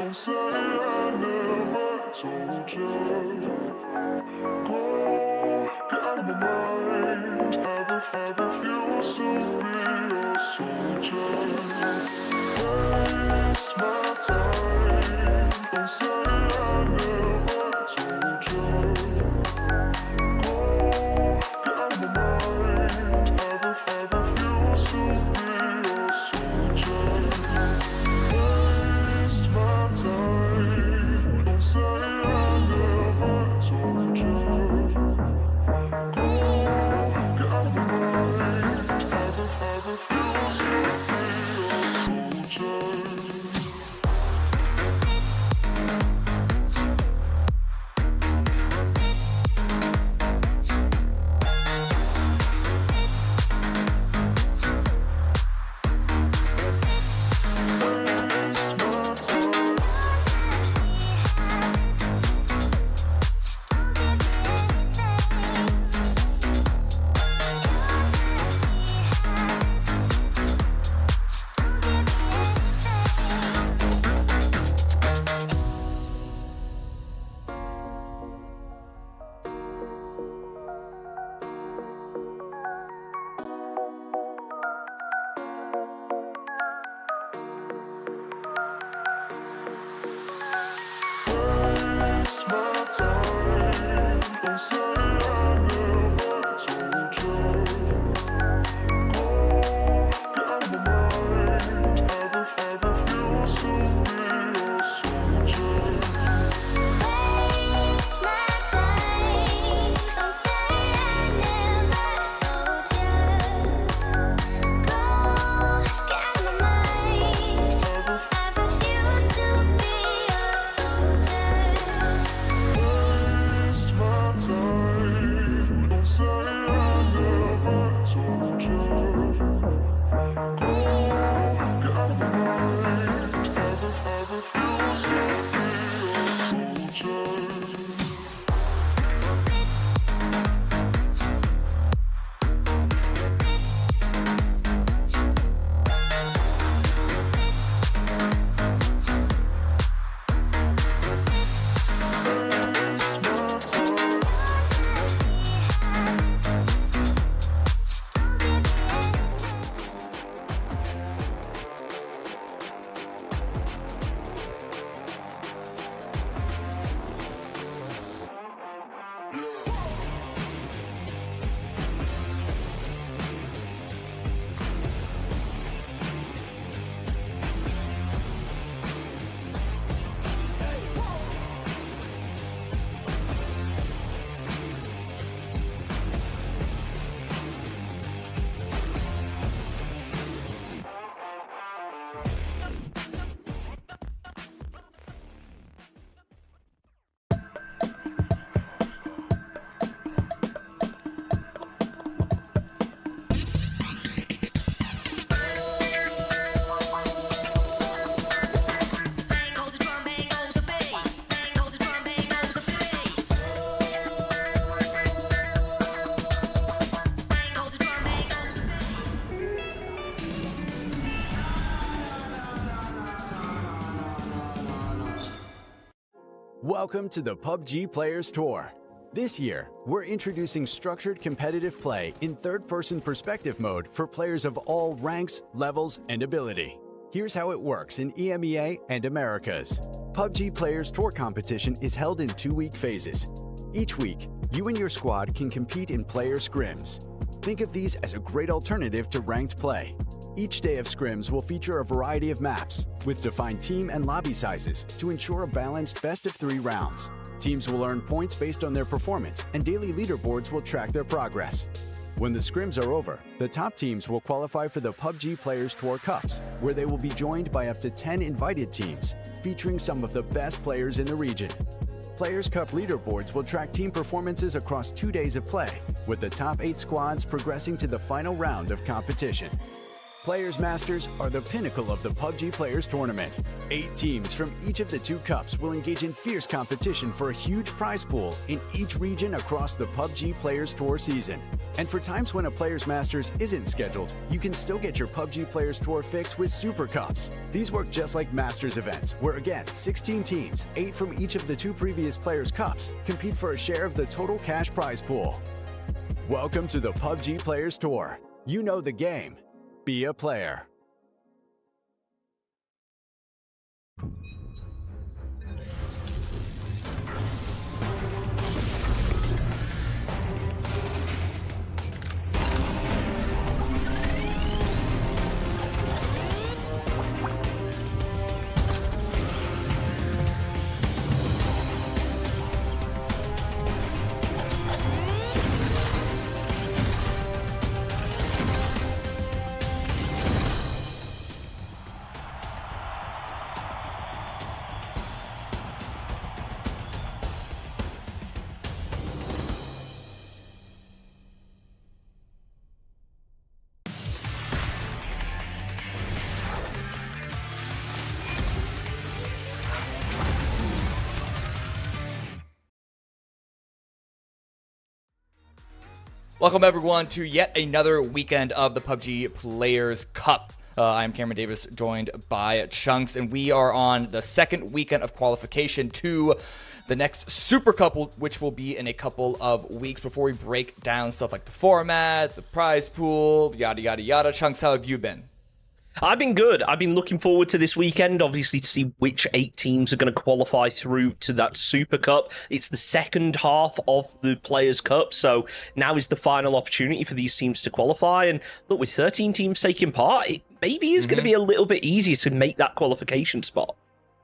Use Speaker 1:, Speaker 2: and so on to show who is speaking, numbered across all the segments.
Speaker 1: Don't say I never told you. Go, get out of my mind. I refuse to be a soldier. Waste my time. Don't say I never told you. Go, get out of my mind. I refuse to be a soldier. Waste my time. Don't say I never told you.
Speaker 2: Welcome to the PUBG Players Tour. This year, we're introducing structured competitive play in third-person perspective mode for players of all ranks, levels, and ability. Here's how it works in EMEA and Americas. PUBG Players Tour competition is held in 2-week phases. Each week, you and your squad can compete in player scrims. Think of these as a great alternative to ranked play. Each day of scrims will feature a variety of maps, with defined team and lobby sizes to ensure a balanced best-of-3 rounds. Teams will earn points based on their performance, and daily leaderboards will track their progress. When the scrims are over, the top teams will qualify for the PUBG Players Tour Cups, where they will be joined by up to 10 invited teams, featuring some of the best players in the region. Players Cup leaderboards will track team performances across 2 days of play, with the top 8 squads progressing to the final round of competition. Players Masters are the pinnacle of the PUBG Players Tournament. 8 teams from each of the 2 cups will engage in fierce competition for a huge prize pool in each region across the PUBG Players Tour season. And for times when a Players Masters isn't scheduled, you can still get your PUBG Players Tour fix with Super Cups. These work just like Masters events, where again, 16 teams, 8 from each of the 2 previous Players Cups, compete for a share of the total cash prize pool. Welcome to the PUBG Players Tour. You know the game. Be a player.
Speaker 3: Welcome everyone to yet another weekend of the PUBG Players Cup. I'm Cameron Davis, joined by Chunks, and we are on the second weekend of qualification to the next Super Cup, which will be in a couple of weeks. Before we break down stuff like the format, the prize pool, yada yada yada, Chunks, how have you been?
Speaker 4: I've been good. I've been looking forward to this weekend, obviously, to see which 8 teams are going to qualify through to that Super Cup. It's the second half of the Players' Cup, so now is the final opportunity for these teams to qualify. And look, with 13 teams taking part, it maybe is going to be a little bit easier to make that qualification spot.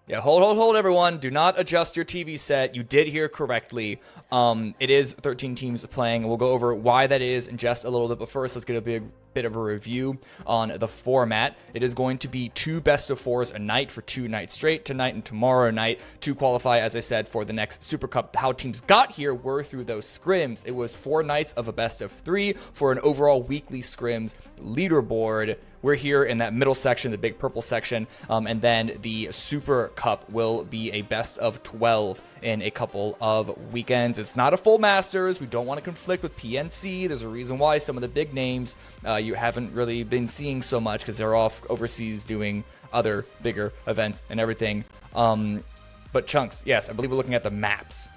Speaker 3: Yeah, hold, everyone. Do not adjust your TV set. You did hear correctly. It is 13 teams playing. We'll go over why that is in just a little bit. But first, let's get a bit of a review on the format. It is going to be 2 best of 4s a night for 2 nights straight, tonight and tomorrow night, to qualify, as I said, for the next Super Cup. How teams got here were through those scrims. It was 4 nights of a best of 3 for an overall weekly scrims leaderboard. We're here in that middle section, the big purple section, and then the Super Cup will be a best of 12 in a couple of weekends. It's not a full Masters. We don't want to conflict with PNC. There's a reason why some of the big names you haven't really been seeing so much, because they're off overseas doing other bigger events and everything. But Chunks, yes, I believe we're looking at the maps.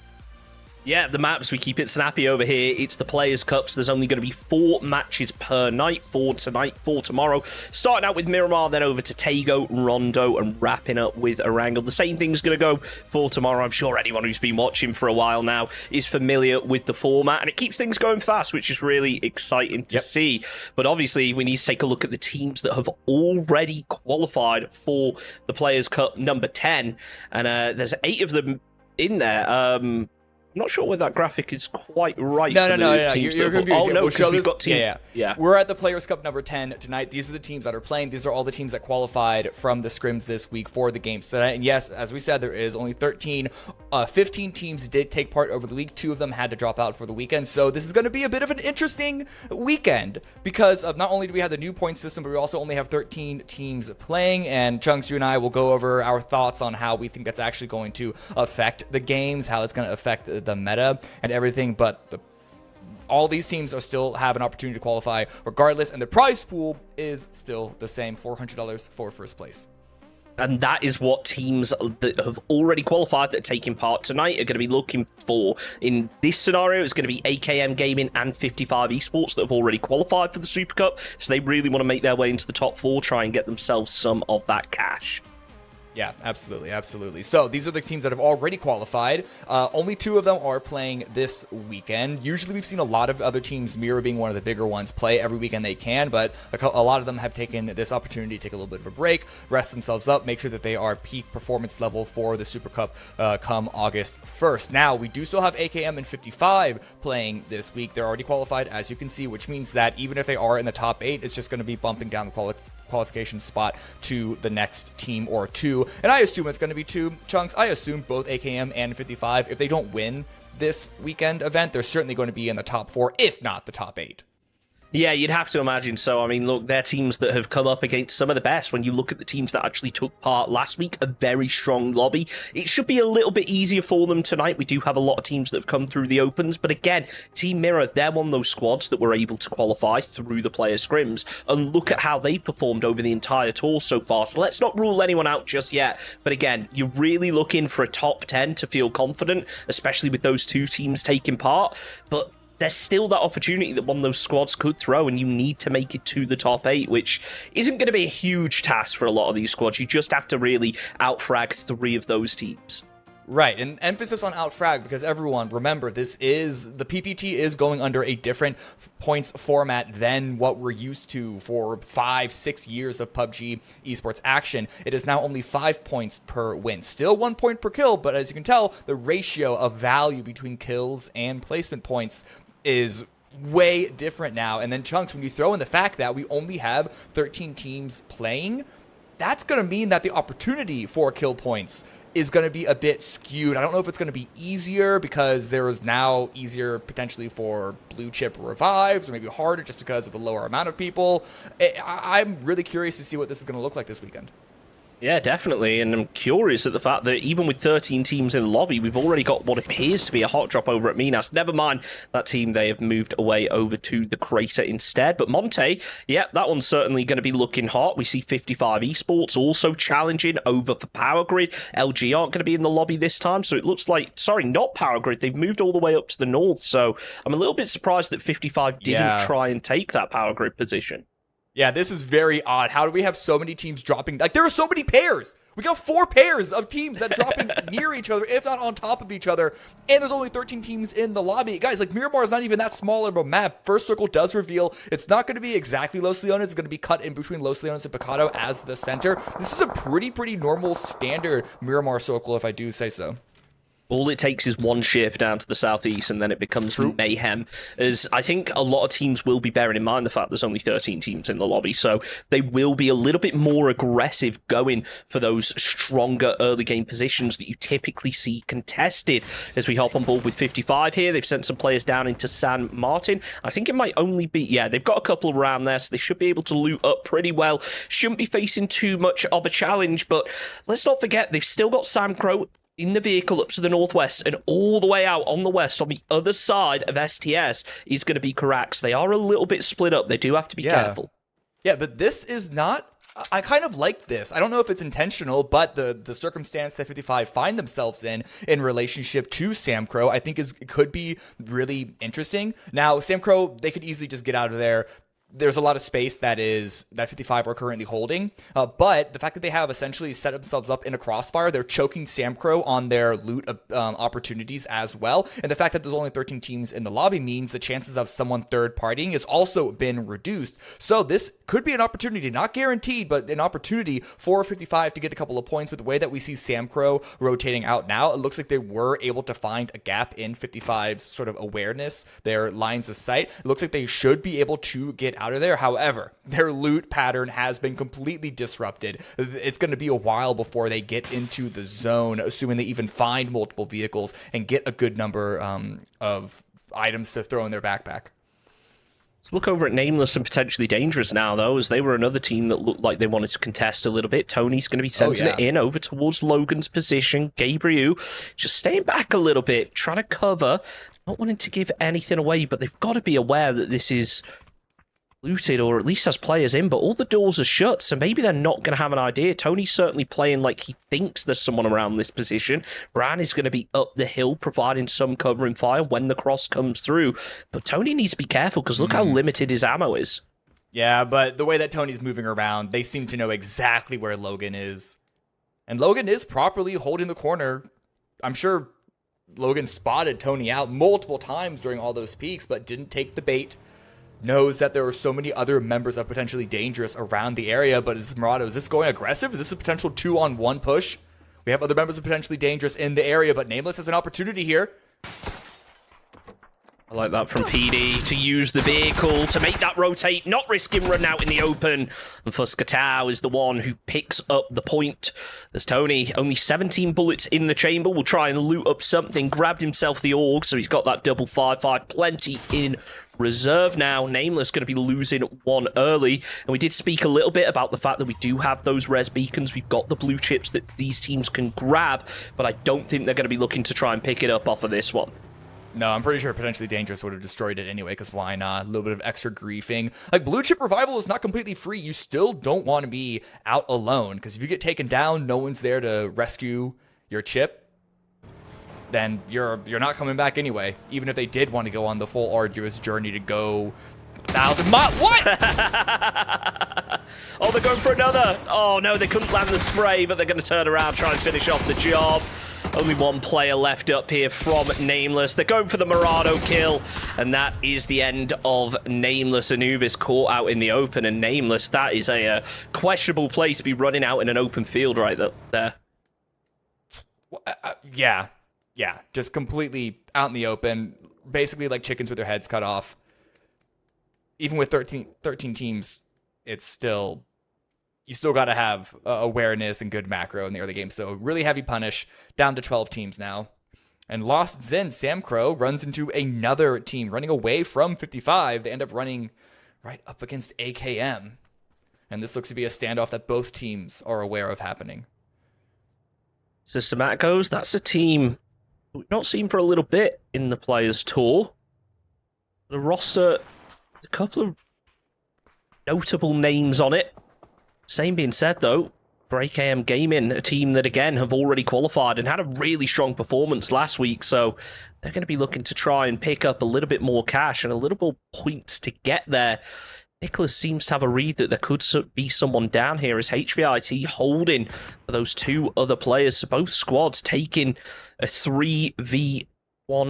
Speaker 4: Yeah, the maps, we keep it snappy over here. It's the Players' Cup, so there's only going to be 4 matches per night, 4 tonight, 4 tomorrow. Starting out with Miramar, then over to Tae-go, Rondo, and wrapping up with Erangel. The same thing's going to go for tomorrow. I'm sure anyone who's been watching for a while now is familiar with the format, and it keeps things going fast, which is really exciting to see. But obviously, we need to take a look at the teams that have already qualified for the Players' Cup number 10, and there's 8 of them in there. I'm not sure whether that graphic is quite right.
Speaker 3: No. You're confused.
Speaker 4: Oh, no,
Speaker 3: we'll show
Speaker 4: we've
Speaker 3: this.
Speaker 4: got team.
Speaker 3: Yeah. We're at the Players' Cup number 10 tonight. These are the teams that are playing. These are all the teams that qualified from the scrims this week for the games tonight. And yes, as we said, there is only 13. 15 teams did take part over the week. 2 of them had to drop out for the weekend. So this is going to be a bit of an interesting weekend, because of not only do we have the new point system, but we also only have 13 teams playing. And Chunks, you and I will go over our thoughts on how we think that's actually going to affect the games, how it's going to affect the meta and everything. But all these teams are still have an opportunity to qualify regardless, and the prize pool is still the same, $400 for first place.
Speaker 4: And that is what teams that have already qualified that are taking part tonight are going to be looking for. In this scenario, it's going to be AKM Gaming and 55 Esports that have already qualified for the Super Cup, so they really want to make their way into the top 4, try and get themselves some of that cash.
Speaker 3: Yeah, absolutely. So these are the teams that have already qualified. Only 2 of them are playing this weekend. Usually we've seen a lot of other teams, Mira being one of the bigger ones, play every weekend they can, but a lot of them have taken this opportunity to take a little bit of a break, rest themselves up, make sure that they are peak performance level for the Super Cup come August 1st. Now, we do still have AKM and 55 playing this week. They're already qualified, as you can see, which means that even if they are in the top 8, it's just going to be bumping down the qualification spot to the next team or 2, and I assume it's going to be 2. Chunks, I assume both AKM and 55, if they don't win this weekend event, they're certainly going to be in the top 4, if not the top 8.
Speaker 4: Yeah, you'd have to imagine so. I mean, look, they're teams that have come up against some of the best. When you look at the teams that actually took part last week, a very strong lobby. It should be a little bit easier for them tonight. We do have a lot of teams that have come through the opens, but again, Team Mirror, they're one of those squads that were able to qualify through the player scrims, and look at how they performed over the entire tour so far. So let's not rule anyone out just yet. But again, you're really looking for a top 10 to feel confident, especially with those two teams taking part. But there's still that opportunity that one of those squads could throw, and you need to make it to the top 8, which isn't going to be a huge task for a lot of these squads. You just have to really outfrag 3 of those teams.
Speaker 3: Right, and emphasis on outfrag, because everyone, remember, the PPT is going under a different points format than what we're used to for 5-6 years of PUBG esports action. It is now only 5 points per win. Still 1 point per kill, but as you can tell, the ratio of value between kills and placement points is way different now. And then Chunks, when you throw in the fact that we only have 13 teams playing, that's going to mean that the opportunity for kill points is going to be a bit skewed. I don't know if it's going to be easier because there is now easier potentially for blue chip revives, or maybe harder just because of the lower amount of people. I'm really curious to see what this is going to look like this weekend.
Speaker 4: Yeah, definitely, and I'm curious at the fact that even with 13 teams in the lobby, we've already got what appears to be a hot drop over at Minas. Never mind that team, they have moved away over to the crater instead. But Monte, yeah, that one's certainly going to be looking hot. We see 55 Esports also challenging over for Power Grid. LG aren't going to be in the lobby this time, so it looks like, sorry, not Power Grid. They've moved all the way up to the north, so I'm a little bit surprised that 55 didn't try and take that Power Grid position.
Speaker 3: Yeah, this is very odd. How do we have so many teams dropping? Like, there are so many pairs. We got 4 pairs of teams that dropping near each other, if not on top of each other. And there's only 13 teams in the lobby. Guys, like, Miramar is not even that small of a map. First Circle does reveal it's not going to be exactly Los Leones. It's going to be cut in between Los Leones and Picado as the center. This is a pretty normal standard Miramar Circle, if I do say so.
Speaker 4: All it takes is one shift down to the southeast, and then it becomes mayhem. As I think a lot of teams will be bearing in mind the fact there's only 13 teams in the lobby, so they will be a little bit more aggressive going for those stronger early game positions that you typically see contested. As we hop on board with 55 here, they've sent some players down into San Martin. I think it might only be, yeah, they've got a couple around there, so they should be able to loot up pretty well. Shouldn't be facing too much of a challenge, but let's not forget they've still got Sam Crow in the vehicle up to the northwest, and all the way out on the west on the other side of STS is going to be Carax. They are a little bit split up. They do have to be careful.
Speaker 3: Yeah, but this is not... I kind of like this. I don't know if it's intentional, but the circumstance that 55 find themselves in relationship to Sam Crow, I think could be really interesting. Now, Sam Crow, they could easily just get out of there. There's a lot of space that 55 are currently holding, but the fact that they have essentially set themselves up in a crossfire, they're choking Sam Crow on their loot opportunities as well. And the fact that there's only 13 teams in the lobby means the chances of someone third partying has also been reduced. So this could be an opportunity, not guaranteed, but an opportunity for 55 to get a couple of points. With the way that we see Sam Crow rotating out now, it looks like they were able to find a gap in 55's sort of awareness, their lines of sight. It looks like they should be able to get out of there. However, their loot pattern has been completely disrupted. It's going to be a while before they get into the zone, assuming they even find multiple vehicles and get a good number of items to throw in their backpack.
Speaker 4: Let's look over at Nameless and Potentially Dangerous now, though, as they were another team that looked like they wanted to contest a little bit. Tony's going to be sending it in over towards Logan's position. Gabriel just staying back a little bit, trying to cover, not wanting to give anything away, but they've got to be aware that this is looted, or at least has players in, but all the doors are shut, so maybe they're not going to have an idea. Tony's certainly playing like he thinks there's someone around this position. Ran is going to be up the hill providing some covering fire when the cross comes through, but Tony needs to be careful because look how limited his ammo is.
Speaker 3: Yeah, but the way that Tony's moving around, they seem to know exactly where Logan is, and Logan is properly holding the corner. I'm sure Logan spotted Tony out multiple times during all those peaks, but didn't take the bait. Knows that there are so many other members of Potentially Dangerous around the area, but is Murado, is this going aggressive? Is this a potential 2-on-1 push? We have other members of Potentially Dangerous in the area, but Nameless has an opportunity here.
Speaker 4: I like that from PD to use the vehicle to make that rotate, not risking run out in the open. And Fuskatao is the one who picks up the point. As Tony, only 17 bullets in the chamber, will try and loot up something, grabbed himself the AUG, so he's got that double 5-5, plenty in reserve now. Nameless going to be losing one early. And we did speak a little bit about the fact that we do have those res beacons. We've got the blue chips that these teams can grab, but I don't think they're going to be looking to try and pick it up off of this one.
Speaker 3: No, I'm pretty sure Potentially Dangerous would have destroyed it anyway, because why not? A little bit of extra griefing. Like, Blue Chip Revival is not completely free. You still don't want to be out alone, because if you get taken down, no one's there to rescue your chip, then you're not coming back anyway. Even if they did want to go on the full arduous journey to go 1,000 miles. What?
Speaker 4: Oh, they're going for another. Oh, no, they couldn't land the spray, but they're going to turn around, try and finish off the job. Only one player left up here from Nameless. They're going for the Murado kill, and that is the end of Nameless. Anubis caught out in the open, and Nameless, that is a questionable play to be running out in an open field right there.
Speaker 3: Yeah, just completely out in the open, basically like chickens with their heads cut off. Even with 13 teams, it's still... You still got to have awareness and good macro in the early game. So really heavy punish, down to 12 teams now. And Lost Zen, Sam Crow, runs into another team, running away from 55. They end up running right up against AKM. And this looks to be a standoff that both teams are aware of happening.
Speaker 4: Systematicos, that's a team we've not seen for a little bit in the Players Tour. The roster, a couple of notable names on it. Same being said, though, for AKM Gaming, a team that, again, have already qualified and had a really strong performance last week, so they're going to be looking to try and pick up a little bit more cash and a little more points to get there. Nicholas seems to have a read that there could be someone down here as HVIT holding for those two other players, so both squads taking a 3v1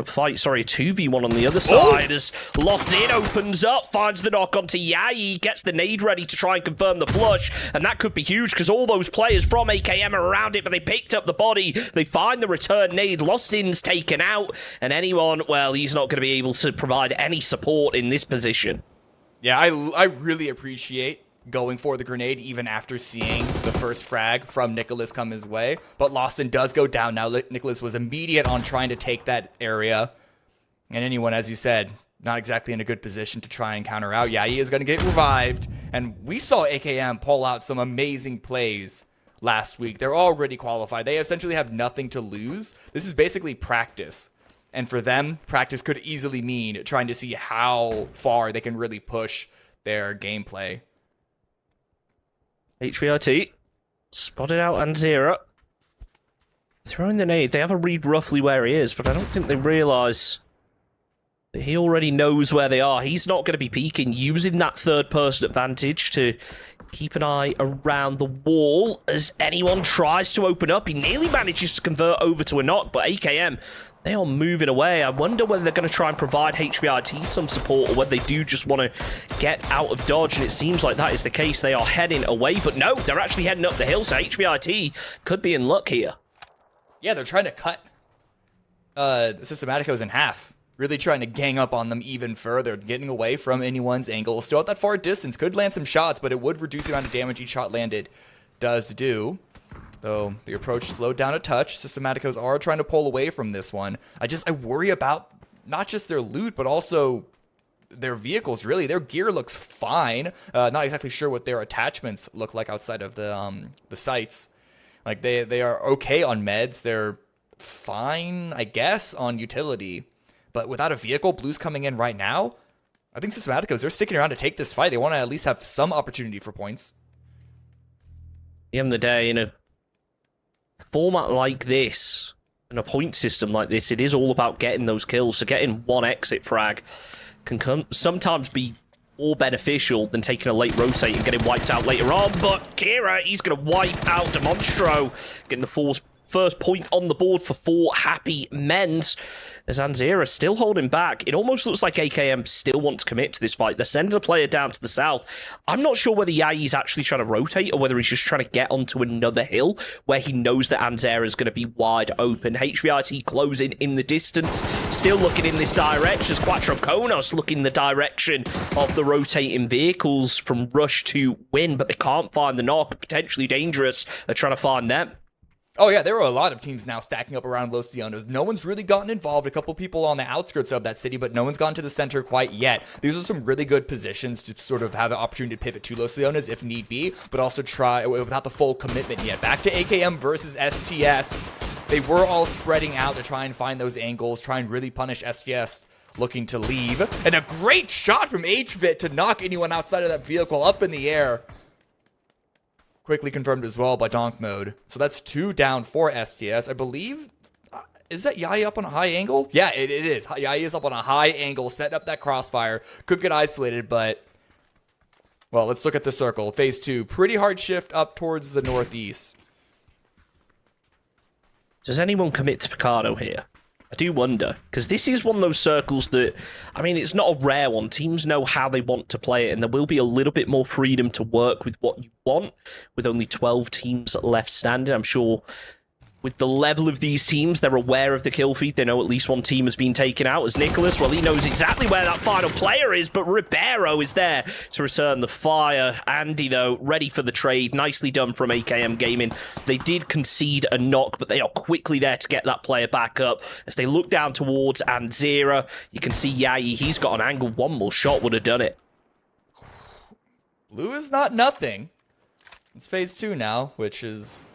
Speaker 4: fight, sorry, a 2v1 on the other side as Lost In opens up, finds the knock onto Yayi, gets the nade ready to try and confirm the flush, and that could be huge because all those players from AKM are around it, but they picked up the body, they find the return nade, Lost In's taken out, and anyone, well, he's not going to be able to provide any support in this position.
Speaker 3: Yeah, I really appreciate going for the grenade even after seeing the first frag from Nicholas come his way. But Lawson does go down now. Nicholas was immediate on trying to take that area. And anyone, as you said, not exactly in a good position to try and counter out. Yeah, he is going to get revived. And we saw AKM pull out some amazing plays last week. They're already qualified. They essentially have nothing to lose. This is basically practice. And for them, practice could easily mean trying to see how far they can really push their gameplay.
Speaker 4: HVIT spotted out Anzira. Throwing the nade. They have a read roughly where he is, but I don't think they realise that he already knows where they are. He's not going to be peeking, using that third-person advantage to keep an eye around the wall as anyone tries to open up. He nearly manages to convert over to a knock, but AKM, they are moving away. I wonder whether they're going to try and provide HVIT some support or whether they do just want to get out of dodge, and it seems like that is the case. They are heading away, but no, they're actually heading up the hill, so HVIT could be in luck here.
Speaker 3: Yeah, they're trying to cut the Systematicos in half. Really trying to gang up on them even further, getting away from anyone's angle. Still at that far distance, could land some shots, but it would reduce the amount of damage each shot landed does do. Though the approach slowed down a touch. Systematicos are trying to pull away from this one. I worry about not just their loot, but also their vehicles, really. Their gear looks fine. Not exactly sure what their attachments look like outside of the sights. Like, they are okay on meds. They're fine, I guess, on utility. But without a vehicle, Blue's coming in right now. I think Systematicos, they're sticking around to take this fight. They want to at least have some opportunity for points.
Speaker 4: At the end of the day, in a format like this, in a point system like this, it is all about getting those kills. So getting one exit frag can sometimes be more beneficial than taking a late rotate and getting wiped out later on. But Kira, he's going to wipe out Demonstro, getting the first point on the board for 4 happy mens. As Anzira still holding back. It almost looks like AKM still want to commit to this fight. They're sending a player down to the south. I'm not sure whether Yayi's actually trying to rotate or whether he's just trying to get onto another hill where he knows that Anzira is going to be wide open. HVIT closing in the distance. Still looking in this direction as Quattro Konos looking in the direction of the rotating vehicles from Rush to Win, but they can't find the knock. Potentially dangerous. They're trying to find them.
Speaker 3: Oh, yeah, there were a lot of teams now stacking up around Los Leones. No one's really gotten involved. A couple people on the outskirts of that city, but no one's gone to the center quite yet. These are some really good positions to sort of have the opportunity to pivot to Los Leones if need be, but also try without the full commitment yet. Back to AKM versus STS. They were all spreading out to try and find those angles, try and really punish STS looking to leave. And a great shot from HVIT to knock anyone outside of that vehicle up in the air. Quickly confirmed as well by Donk Mode. So that's 2 down for STS. I believe, is that Yai up on a high angle? Yeah, it is. Yai is up on a high angle, setting up that crossfire. Could get isolated, but, well, let's look at the circle. Phase 2, pretty hard shift up towards the northeast.
Speaker 4: Does anyone commit to Picardo here? I do wonder, because this is one of those circles that, I mean, it's not a rare one. Teams know how they want to play it, and there will be a little bit more freedom to work with what you want, with only 12 teams left standing. I'm sure with the level of these teams, they're aware of the kill feed. They know at least one team has been taken out. As Nicholas, well, he knows exactly where that final player is, but Ribeiro is there to return the fire. Andy, though, ready for the trade. Nicely done from AKM Gaming. They did concede a knock, but they are quickly there to get that player back up. As they look down towards Anzira, you can see Yai. He's got an angle. One more shot would have done it.
Speaker 3: Blue is not nothing. It's phase 2 now, which is,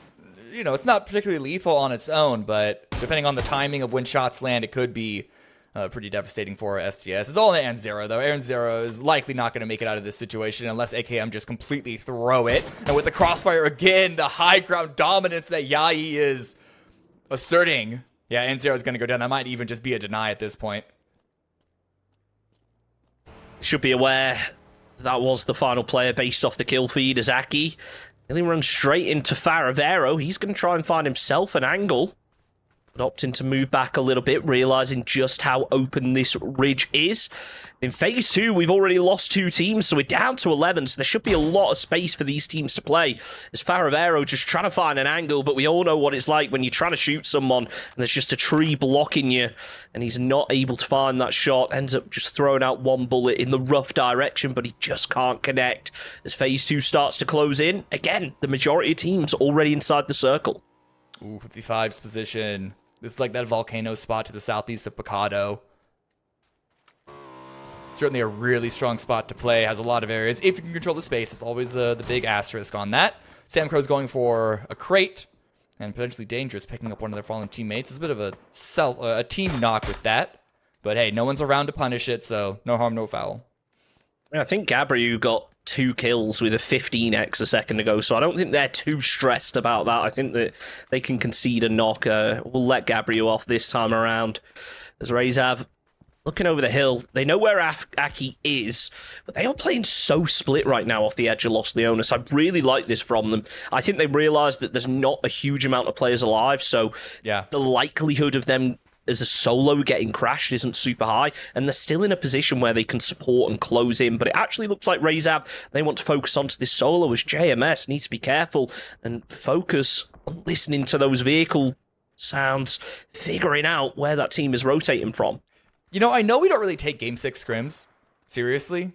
Speaker 3: you know, it's not particularly lethal on its own, but depending on the timing of when shots land, it could be pretty devastating for STS. It's all in Anzero, though. Anzero is likely not going to make it out of this situation unless AKM just completely throw it. And with the crossfire again, the high ground dominance that Yai is asserting. Yeah, Anzero is going to go down. That might even just be a deny at this point.
Speaker 4: Should be aware that was the final player based off the kill feed. Azaki nearly runs straight into Faravero. He's going to try and find himself an angle, but opting to move back a little bit, realizing just how open this ridge is. In phase 2, we've already lost 2 teams, so we're down to 11, so there should be a lot of space for these teams to play. As Faravero just trying to find an angle, but we all know what it's like when you're trying to shoot someone and there's just a tree blocking you, and he's not able to find that shot. Ends up just throwing out one bullet in the rough direction, but he just can't connect. As phase 2 starts to close in, again, the majority of teams already inside the circle.
Speaker 3: Ooh, 55's position. This is like that volcano spot to the southeast of Picado. Certainly a really strong spot to play. Has a lot of areas. If you can control the space, it's always the big asterisk on that. Sam Crow's going for a crate. And potentially dangerous, picking up one of their fallen teammates. It's a bit of a team knock with that. But hey, no one's around to punish it, so no harm, no foul.
Speaker 4: I think Gabriel got 2 kills with a 15x a second ago, so I don't think they're too stressed about that. I think that they can concede a knock. We'll let Gabriel off this time around. As Rezav looking over the hill, they know where Aki is, but they are playing so split right now off the edge of Los Leones. I really like this from them. I think they realize that there's not a huge amount of players alive, so yeah, the likelihood of them as a solo getting crashed isn't super high, and they're still in a position where they can support and close in. But it actually looks like Rezab, they want to focus onto this solo, as JMS needs to be careful and focus on listening to those vehicle sounds, figuring out where that team is rotating from.
Speaker 3: You know, I know we don't really take Game 6 scrims seriously,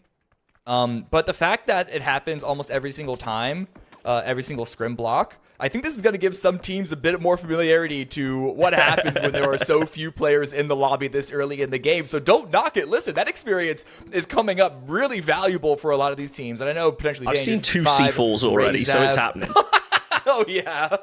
Speaker 3: but the fact that it happens almost every single time, every single scrim block, I think this is going to give some teams a bit more familiarity to what happens when there are so few players in the lobby this early in the game. So don't knock it. Listen, that experience is coming up really valuable for a lot of these teams. And I know potentially
Speaker 4: I've seen 2 C4s already, so it's happening.
Speaker 3: Oh, yeah.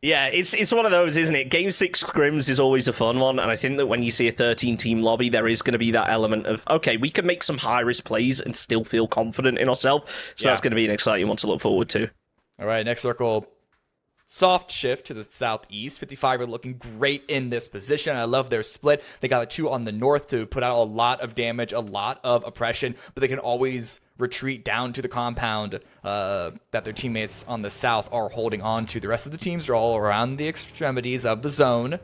Speaker 4: Yeah, it's one of those, isn't it? Game 6 scrims is always a fun one, and I think that when you see a 13-team lobby, there is going to be that element of, okay, we can make some high-risk plays and still feel confident in ourselves. So that's going to be an exciting one to look forward to.
Speaker 3: All right, next circle. Soft shift to the southeast. 55 are looking great in this position. I love their split. They got a 2 on the north to put out a lot of damage, a lot of oppression, but they can always retreat down to the compound that their teammates on the south are holding on to. The rest of the teams are all around the extremities of the zone.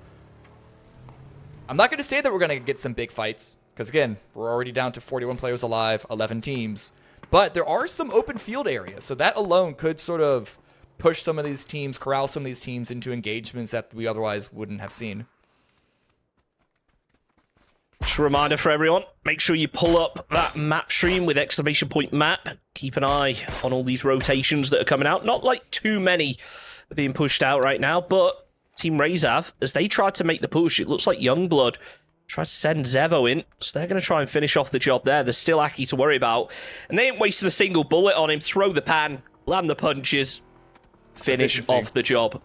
Speaker 3: I'm not going to say that we're going to get some big fights, because again, we're already down to 41 players alive, 11 teams. But there are some open field areas, so that alone could sort of push some of these teams, corral some of these teams into engagements that we otherwise wouldn't have seen.
Speaker 4: Just a reminder for everyone, make sure you pull up that map stream with !map. Keep an eye on all these rotations that are coming out. Not like too many are being pushed out right now, but Team Rezav, as they tried to make the push, it looks like Youngblood tried to send Zevo in, so they're going to try and finish off the job there. There's still Aki to worry about, and they ain't wasted a single bullet on him. Throw the pan, land the punches, finish off the job.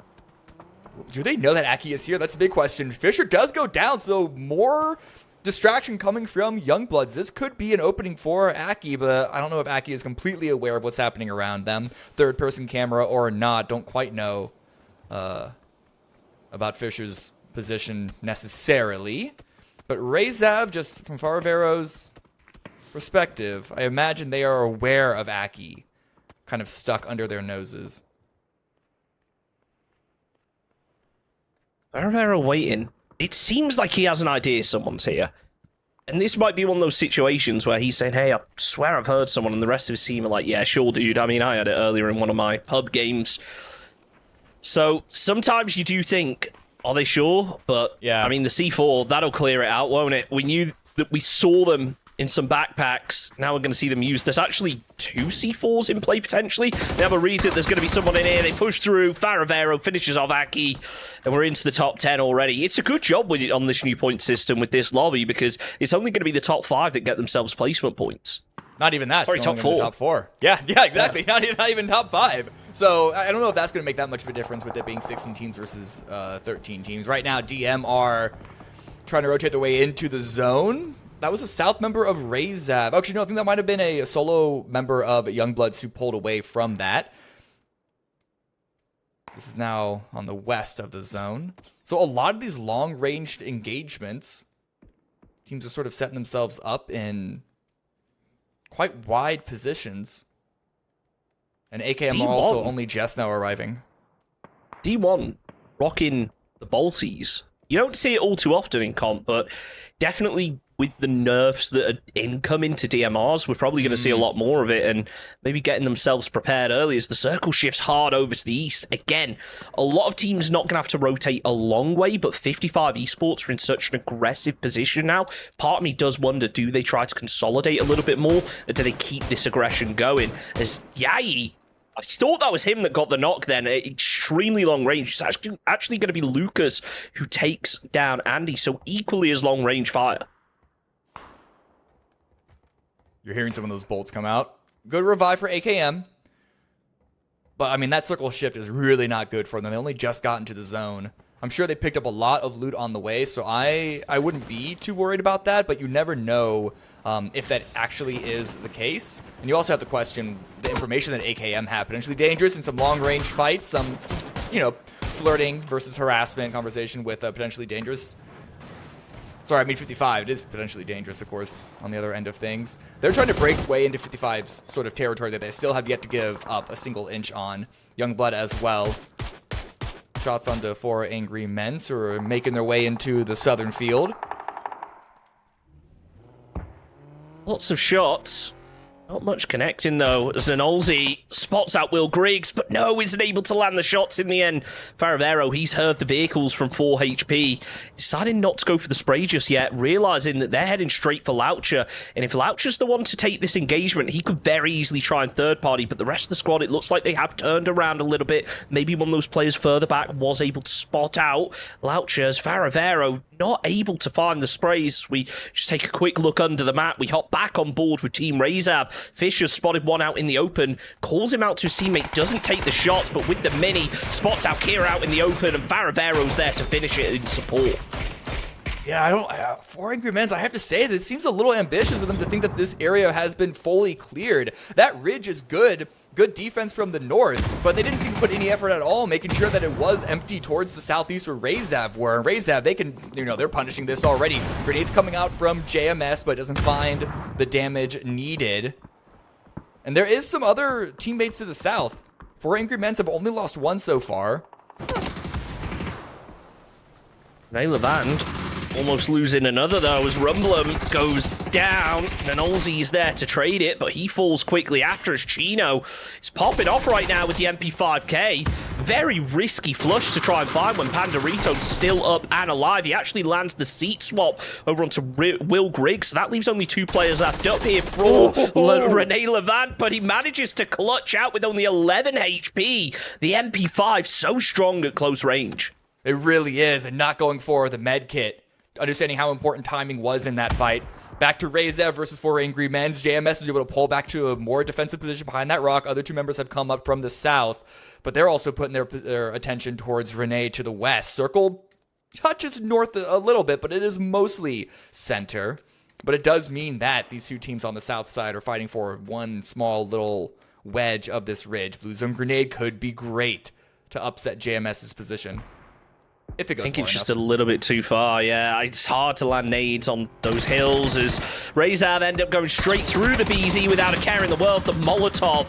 Speaker 3: Do they know that Aki is here? That's a big question. Fisher does go down, so more distraction coming from Youngbloods. This could be an opening for Aki, but I don't know if Aki is completely aware of what's happening around them. Third-person camera or not, don't quite know about Fisher's position necessarily. But Rezav, just from Faravero's perspective, I imagine they are aware of Aki kind of stuck under their noses.
Speaker 4: Faravero waiting. It seems like he has an idea someone's here. And this might be one of those situations where he's saying, hey, I swear I've heard someone, and the rest of his team are like, yeah, sure, dude. I mean, I had it earlier in one of my pub games. So sometimes you do think, are they sure? But, yeah, I mean, the C4, that'll clear it out, won't it? We knew that we saw them in some backpacks. Now we're going to see them used. There's actually 2 C4s in play, potentially. They have a read that there's going to be someone in here. They push through. Faravero finishes off Aki, and we're into the top 10 already. It's a good job with it on this new point system with this lobby, because it's only going to be the top 5 that get themselves placement points.
Speaker 3: Not even that.
Speaker 4: Sorry, top 4.
Speaker 3: Top 4. Yeah, exactly. Yeah. Not even top 5. So I don't know if that's going to make that much of a difference with it being 16 teams versus 13 teams. Right now, DM are trying to rotate their way into the zone. That was a South member of Rezav. Actually, no, I think that might have been a solo member of Youngbloods who pulled away from that. This is now on the west of the zone. So a lot of these long-ranged engagements, teams are sort of setting themselves up in quite wide positions. And AKM
Speaker 4: D1.
Speaker 3: are also only just now arriving.
Speaker 4: D1 rocking the Balties. You don't see it all too often in comp, but definitely with the nerfs that are incoming to DMRs, we're probably going to see a lot more of it, and maybe getting themselves prepared early as the circle shifts hard over to the east. Again, a lot of teams not going to have to rotate a long way, but 55 Esports are in such an aggressive position now. Part of me does wonder, do they try to consolidate a little bit more, or do they keep this aggression going? As Yai, I thought that was him that got the knock then. Extremely long range. It's actually going to be Lucas who takes down Andy, so equally as long range fire.
Speaker 3: You're hearing some of those bolts come out. Good revive for AKM. But, I mean, that circle shift is really not good for them. They only just got into the zone. I'm sure they picked up a lot of loot on the way, so I wouldn't be too worried about that, but you never know if that actually is the case. And you also have to question the information that AKM had. Potentially dangerous in some long-range fights, some, you know, flirting versus harassment conversation with potentially dangerous. Sorry, I mean 55. It is potentially dangerous, of course, on the other end of things. They're trying to break way into 55's sort of territory that they still have yet to give up a single inch on. Youngblood as well. Shots onto 4 angry men who are making their way into the southern field.
Speaker 4: Lots of shots. Not much connecting, though, as Nanolzi spots out Will Griggs, but no, isn't able to land the shots in the end. Faravero, he's heard the vehicles from 4 HP, deciding not to go for the spray just yet, realising that they're heading straight for Loucher, and if Loucher's the one to take this engagement, he could very easily try and third party, but the rest of the squad, it looks like they have turned around a little bit. Maybe one of those players further back was able to spot out Loucher, as Faravero not able to find the sprays. We just take a quick look under the map. We hop back on board with Team Rezav. Fisher spotted one out in the open, calls him out to his teammate, doesn't take the shots, but with the mini, spots out Kira out in the open, and Faravero's there to finish it in support.
Speaker 3: Yeah, I don't. 4 angry men, I have to say that it seems a little ambitious for them to think that this area has been fully cleared. That ridge is good. Good defense from the north, but they didn't seem to put any effort at all making sure that it was empty towards the southeast where Rezav were. And Rezav, they can, you know, they're punishing this already. Grenades coming out from JMS, but doesn't find the damage needed. And there is some other teammates to the south. 4 angry men have only lost 1 so far.
Speaker 4: Ray Levand Almost losing another, though, as Rumblum goes down. And Olsey's there to trade it, but he falls quickly after as Chino is popping off right now with the MP5K. Very risky flush to try and find when Pandorito's still up and alive. He actually lands the seat swap over onto Will Griggs, so that leaves only 2 players left up here for Rene Levant, but he manages to clutch out with only 11 HP. The MP5 so strong at close range.
Speaker 3: It really is, and not going for the med kit. Understanding how important timing was in that fight. Back to Rezev versus 4 Angry Men's. JMS was able to pull back to a more defensive position behind that rock. Other 2 members have come up from the south, but they're also putting their attention towards Rene to the west. Circle touches north a little bit, but it is mostly center. But it does mean that these 2 teams on the south side are fighting for one small little wedge of this ridge. Blue Zone Grenade could be great to upset JMS's position. If it goes
Speaker 4: I think it's
Speaker 3: far
Speaker 4: just
Speaker 3: enough.
Speaker 4: a little bit too far, yeah. It's hard to land nades on those hills as Rezav end up going straight through the BZ without a care in the world. The Molotov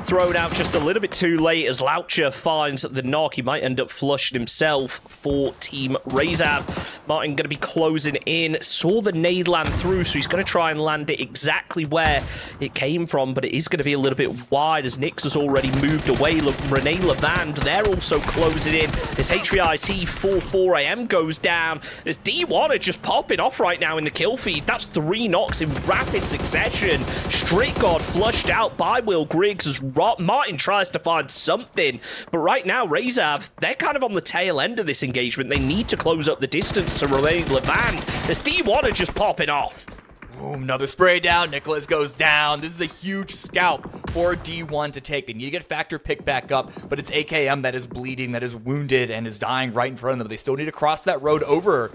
Speaker 4: thrown out just a little bit too late as Laucher finds the knock. He might end up flushing himself for Team Rezav. Martin going to be closing in. Saw the nade land through, so he's going to try and land it exactly where it came from, but it is going to be a little bit wide as Nix has already moved away. Look, Rene Levand, they're also closing in. This HVIT 4 AM goes down. There's D1 are just popping off right now in the kill feed. That's 3 knocks in rapid succession. Strict Guard flushed out by Will Griggs as Martin tries to find something. But right now, Rezav, they're kind of on the tail end of this engagement. They need to close up the distance to Rene Levand. As D1 are just popping off.
Speaker 3: Ooh, another spray down. Nicholas goes down. This is a huge scalp for D1 to take. They need to get Factor picked back up, but it's AKM that is bleeding, that is wounded, and is dying right in front of them. They still need to cross that road over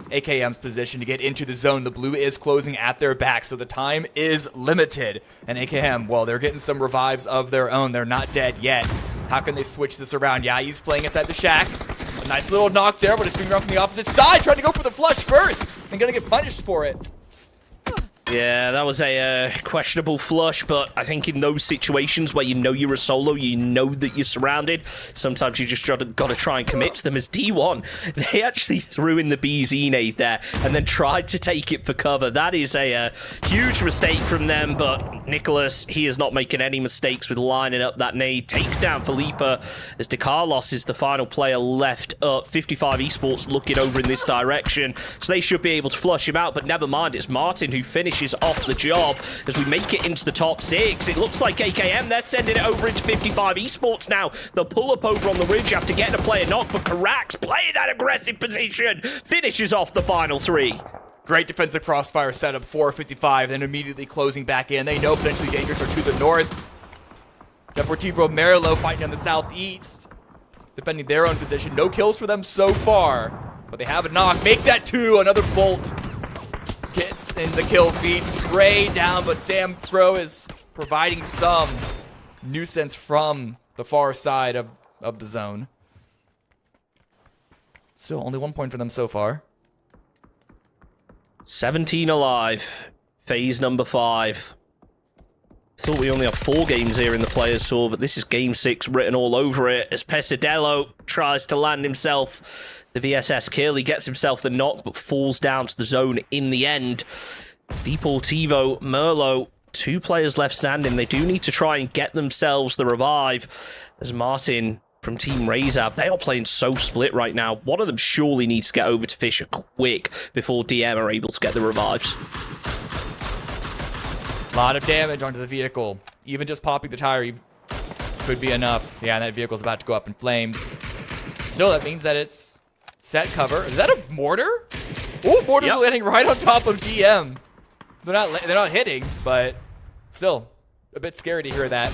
Speaker 3: AKM's position to get into the zone. The blue is closing at their back, so the time is limited. And AKM, well, they're getting some revives of their own. They're not dead yet. How can they switch this around? Yeah, he's playing inside the shack. A nice little knock there, but it's swinging around from the opposite side, trying to go for the flush first, and gonna get punished for it.
Speaker 4: Yeah, that was a questionable flush, but I think in those situations where you know you're a solo, you know that you're surrounded, sometimes you just got to try and commit to them. As D1, they actually threw in the BZ nade there and then tried to take it for cover. That is a huge mistake from them, but Nicholas, he is not making any mistakes with lining up that nade. Takes down Felipe as De Carlos is the final player left up. 55 Esports looking over in this direction, so they should be able to flush him out, but never mind, it's Martin who finishes off the job as we make it into the top 6. It looks like AKM, they're sending it over into 55 Esports now. They'll pull up over on the ridge after getting a player knock, but Karax playing that aggressive position finishes off the final 3.
Speaker 3: Great defensive crossfire setup for 55, then immediately closing back in. They know potentially dangerous are to the north. Deportivo Merlo fighting on the southeast, defending their own position. No kills for them so far, but they have a knock. Make that 2, another bolt. Gets in the kill feed, spray down, but Sam Crow is providing some nuisance from the far side of the zone. Still only 1 point for them so far.
Speaker 4: 17 alive, phase number 5. Thought we only have 4 games here in the Players Tour, but this is game 6 written all over it as Pesadello tries to land himself the VSS kill. He gets himself the knock, but falls down to the zone in the end. It's Deportivo Merlo, 2 players left standing. They do need to try and get themselves the revive. As Martin from Team Rezav, they are playing so split right now. One of them surely needs to get over to Fisher quick before DM are able to get the revives.
Speaker 3: A lot of damage onto the vehicle. Even just popping the tire could be enough. Yeah, and that vehicle's about to go up in flames. Still, that means that it's set cover. Is that a mortar? Oh, mortar's landing right on top of DM. They're not hitting, but still a bit scary to hear that.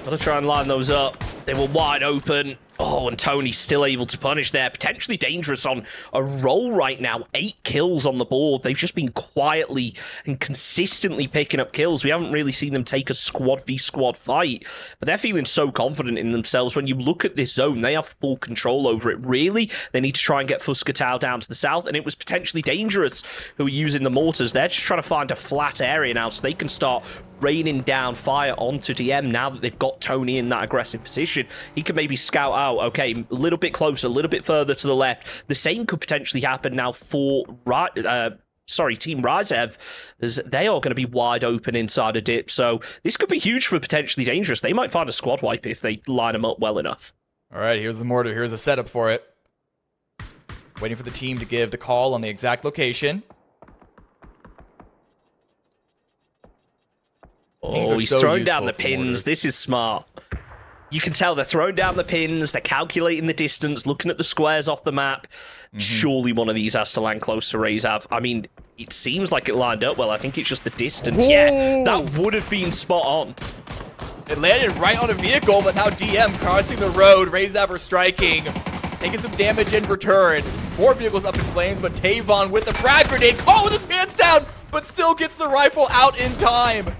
Speaker 4: Gotta try and line those up. They were wide open. Oh, and Tony's still able to punish there. Potentially dangerous on a roll right now. 8 kills on the board. They've just been quietly and consistently picking up kills. We haven't really seen them take a squad v squad fight, but they're feeling so confident in themselves. When you look at this zone, they have full control over it. Really, they need to try and get Fuscatao down to the south, and it was potentially dangerous who are using the mortars. They're just trying to find a flat area now so they can start raining down fire onto DM now that they've got Tony in that aggressive position. He can maybe scout out Oh, okay, a little bit closer, a little bit further to the left. The same could potentially happen now for Team Rizev, as they are going to be wide open inside a dip. So this could be huge for potentially dangerous. They might find a squad wipe if they line them up well enough.
Speaker 3: All right, here's the mortar. Here's the setup for it. Waiting for the team to give the call on the exact location.
Speaker 4: Oh, he's throwing down the pins. This is smart. You can tell they're throwing down the pins, they're calculating the distance, looking at the squares off the map. Surely one of these has to land close to Razav. I mean, it seems like it lined up well. I think it's just the distance.
Speaker 3: Whoa.
Speaker 4: Yeah, that would have been spot on.
Speaker 3: It landed right on a vehicle, but now DM crossing the road. Razav are striking, taking some damage in return. 4 vehicles up in flames, but Tavon with the frag grenade. Oh, with his hands down, but still gets the rifle out in time.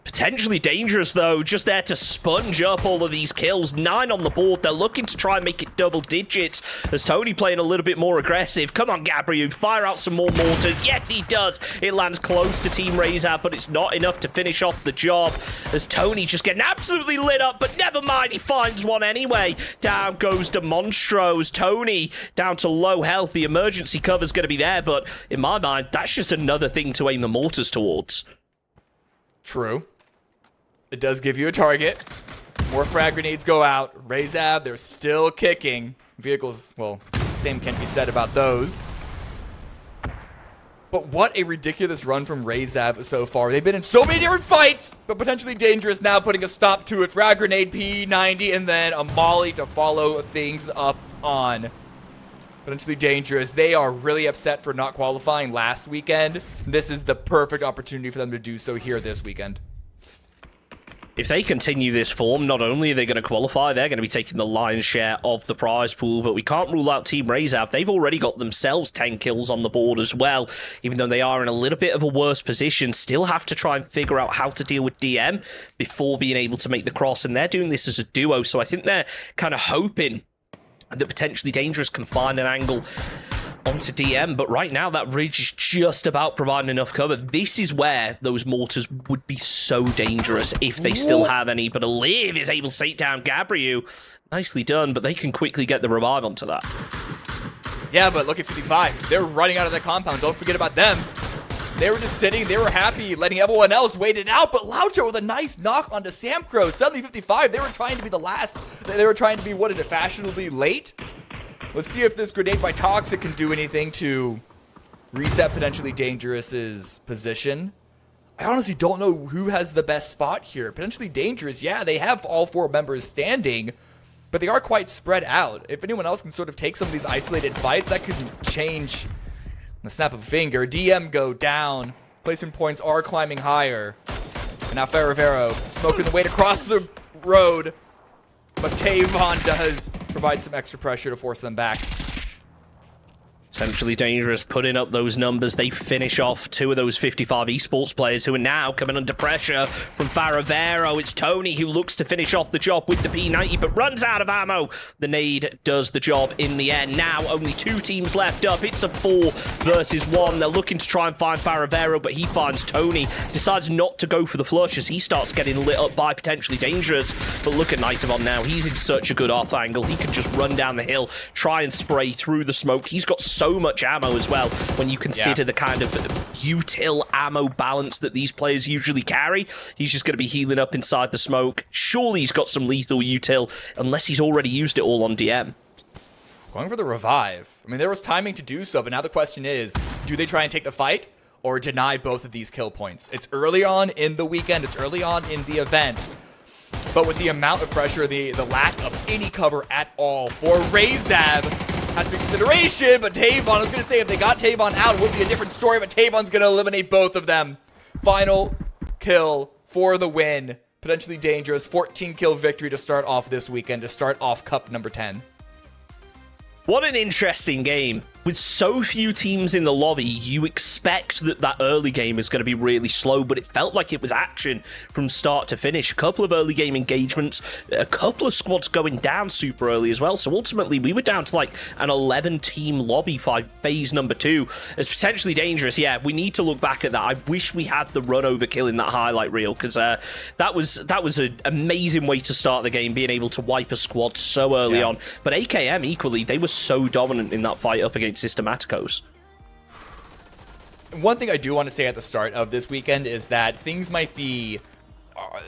Speaker 4: Potentially dangerous, though, just there to sponge up all of these kills. 9 on the board. They're looking to try and make it double digits as Tony playing a little bit more aggressive. Come on, Gabriel, fire out some more mortars. Yes, he does. It lands close to Team Razor, but it's not enough to finish off the job as Tony just getting absolutely lit up, but never mind, he finds one anyway. Down goes Demonstros. Tony down to low health. The emergency cover's going to be there, but in my mind, that's just another thing to aim the mortars towards.
Speaker 3: True. It does give you a target. More frag grenades go out. Razab, they're still kicking. Vehicles, well, same can be said about those. But what a ridiculous run from Razab so far. They've been in so many different fights, but potentially dangerous now, putting a stop to it. Frag grenade, P90, and then a molly to follow things up on. Potentially dangerous. They are really upset for not qualifying last weekend. This is the perfect opportunity for them to do so here this weekend.
Speaker 4: If they continue this form, not only are they going to qualify, they're going to be taking the lion's share of the prize pool, but we can't rule out Team Razav. They've already got themselves 10 kills on the board as well, even though they are in a little bit of a worse position. Still have to try and figure out how to deal with DM before being able to make the cross, and they're doing this as a duo, so I think they're kind of hoping that potentially Dangerous can find an angle onto DM, but right now that ridge is just about providing enough cover. This is where those mortars would be so dangerous if they still have any, but Aliv is able to take down Gabriel. Nicely done, but they can quickly get the revive onto that.
Speaker 3: Yeah, but look at 55. They're running out of the compound. Don't forget about them. They were just sitting, they were happy, letting everyone else wait it out, but Laucho with a nice knock onto Samcro. Suddenly 55, they were trying to be the last. They were trying to be, what is it, fashionably late? Let's see if this grenade by Toxic can do anything to reset potentially Dangerous's position. I honestly don't know who has the best spot here. Potentially Dangerous, yeah, they have all 4 members standing, but they are quite spread out. If anyone else can sort of take some of these isolated fights, that could change the snap of a finger. DM go down. Placement points are climbing higher. And now Ferravero smoking the way across the road. But Tavon does provide some extra pressure to force them back.
Speaker 4: Potentially Dangerous putting up those numbers. They finish off 2 of those 55 esports players who are now coming under pressure from Faravero. It's Tony who looks to finish off the job with the P90 but runs out of ammo. The nade does the job in the end. Now only 2 teams left up. It's a 4 versus 1. They're looking to try and find Faravero, but he finds Tony. Decides not to go for the flush as he starts getting lit up by potentially Dangerous. But look at Nightavon now. He's in such a good off angle. He can just run down the hill, try and spray through the smoke. He's got so much ammo as well when you consider the kind of util ammo balance that these players usually carry. He's just going to be healing up inside the smoke. Surely he's got some lethal util, unless he's already used it all on DM.
Speaker 3: Going for the revive. I mean, there was timing to do so, but now the question is, do they try and take the fight or deny both of these kill points? It's early on in the weekend. It's early on in the event. But with the amount of pressure, the lack of any cover at all for Razab has to be consideration, but Tavon, I was going to say, if they got Tavon out, it would be a different story, but Tavon's going to eliminate both of them. Final kill for the win. Potentially Dangerous. 14-kill victory to start off this weekend, to start off Cup number 10.
Speaker 4: What an interesting game. with so few teams in the lobby, you expect that early game is going to be really slow, but it felt like it was action from start to finish. A couple of early game engagements, a couple of squads going down super early as well. So ultimately, we were down to like an 11-team lobby for phase number 2 as potentially dangerous. Yeah, we need to look back at that. I wish we had the run overkill in that highlight reel, because that was an amazing way to start the game, being able to wipe a squad so early on. But AKM equally, they were so dominant in that fight up against Systematicos.
Speaker 3: One thing I do want to say at the start of this weekend is that things might be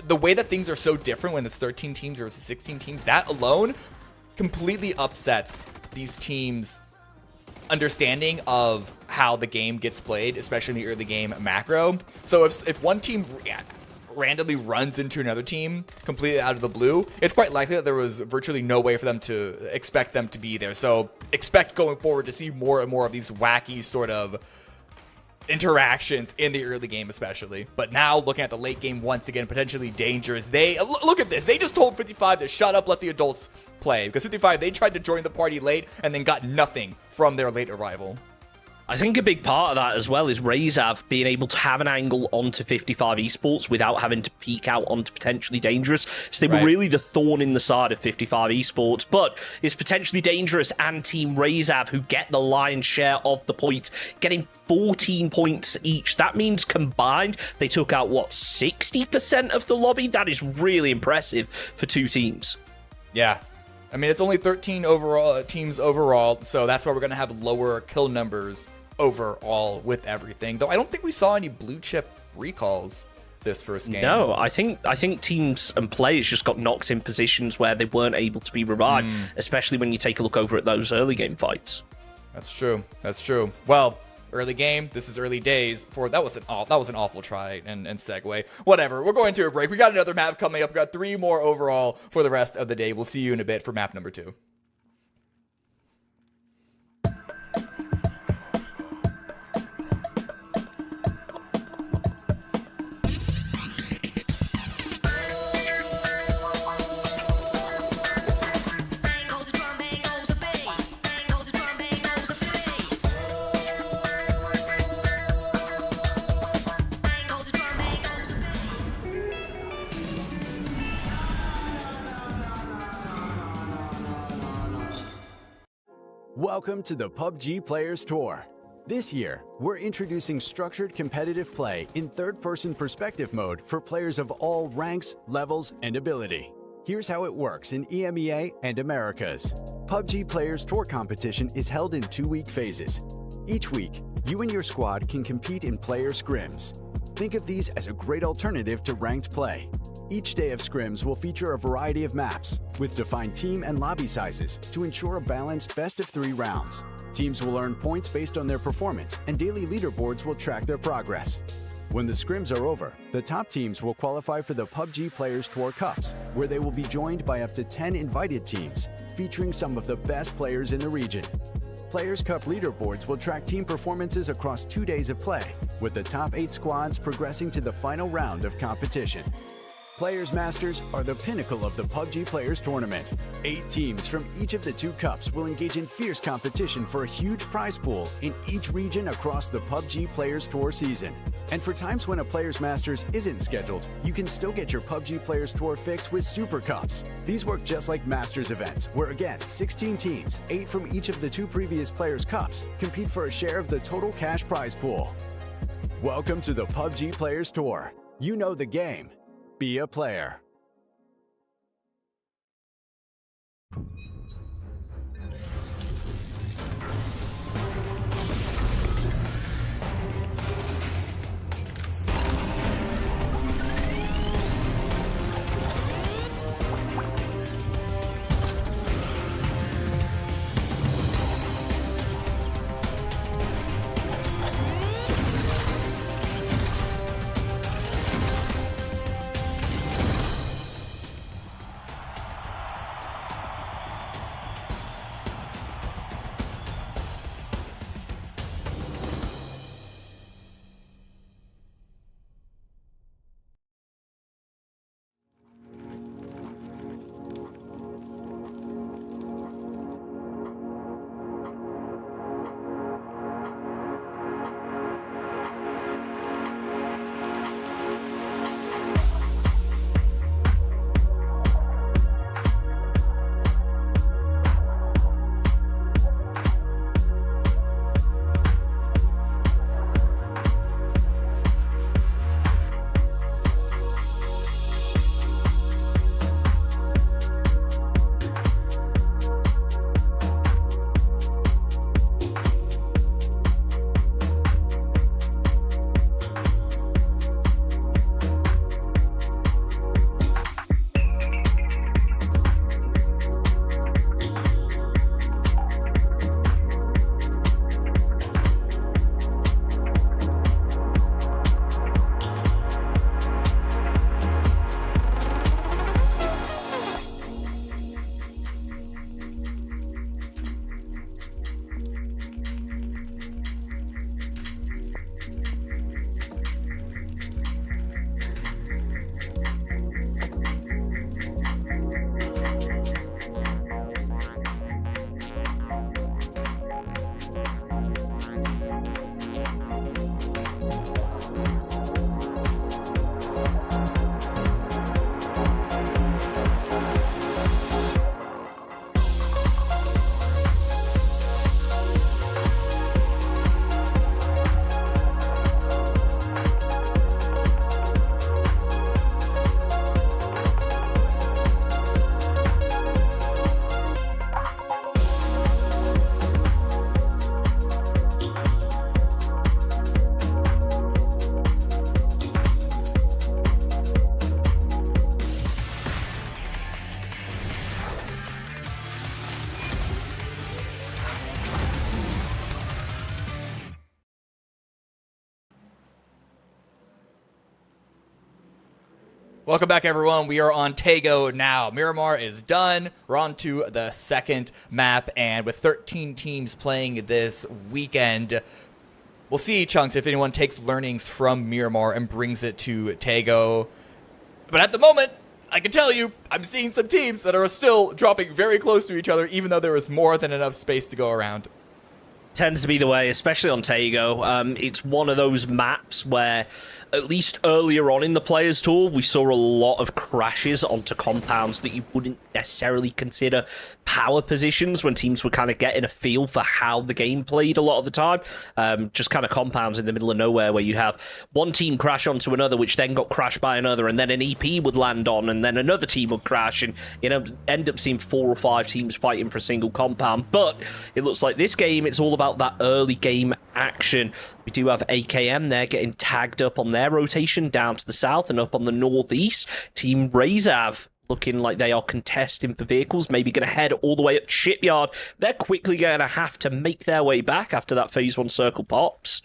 Speaker 3: the way that things are so different when it's 13 teams versus 16 teams. That alone completely upsets these teams' understanding of how the game gets played, especially in the early game macro. So if one team randomly runs into another team completely out of the blue, it's quite likely that there was virtually no way for them to expect them to be there. So expect going forward to see more and more of these wacky sort of interactions in the early game especially. But now looking at the late game, once again, potentially dangerous. They look at this. They just told 55 to shut up, let the adults play, because 55, they tried to join the party late and then got nothing from their late arrival.
Speaker 4: I think a big part of that as well is Razav being able to have an angle onto 55 Esports without having to peek out onto potentially dangerous. So they were really the thorn in the side of 55 Esports, but it's potentially dangerous and Team Razav who get the lion's share of the points, getting 14 points each. That means combined, they took out, what, 60% of the lobby? That is really impressive for two teams.
Speaker 3: Yeah. I mean, it's only 13 overall teams overall, so that's why we're going to have lower kill numbers overall with everything. Though I don't think we saw any blue chip recalls this first game.
Speaker 4: No, I think teams and players just got knocked in positions where they weren't able to be revived, especially when you take a look over at those early game fights.
Speaker 3: That's true. That's true. Well, early game, this is early days. That was an awful try and segue. Whatever. We're going to a break. We got another map coming up. We got 3 more overall for the rest of the day. We'll see you in a bit for map number 2.
Speaker 2: Welcome to the PUBG Players Tour. This year, we're introducing structured competitive play in third-person perspective mode for players of all ranks, levels, and ability. Here's how it works in EMEA and Americas. PUBG Players Tour competition is held in 2-week phases. Each week, you and your squad can compete in player scrims. Think of these as a great alternative to ranked play. Each day of scrims will feature a variety of maps, with defined team and lobby sizes to ensure a balanced best-of-3 rounds. Teams will earn points based on their performance, and daily leaderboards will track their progress. When the scrims are over, the top teams will qualify for the PUBG Players Tour Cups, where they will be joined by up to 10 invited teams, featuring some of the best players in the region. Players Cup leaderboards will track team performances across 2 days of play, with the top 8 squads progressing to the final round of competition. Players Masters are the pinnacle of the PUBG Players Tournament. 8 teams from each of the 2 cups will engage in fierce competition for a huge prize pool in each region across the PUBG Players Tour season. And for times when a Players Masters isn't scheduled, you can still get your PUBG Players Tour fix with Super Cups. These work just like Masters events, where again, 16 teams, 8 from each of the 2 previous Players Cups, compete for a share of the total cash prize pool. Welcome to the PUBG Players Tour. You know the game. Be a player.
Speaker 3: Welcome back, everyone. We are on Tae-go now. Miramar is done. We're on to the second map, and with 13 teams playing this weekend, we'll see, Chunks, if anyone takes learnings from Miramar and brings it to Tae-go. But at the moment, I can tell you, I'm seeing some teams that are still dropping very close to each other, even though there is more than enough space to go around.
Speaker 4: Tends to be the way, especially on Tae-go. It's one of those maps where, at least earlier on in the Players Tour, we saw a lot of crashes onto compounds that you wouldn't necessarily consider power positions when teams were kind of getting a feel for how the game played a lot of the time. Just kind of compounds in the middle of nowhere where you'd have one team crash onto another, which then got crashed by another, and then an EP would land on, and then another team would crash, and end up seeing 4 or 5 teams fighting for a single compound. But it looks like this game, it's all about that early game action. We do have AKM there getting tagged up on their rotation down to the south, and up on the northeast, Team Razav looking like they are contesting for vehicles, maybe going to head all the way up Shipyard. They're quickly going to have to make their way back after that phase 1 circle pops.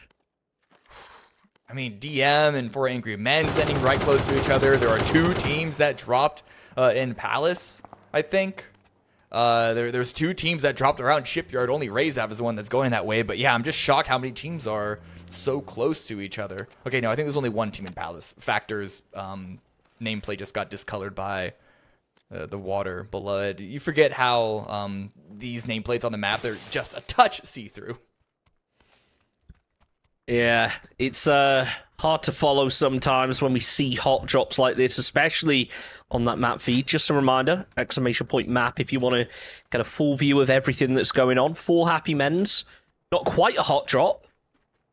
Speaker 3: I mean, DM and 4 Angry Men standing right close to each other. There are 2 teams that dropped in Palace, I think. There's 2 teams that dropped around Shipyard. Only Razav is the one that's going that way. But yeah, I'm just shocked how many teams are so close to each other. Okay, no, I think there's only 1 team in Palace. Factor's nameplate just got discolored by the water blood. You forget how these nameplates on the map, they're just a touch see-through.
Speaker 4: Yeah, it's hard to follow sometimes when we see hot drops like this, especially on that map feed. Just a reminder, !map if you want to get a full view of everything that's going on. 4 Happy Men's, not quite a hot drop.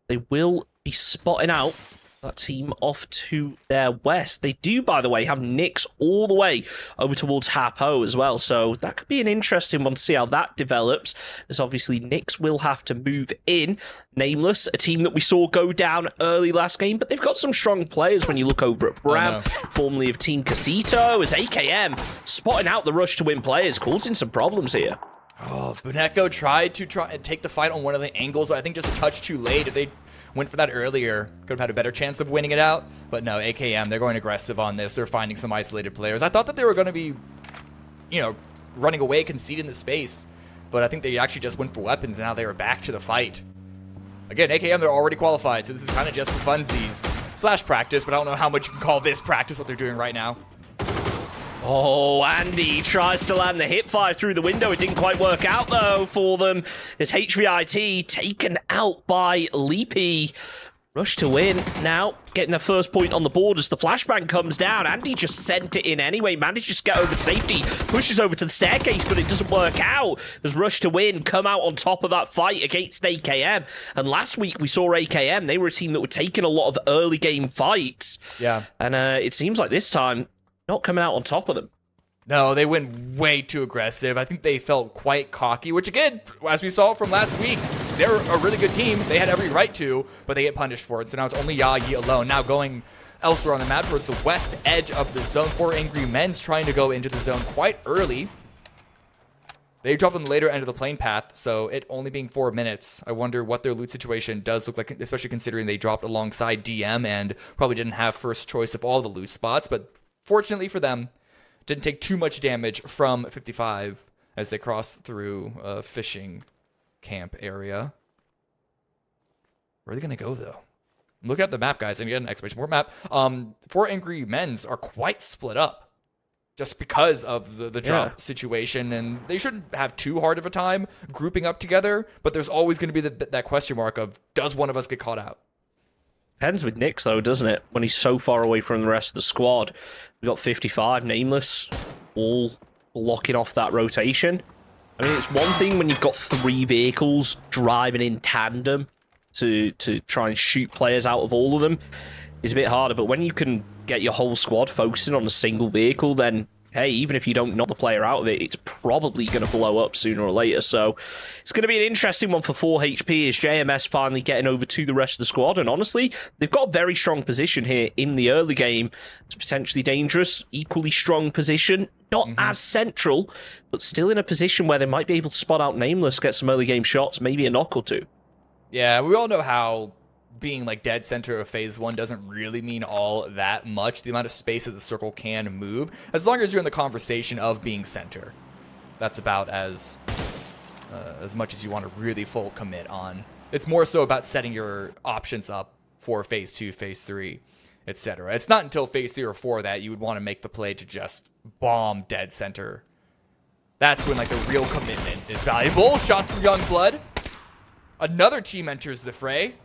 Speaker 4: They will be spotting out that team off to their west. They do, by the way, have Nyx all the way over towards Hapo as well, so that could be an interesting one to see how that develops, as obviously Nyx will have to move in. Nameless, a team that we saw go down early last game, but they've got some strong players when you look over at Brown, formerly of Team Casito, as AKM spotting out the rush to win players, causing some problems here.
Speaker 3: Oh, Buneko tried to take the fight on one of the angles, but I think just a touch too late. If they went for that earlier, could have had a better chance of winning it out. But no, AKM, they're going aggressive on this. They're finding some isolated players. I thought that they were going to be, running away, conceding the space. But I think they actually just went for weapons, and now they are back to the fight. Again, AKM, they're already qualified, so this is kind of just for funsies. / practice, but I don't know how much you can call this practice, what they're doing right now.
Speaker 4: Oh, Andy tries to land the hip fire through the window. It didn't quite work out, though, for them. As HVIT taken out by Leapy. Rush to win now, getting their first point on the board as the flashbang comes down. Andy just sent it in anyway, manages to get over to safety, pushes over to the staircase, but it doesn't work out. As Rush to win come out on top of that fight against AKM. And last week we saw AKM, they were a team that were taking a lot of early game fights.
Speaker 3: Yeah.
Speaker 4: And it seems like this time, not coming out on top of them.
Speaker 3: No, they went way too aggressive. I think they felt quite cocky, which again, as we saw from last week, they're a really good team. They had every right to, but they get punished for it. So now it's only Yagi alone. Now going elsewhere on the map towards the west edge of the zone. 4 Angry Men's trying to go into the zone quite early. They dropped on the later end of the plane path, so it only being 4 minutes. I wonder what their loot situation does look like, especially considering they dropped alongside DM and probably didn't have first choice of all the loot spots, but fortunately for them, didn't take too much damage from 55 as they crossed through a fishing camp area. Where are they going to go, though? Look at the map, guys, and get an exclamation point map. 4 Angry Men's are quite split up just because of the drop situation, and they shouldn't have too hard of a time grouping up together, but there's always going to be that question mark of, does one of us get caught out?
Speaker 4: Depends with Nyx, though, doesn't it? When he's so far away from the rest of the squad. We've got 55, Nameless, all blocking off that rotation. I mean, it's one thing when you've got 3 vehicles driving in tandem to try and shoot players out of all of them. It's a bit harder, but when you can get your whole squad focusing on a single vehicle, then hey, even if you don't knock the player out of it, it's probably going to blow up sooner or later. So it's going to be an interesting one for 4HP as JMS finally getting over to the rest of the squad. And honestly, they've got a very strong position here in the early game. It's potentially dangerous, equally strong position. Not as central, but still in a position where they might be able to spot out Nameless, get some early game shots, maybe a knock or 2.
Speaker 3: Yeah, we all know how being like dead center of phase 1 doesn't really mean all that much. The amount of space that the circle can move, as long as you're in the conversation of being center, that's about as much as you want to really full commit on. It's more so about setting your options up for phase 2, phase 3, etc. It's not until phase 3 or 4 that you would want to make the play to just bomb dead center. That's when like the real commitment is valuable. Shots from Youngblood. Another team enters the fray.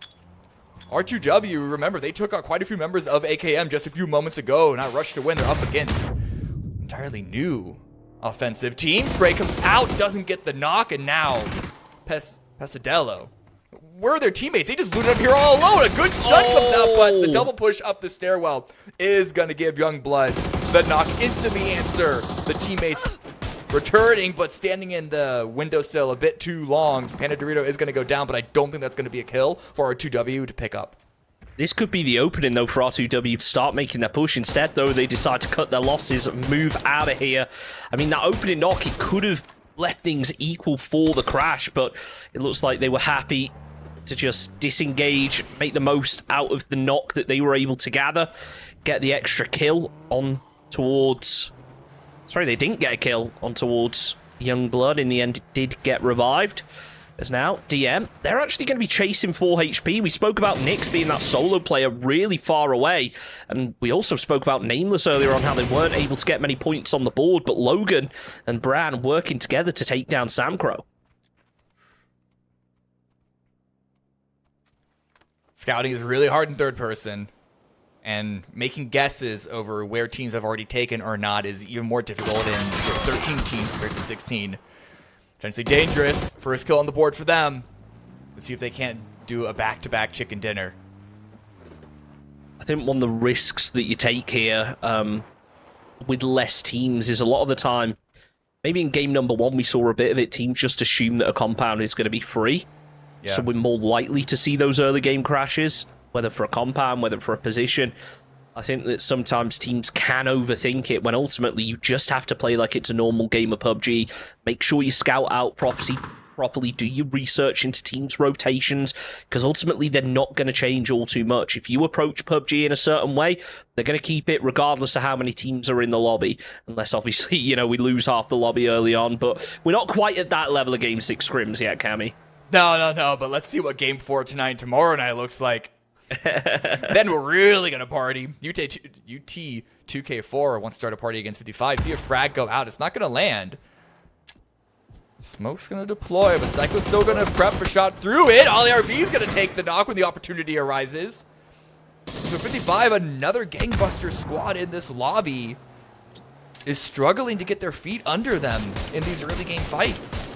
Speaker 3: R2W, remember, they took out quite a few members of AKM just a few moments ago. Now Rush to Win, they're up against entirely new offensive team. Spray comes out, doesn't get the knock, and now Pesadello. Where are their teammates? They just looted up here all alone. A good stun comes out, but the double push up the stairwell is going to give Youngbloods the knock. Instantly answer. The teammates returning, but standing in the windowsill a bit too long. Panda Dorito is going to go down, but I don't think that's going to be a kill for R2W to pick up.
Speaker 4: This could be the opening, though, for R2W to start making their push. Instead, though, they decide to cut their losses and move out of here. I mean, that opening knock, it could have left things equal for the crash, but it looks like they were happy to just disengage, make the most out of the knock that they were able to gather, get the extra kill on towards... Sorry, they didn't get a kill on towards Youngblood. In the end, it did get revived. As now, DM, they're actually going to be chasing 4 HP. We spoke about Nyx being that solo player really far away. And we also spoke about Nameless earlier on, how they weren't able to get many points on the board. But Logan and Bran working together to take down Samcro.
Speaker 3: Scouting is really hard in third person, and making guesses over where teams have already taken or not is even more difficult in 13 teams compared to 16. Potentially dangerous. First kill on the board for them. Let's see if they can't do a back-to-back chicken dinner.
Speaker 4: I think one of the risks that you take here with less teams is a lot of the time, maybe in game number 1 we saw a bit of it, teams just assume that a compound is going to be free. Yeah. So we're more likely to see those early game crashes, whether for a compound, whether for a position. I think that sometimes teams can overthink it when ultimately you just have to play like it's a normal game of PUBG. Make sure you scout out properly, do your research into teams' rotations, because ultimately they're not going to change all too much. If you approach PUBG in a certain way, they're going to keep it regardless of how many teams are in the lobby. Unless, obviously, you know, we lose half the lobby early on, but we're not quite at that level of Game 6 scrims yet, Cammy.
Speaker 3: No, but let's see what Game 4 tonight and tomorrow night looks like. Then we're really going to party. UT 2K4 wants to start a party against 55. See a frag go out. It's not going to land. Smoke's going to deploy, but Psycho's still going to prep for shot through it. Ollie RV's going to take the knock when the opportunity arises. So 55, another gangbuster squad in this lobby, is struggling to get their feet under them in these early game fights.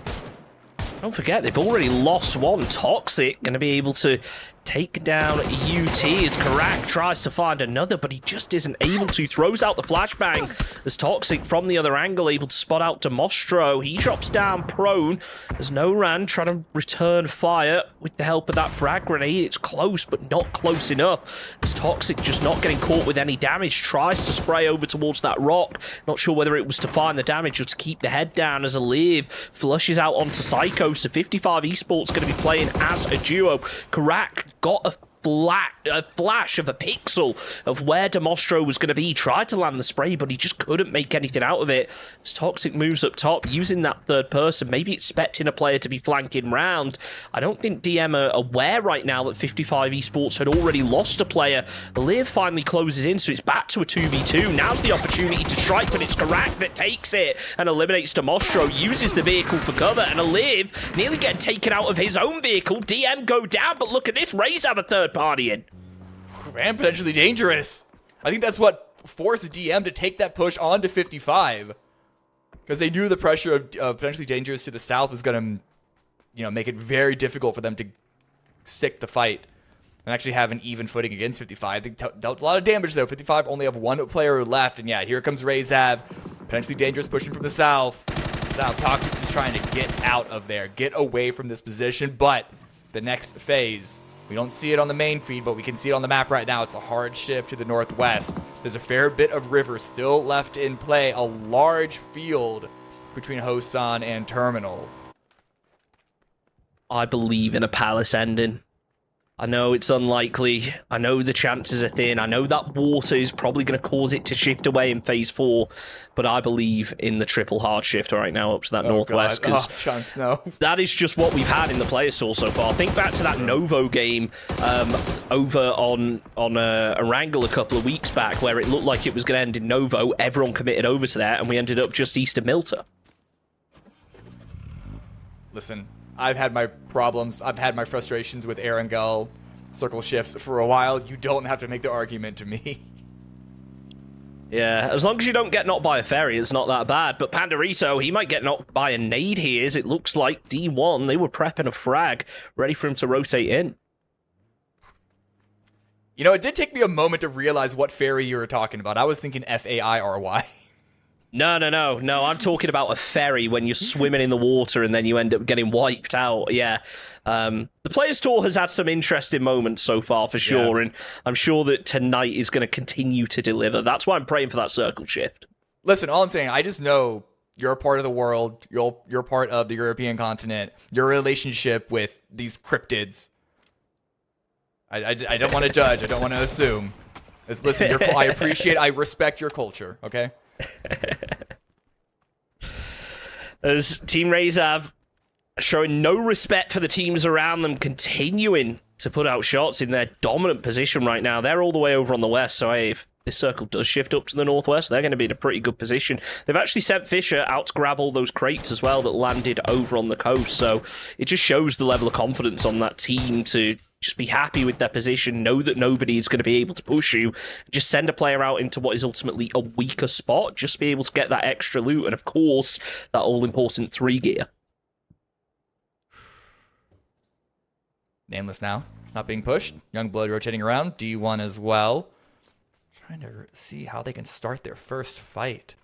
Speaker 4: Don't forget, they've already lost one. Toxic going to be able to take down UT as Karak tries to find another, but he just isn't able to. Throws out the flashbang as Toxic from the other angle able to spot out Demostro. He drops down prone as Noran trying to return fire with the help of that frag grenade. It's close, but not close enough as Toxic just not getting caught with any damage. Tries to spray over towards that rock. Not sure whether it was to find the damage or to keep the head down as Aliv flushes out onto Psycho. So 55 Esports going to be playing as a duo. Karak got a flash of a pixel of where Demostro was going to be. Tried to land the spray, but he just couldn't make anything out of it. As Toxic moves up top, using that third person, maybe expecting a player to be flanking round. I don't think DM are aware right now that 55 Esports had already lost a player. Aliv finally closes in, so it's back to a 2v2. Now's the opportunity to strike, but it's Karak that takes it and eliminates Demostro, uses the vehicle for cover, and Aliv nearly getting taken out of his own vehicle. DM go down, but look at this, Raze have a third party in.
Speaker 3: And potentially dangerous. I think that's what forced the DM to take that push onto 55, because they knew the pressure of potentially dangerous to the south was going to, make it very difficult for them to stick the fight and actually have an even footing against 55. They dealt a lot of damage though. 55 only have one player left, and yeah, here comes Razav, potentially dangerous, pushing from the south. Now Toxic is trying to get out of there, get away from this position, but the next phase, we don't see it on the main feed, but we can see it on the map right now. It's a hard shift to the northwest. There's a fair bit of river still left in play. A large field between Hosan and Terminal.
Speaker 4: I believe in a Palace ending. I know it's unlikely. I know the chances are thin. I know that water is probably going to cause it to shift away in phase 4, but I believe in the triple hard shifter right now up to that northwest, because
Speaker 3: chunks, no.
Speaker 4: that is just what we've had in the Players Tour so far. Think back to that Novo game over on Erangel a couple of weeks back, where it looked like it was going to end in Novo. Everyone committed over to that, and we ended up just east of Milta.
Speaker 3: Listen, I've had my problems. I've had my frustrations with Erangel circle shifts for a while. You don't have to make the argument to me.
Speaker 4: Yeah, as long as you don't get knocked by a ferry, it's not that bad. But Pandorito, he might get knocked by a nade here, as it looks like D1, they were prepping a frag, ready for him to rotate in.
Speaker 3: You know, it did take me a moment to realize what ferry you were talking about. I was thinking F-A-I-R-Y.
Speaker 4: No, I'm talking about a ferry when you're swimming in the water and then you end up getting wiped out. Yeah. The Players Tour has had some interesting moments so far, for sure, and I'm sure that tonight is going to continue to deliver. That's why I'm praying for that circle shift.
Speaker 3: Listen, all I'm saying, I just know you're a part of the world, you're part of the European continent, your relationship with these cryptids. I don't want to judge, I don't want to assume. Listen, I respect your culture, okay?
Speaker 4: As Team Razav showing no respect for the teams around them, continuing to put out shots in their dominant position right now. They're all the way over on the west, so hey, if this circle does shift up to the northwest, they're going to be in a pretty good position. They've actually sent Fisher out to grab all those crates as well that landed over on the coast, so it just shows the level of confidence on that team to just be happy with their position, know that nobody is going to be able to push you, just send a player out into what is ultimately a weaker spot, just be able to get that extra loot, and of course, that all-important 3 gear.
Speaker 3: Nameless now, not being pushed. Youngblood rotating around, D1 as well. Trying to see how they can start their first fight.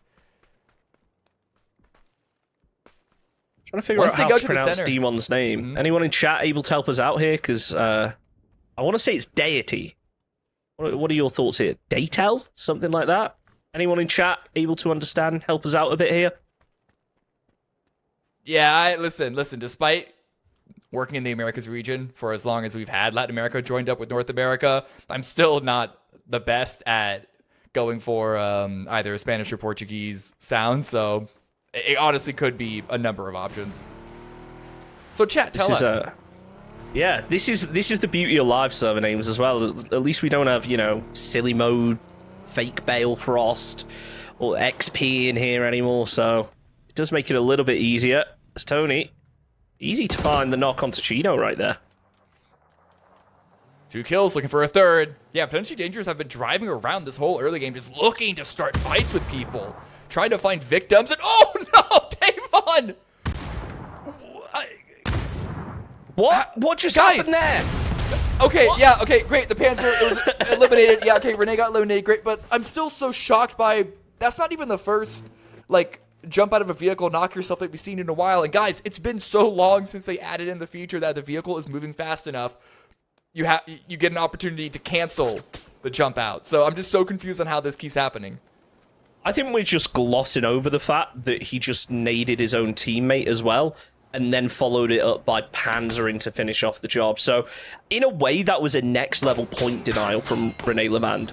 Speaker 4: Trying to figure out how to pronounce D1's name. Mm-hmm. Anyone in chat able to help us out here? Because I want to say it's Deity. What are your thoughts here? Daytel? Something like that? Anyone in chat able to understand? Help us out a bit here?
Speaker 3: Yeah, listen. Despite working in the Americas region for as long as we've had Latin America joined up with North America, I'm still not the best at going for either Spanish or Portuguese sounds, so it honestly could be a number of options. So chat, tell us.
Speaker 4: Yeah, this is the beauty of live server names as well. At least we don't have, silly mode, fake Bale Frost, or XP in here anymore, so it does make it a little bit easier. As Tony, easy to find the knock onto Chino right there.
Speaker 3: 2 kills, looking for a third. Yeah, potentially dangerous. I've been driving around this whole early game just looking to start fights with people. Trying to find victims, and oh no, Davon!
Speaker 4: What just happened there?
Speaker 3: Okay, what? Yeah, okay, great. The Panther was eliminated. Yeah, okay, Renee got eliminated, great. But I'm still so shocked by, that's not even the first, jump out of a vehicle, knock yourself that we've seen in a while. And guys, it's been so long since they added in the feature that the vehicle is moving fast enough. You get an opportunity to cancel the jump out. So I'm just so confused on how this keeps happening.
Speaker 4: I think we're just glossing over the fact that he just naded his own teammate as well, and then followed it up by panzering to finish off the job. So, in a way, that was a next-level point denial from Rene Lamand.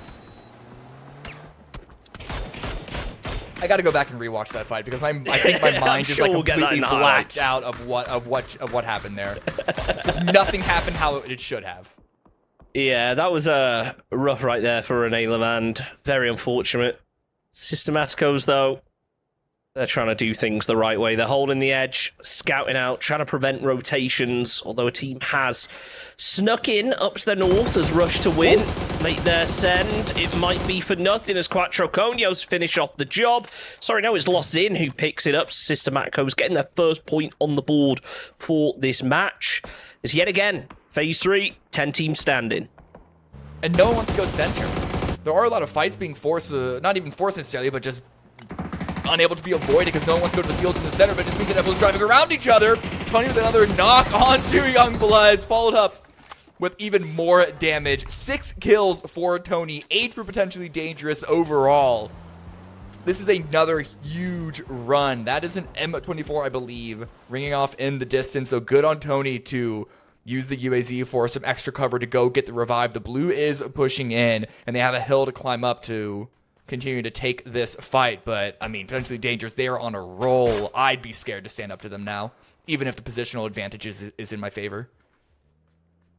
Speaker 3: I got to go back and rewatch that fight because I think my mind is completely blacked out of what happened there. Just nothing happened how it should have.
Speaker 4: Yeah, that was rough right there for Rene Lamand. Very unfortunate. Systematicos, though, they're trying to do things the right way. They're holding the edge, scouting out, trying to prevent rotations, although a team has snuck in up to the north as Rush to win. Make their send. It might be for nothing as Quattro Conios finish off the job. Sorry, no, it's Lost In who picks it up. Systematicos getting their first point on the board for this match. As yet again, Phase 3, 10 teams standing.
Speaker 3: And no one wants to go center. There are a lot of fights being forced, not even forced necessarily, but just unable to be avoided because no one wants to go to the field in the center, but it just means that everyone's driving around each other. Tony with another knock onto Youngbloods, followed up with even more damage. 6 kills for Tony, 8 for potentially dangerous overall. This is another huge run. That is an M24, I believe, ringing off in the distance. So good on Tony to use the UAZ for some extra cover to go get the revive. The blue is pushing in, and they have a hill to climb up to continue to take this fight. But, I mean, potentially dangerous. They are on a roll. I'd be scared to stand up to them now, even if the positional advantage is in my favor.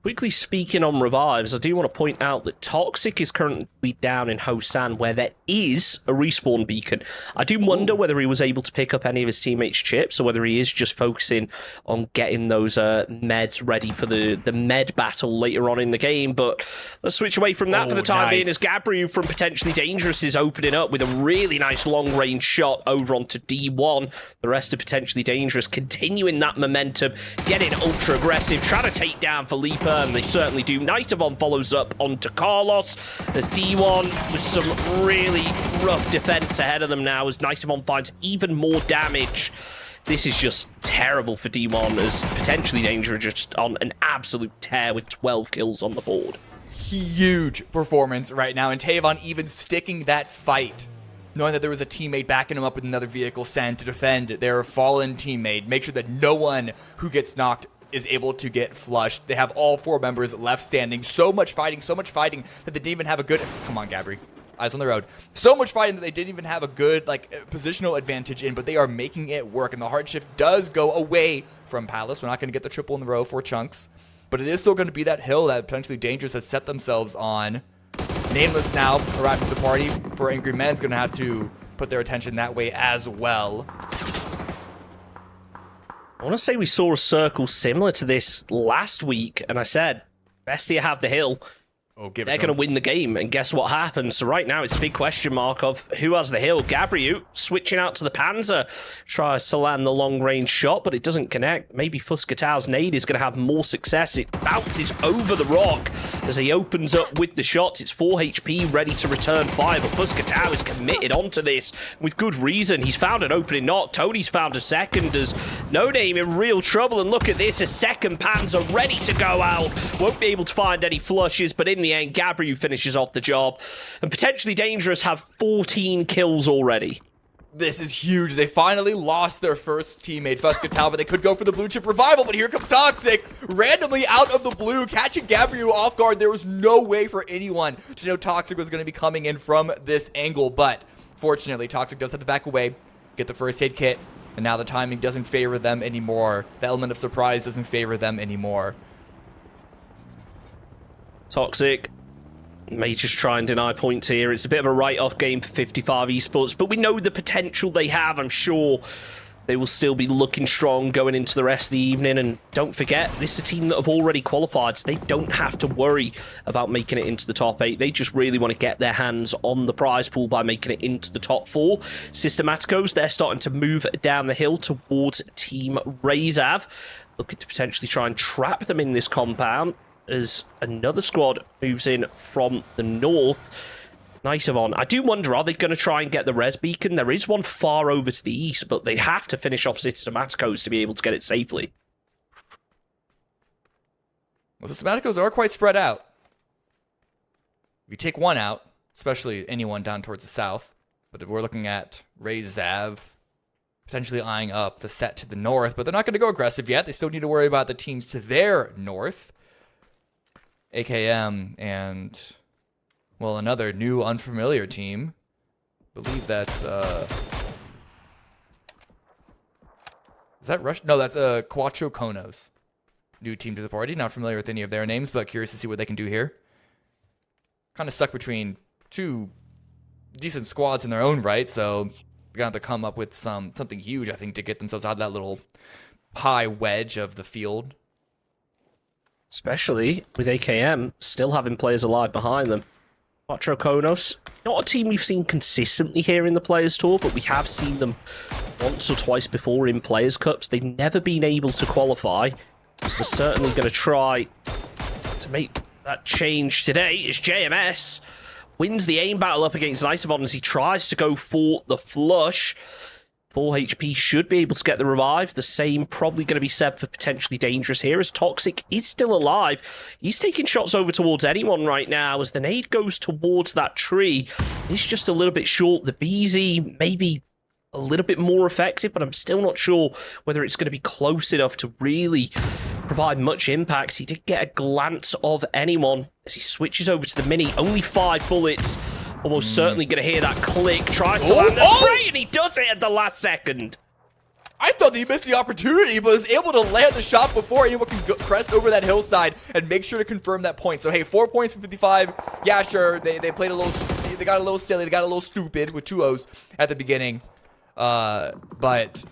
Speaker 4: Quickly speaking on revives, I do want to point out that Toxic is currently down in Hosan, where there is a respawn beacon. I do wonder whether he was able to pick up any of his teammates' chips, or whether he is just focusing on getting those meds ready for the med battle later on in the game. But let's switch away from that for the time being, as Gabriel from Potentially Dangerous is opening up with a really nice long-range shot over onto D1. The rest of Potentially Dangerous continuing that momentum, getting ultra-aggressive, trying to take down Felipe. And they certainly do. Nightavon follows up onto Carlos as D1 with some really rough defense ahead of them now as Nightavon finds even more damage. This is just terrible for D1 as Potentially Dangerous just on an absolute tear with 12 kills on the board.
Speaker 3: Huge performance right now, and Tae-go even sticking that fight, knowing that there was a teammate backing him up with another vehicle sent to defend their fallen teammate, make sure that no one who gets knocked is able to get flushed. They have all 4 members left standing. So much fighting that they didn't even have a good... Come on, Gabri. Eyes on the road. So much fighting that they didn't even have a good, positional advantage in, but they are making it work, and the hard shift does go away from Palace. We're not going to get the triple in the row for chunks, but it is still going to be that hill that Potentially Dangerous has set themselves on. Nameless now arriving at the party for Angry Men's going to have to put their attention that way as well.
Speaker 4: I want to say we saw a circle similar to this last week, and I said, Bestia have the hill. They're going to win the game, and guess what happens? So right now, it's a big question mark of who has the hill. Gabriel switching out to the Panzer, tries to land the long-range shot, but it doesn't connect. Maybe Fuscatau's nade is going to have more success. It bounces over the rock as he opens up with the shots. It's 4 HP, ready to return fire, but Fuscatau is committed onto this with good reason. He's found an opening knock. Tony's found a second as No Name in real trouble, and look at this, a second Panzer ready to go out. Won't be able to find any flushes, but in the end, Gabriel finishes off the job, and Potentially Dangerous have 14 kills already.
Speaker 3: This is huge. They finally lost their first teammate, Fuscatau, but they could go for the blue chip revival, but here comes Toxic, randomly out of the blue, catching Gabriel off guard. There was no way for anyone to know Toxic was going to be coming in from this angle, but fortunately, Toxic does have to back away, get the first aid kit, and now the timing doesn't favor them anymore. The element of surprise doesn't favor them anymore.
Speaker 4: Toxic may just try and deny points here. It's a bit of a write-off game for 55 Esports, but we know the potential they have. I'm sure they will still be looking strong going into the rest of the evening. And don't forget, this is a team that have already qualified, so they don't have to worry about making it into the top 8. They just really want to get their hands on the prize pool by making it into the top 4. Systematicos, they're starting to move down the hill towards Team Razav, looking to potentially try and trap them in this compound as another squad moves in from the north. Nightavon. I do wonder, are they going to try and get the res beacon? There is one far over to the east, but they have to finish off Systematicos to be able to get it safely.
Speaker 3: Well, the Systematicos are quite spread out. If you take one out, especially anyone down towards the south, but if we're looking at Razav, potentially eyeing up the set to the north, but they're not going to go aggressive yet. They still need to worry about the teams to their north. AKM and, well, another new unfamiliar team. I believe that's, is that Rush? No, that's Quattro Konos. New team to the party. Not familiar with any of their names, but curious to see what they can do here. Kind of stuck between 2 decent squads in their own right, so they're going to have to come up with something huge, I think, to get themselves out of that little pie wedge of the field.
Speaker 4: Especially with AKM still having players alive behind them. Quattro Konos, not a team we've seen consistently here in the Players Tour, but we have seen them once or twice before in Players Cups. They've never been able to qualify, so they're certainly going to try to make that change today. As JMS wins the aim battle up against Nightavon as he tries to go for the flush. 4 HP should be able to get the revive. The same probably going to be said for Potentially Dangerous here, as Toxic is still alive. He's taking shots over towards anyone right now as the nade goes towards that tree. It's just a little bit short. The BZ maybe a little bit more effective, but I'm still not sure whether it's going to be close enough to really provide much impact. He did get a glance of anyone as he switches over to the mini. Only 5 bullets. Almost certainly going to hear that click. Tries to land the spray, and he does it at the last second.
Speaker 3: I thought that he missed the opportunity, but was able to land the shot before anyone can crest over that hillside and make sure to confirm that point. So, hey, 4 points for 55. Yeah, sure, they played a little, they got a little silly, they got a little stupid with 2 O's at the beginning. But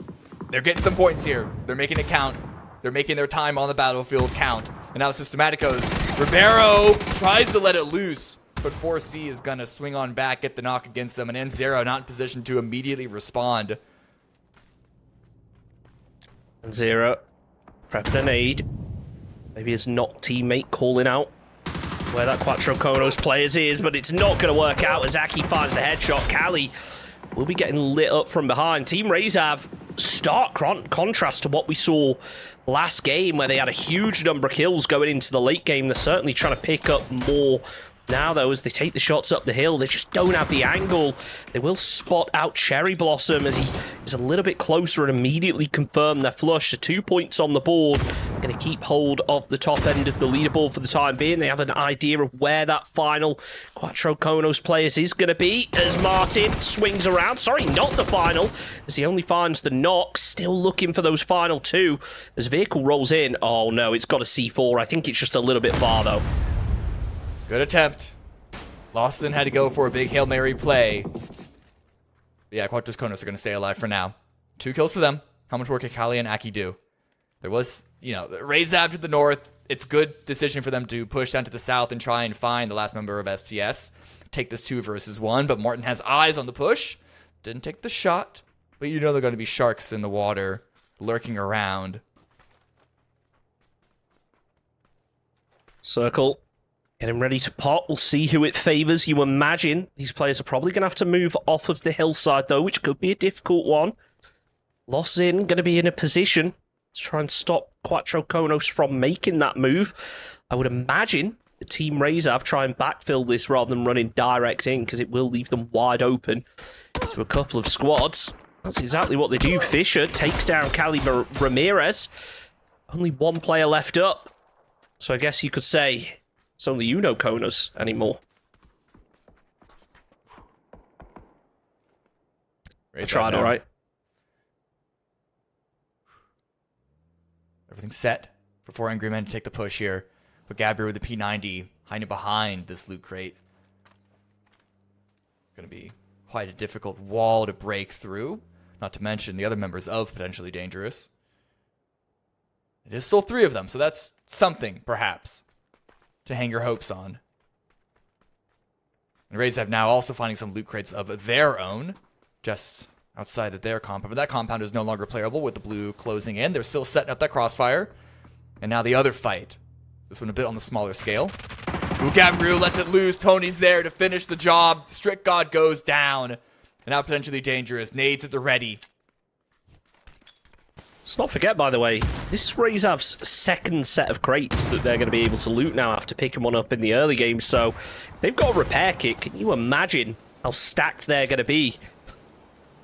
Speaker 3: they're getting some points here. They're making it count. They're making their time on the battlefield count. And now Systematico's Ribeiro tries to let it loose, but 4C is going to swing on back, get the knock against them, and N0 not in position to immediately respond.
Speaker 4: N0 prepping an aid. Maybe his knock teammate calling out where that Quattro Konos players is, but it's not going to work out as Aki finds the headshot. Cali will be getting lit up from behind. Team Razav, stark contrast to what we saw last game, where they had a huge number of kills going into the late game. They're certainly trying to pick up more now, though, as they take the shots up the hill. They just don't have the angle. They will spot out Cherry Blossom as he is a little bit closer and immediately confirm their flush. So 2 points on the board. Going to keep hold of the top end of the leaderboard for the time being. They have an idea of where that final Quattro Konos players is going to be as Martin swings around. Sorry, not the final, as he only finds the knock. Still looking for those final 2 as vehicle rolls in. Oh no, it's got a C4. I think it's just a little bit far though.
Speaker 3: Good attempt. Lawson had to go for a big Hail Mary play. Yeah, Quattro Konos are going to stay alive for now. 2 kills for them. How much work can Kali and Aki do? There was, Razav to the north. It's good decision for them to push down to the south and try and find the last member of STS. Take this 2 versus 1, but Martin has eyes on the push. Didn't take the shot, but they're going to be sharks in the water lurking around.
Speaker 4: Circle. Getting ready to pop. We'll see who it favors. You imagine these players are probably going to have to move off of the hillside, though, which could be a difficult one. Lossin going to be in a position to try and stop Quattro Konos from making that move. I would imagine the Team Razav try and backfill this rather than running direct in, because it will leave them wide open to a couple of squads. That's exactly what they do. Fisher takes down Cali Ramirez. Only 1 player left up. So I guess you could say it's only Konos anymore. I tried, all right.
Speaker 3: Everything's set for 4 Angry Men to take the push here. But Gabriel with the P90 hiding behind this loot crate. It's going to be quite a difficult wall to break through. Not to mention the other members of Potentially Dangerous. It is still 3 of them, so that's something, perhaps, to hang your hopes on. And Razav now also finding some loot crates of their own, just outside of their compound. But that compound is no longer playable with the blue closing in. They're still setting up that crossfire. And now the other fight. This one a bit on the smaller scale. Gabriel lets it loose. Tony's there to finish the job. Strict God goes down. And now Potentially Dangerous. Nades at the ready.
Speaker 4: Let's not forget, by the way, this is Razav's second set of crates that they're going to be able to loot now after picking one up in the early game. So if they've got a repair kit, can you imagine how stacked they're going to be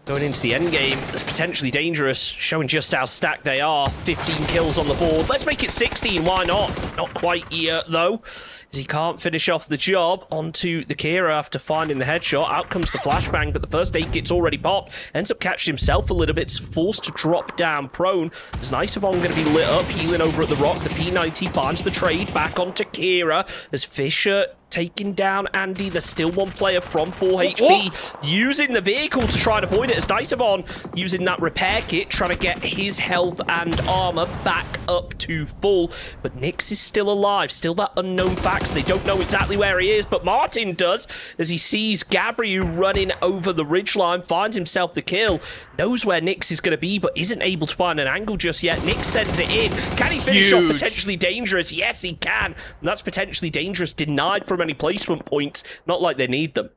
Speaker 4: going into the end game? That's Potentially Dangerous, showing just how stacked they are. 15 kills on the board. Let's make it 16. Why not? Not quite yet, though, as he can't finish off the job. Onto the Kira after finding the headshot. Out comes the flashbang, but the first aid kit's already popped. Ends up catching himself a little bit, forced to drop down prone. Is Nightavon going to be lit up, healing over at the rock. The P90 finds the trade back onto Kira as Fisher taking down Andy. There's still 1 player from 4 HP using the vehicle to try and avoid it, as Nightavon using that repair kit, trying to get his health and armor back up to full. But Nyx is still alive, still that unknown fact. They don't know exactly where he is, but Martin does, as he sees Gabriel running over the ridgeline, finds himself the kill, knows where Nyx is going to be, but isn't able to find an angle just yet. Nyx sends it in. Can he finish off Potentially Dangerous? Yes, he can. And that's Potentially Dangerous denied from any placement points. Not like they need them.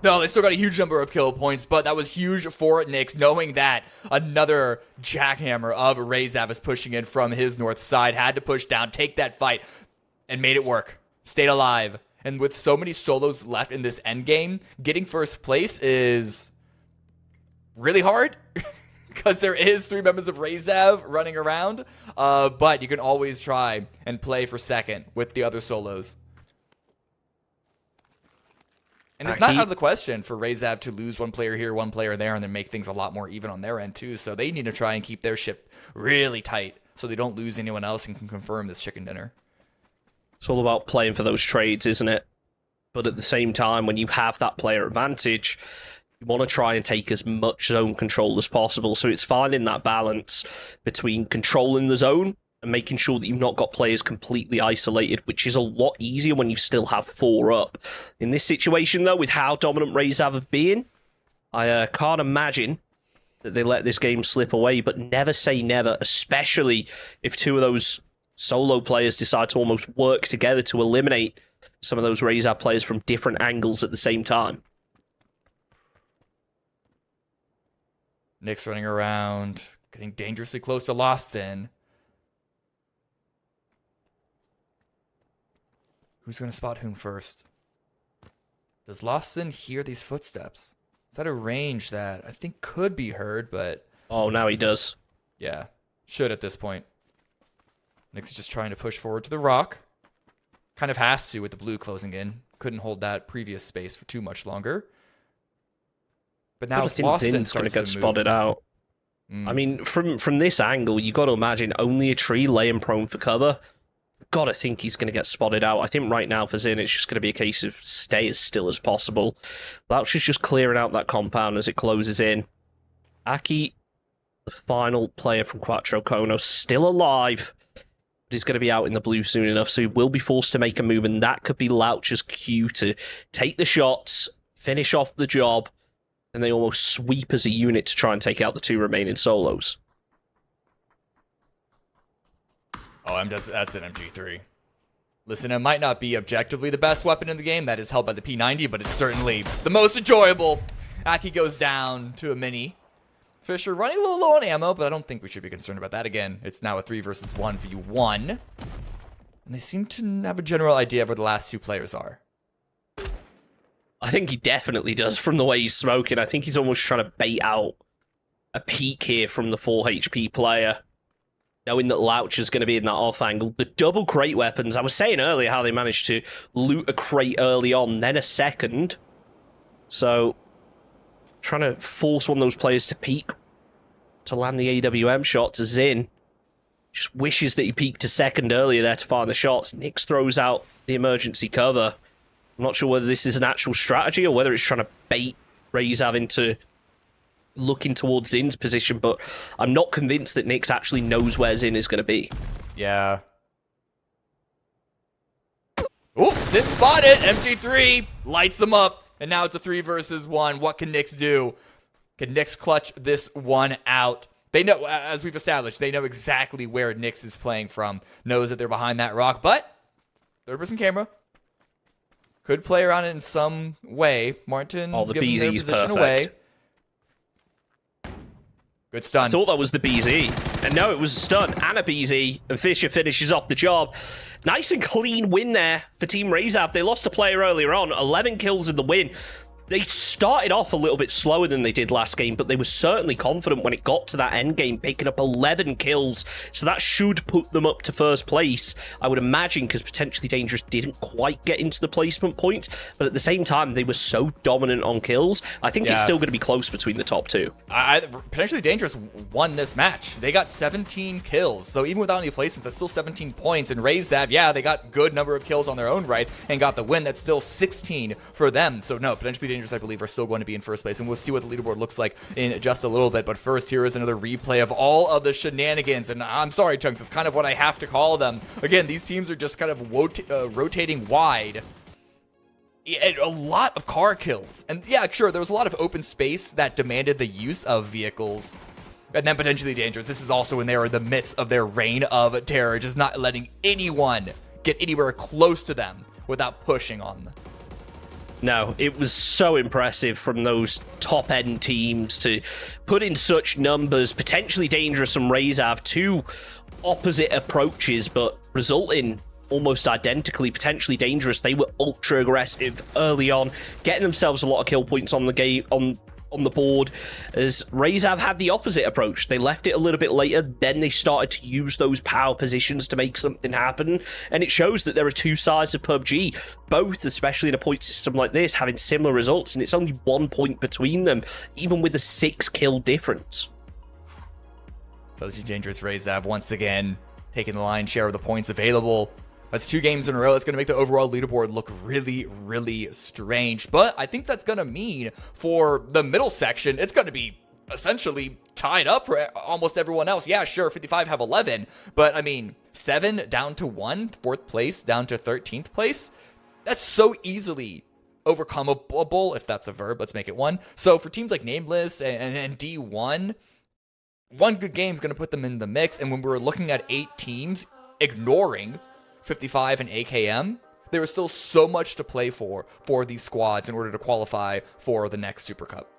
Speaker 3: No, they still got a huge number of kill points, but that was huge for Nyx, knowing that another jackhammer of Razav is pushing in from his north side. Had to push down, take that fight, and made it work. Stayed alive. And with so many solos left in this endgame, getting first place is really hard. because there is 3 members of Rezav running around, but you can always try and play for second with the other solos. And it's not out of the question for Rezav to lose one player here, one player there, and then make things a lot more even on their end too. So they need to try and keep their ship really tight so they don't lose anyone else and can confirm this chicken dinner.
Speaker 4: It's all about playing for those trades, isn't it? But at the same time, when you have that player advantage, you want to try and take as much zone control as possible. So it's finding that balance between controlling the zone and making sure that you've not got players completely isolated, which is a lot easier when you still have 4 up. In this situation, though, with how dominant Rezav have been, I can't imagine that they let this game slip away, but never say never, especially if 2 of those solo players decide to almost work together to eliminate some of those Rezav players from different angles at the same time.
Speaker 3: Nick's running around, getting dangerously close to Loston. Who's going to spot whom first? Does Loston hear these footsteps? Is that a range that I think could be heard, but...
Speaker 4: Oh, now he does.
Speaker 3: Yeah, should at this point. Nick's just trying to push forward to the rock. Kind of has to with the blue closing in. Couldn't hold that previous space for too much longer. But now
Speaker 4: Loston's going to get spotted out. I mean, from this angle, you got to imagine only a tree laying prone for cover. Gotta think he's going to get spotted out. I think right now for Zin, it's just going to be a case of stay as still as possible. Louch is just clearing out that compound as it closes in. Aki, the final player from Quattro Kono, still alive. But he's going to be out in the blue soon enough, so he will be forced to make a move, and that could be Louch's cue to take the shots, finish off the job, and they almost sweep as a unit to try and take out the 2 remaining solos.
Speaker 3: Oh, that's an MG3. Listen, it might not be objectively the best weapon in the game. That is held by the P90, but it's certainly the most enjoyable. Aki goes down to a mini. Fisher running a little low on ammo, but I don't think we should be concerned about that. Again, it's now a 3 versus 1v1. And they seem to have a general idea of where the last 2 players are.
Speaker 4: I think he definitely does from the way he's smoking. I think he's almost trying to bait out a peek here from the 4 HP player, knowing that Louch is going to be in that off angle. The double crate weapons, I was saying earlier how they managed to loot a crate early on, then a second. So, trying to force one of those players to peek to land the AWM shot to Zin. Just wishes that he peeked a second earlier there to find the shots. Nix throws out the emergency cover. I'm not sure whether this is an actual strategy or whether it's trying to bait Rezav into looking towards Zin's position, but I'm not convinced that Nix actually knows where Zin is going to be.
Speaker 3: Yeah. Oh, Zin spotted! MG3 lights them up, and now it's a 3 versus 1. What can Nix do? Can Nix clutch this one out? They know, as we've established, they know exactly where Nix is playing from. Knows that they're behind that rock, but third-person camera could play around it in some way. Martin
Speaker 4: the
Speaker 3: giving their
Speaker 4: BZ's
Speaker 3: position
Speaker 4: perfect.
Speaker 3: away. Good stun.
Speaker 4: I thought that was the BZ. And no, it was a stun and a BZ. And Fisher finishes off the job. Nice and clean win there for Team Rezav. They lost a player earlier on. 11 kills in the win. They started off a little bit slower than they did last game, but they were certainly confident when it got to that end game, picking up 11 kills. So that should put them up to first place, I would imagine, because potentially Dangerous didn't quite get into the placement point. But at the same time, they were so dominant on kills. I think it's still going to be close between the top 2.
Speaker 3: Potentially Dangerous won this match. They got 17 kills. So even without any placements, that's still 17 points. And Rezav, yeah, they got good number of kills on their own right and got the win. That's still 16 for them. So no, potentially Dangerous, I believe, are still going to be in first place, and we'll see what the leaderboard looks like in just a little bit. But first, here is another replay of all of the shenanigans, and I'm sorry, Chunks, it's kind of what I have to call them. Again, these teams are just kind of rotating wide. And a lot of car kills, and yeah, sure, there was a lot of open space that demanded the use of vehicles. And then potentially Dangerous. This is also when they are in the midst of their reign of terror, just not letting anyone get anywhere close to them without pushing on them.
Speaker 4: No, it was so impressive from those top-end teams to put in such numbers. Potentially Dangerous and Rezav, 2 opposite approaches, but resulting almost identically. Potentially Dangerous, they were ultra-aggressive early on, getting themselves a lot of kill points on the game, on on the board, as Razav had the opposite approach. They left it a little bit later, then they started to use those power positions to make something happen, and it shows that there are two sides of PUBG, both, especially in a point system like this, having similar results, and it's only 1 point between them, even with a 6-kill difference.
Speaker 3: PUBG Dangerous Razav once again taking the lion's share of the points available. That's 2 games in a row. That's going to make the overall leaderboard look really, really strange. But I think that's going to mean for the middle section, it's going to be essentially tied up for almost everyone else. Yeah, sure, 55 have 11. But, I mean, 7 down to 1, 4th place down to 13th place. That's so easily overcomeable, if that's a verb. Let's make it one. So for teams like Nameless and D1, one good game is going to put them in the mix. And when we were looking at 8 teams, ignoring 55 and AKM, there is still so much to play for these squads in order to qualify for the next Super Cup.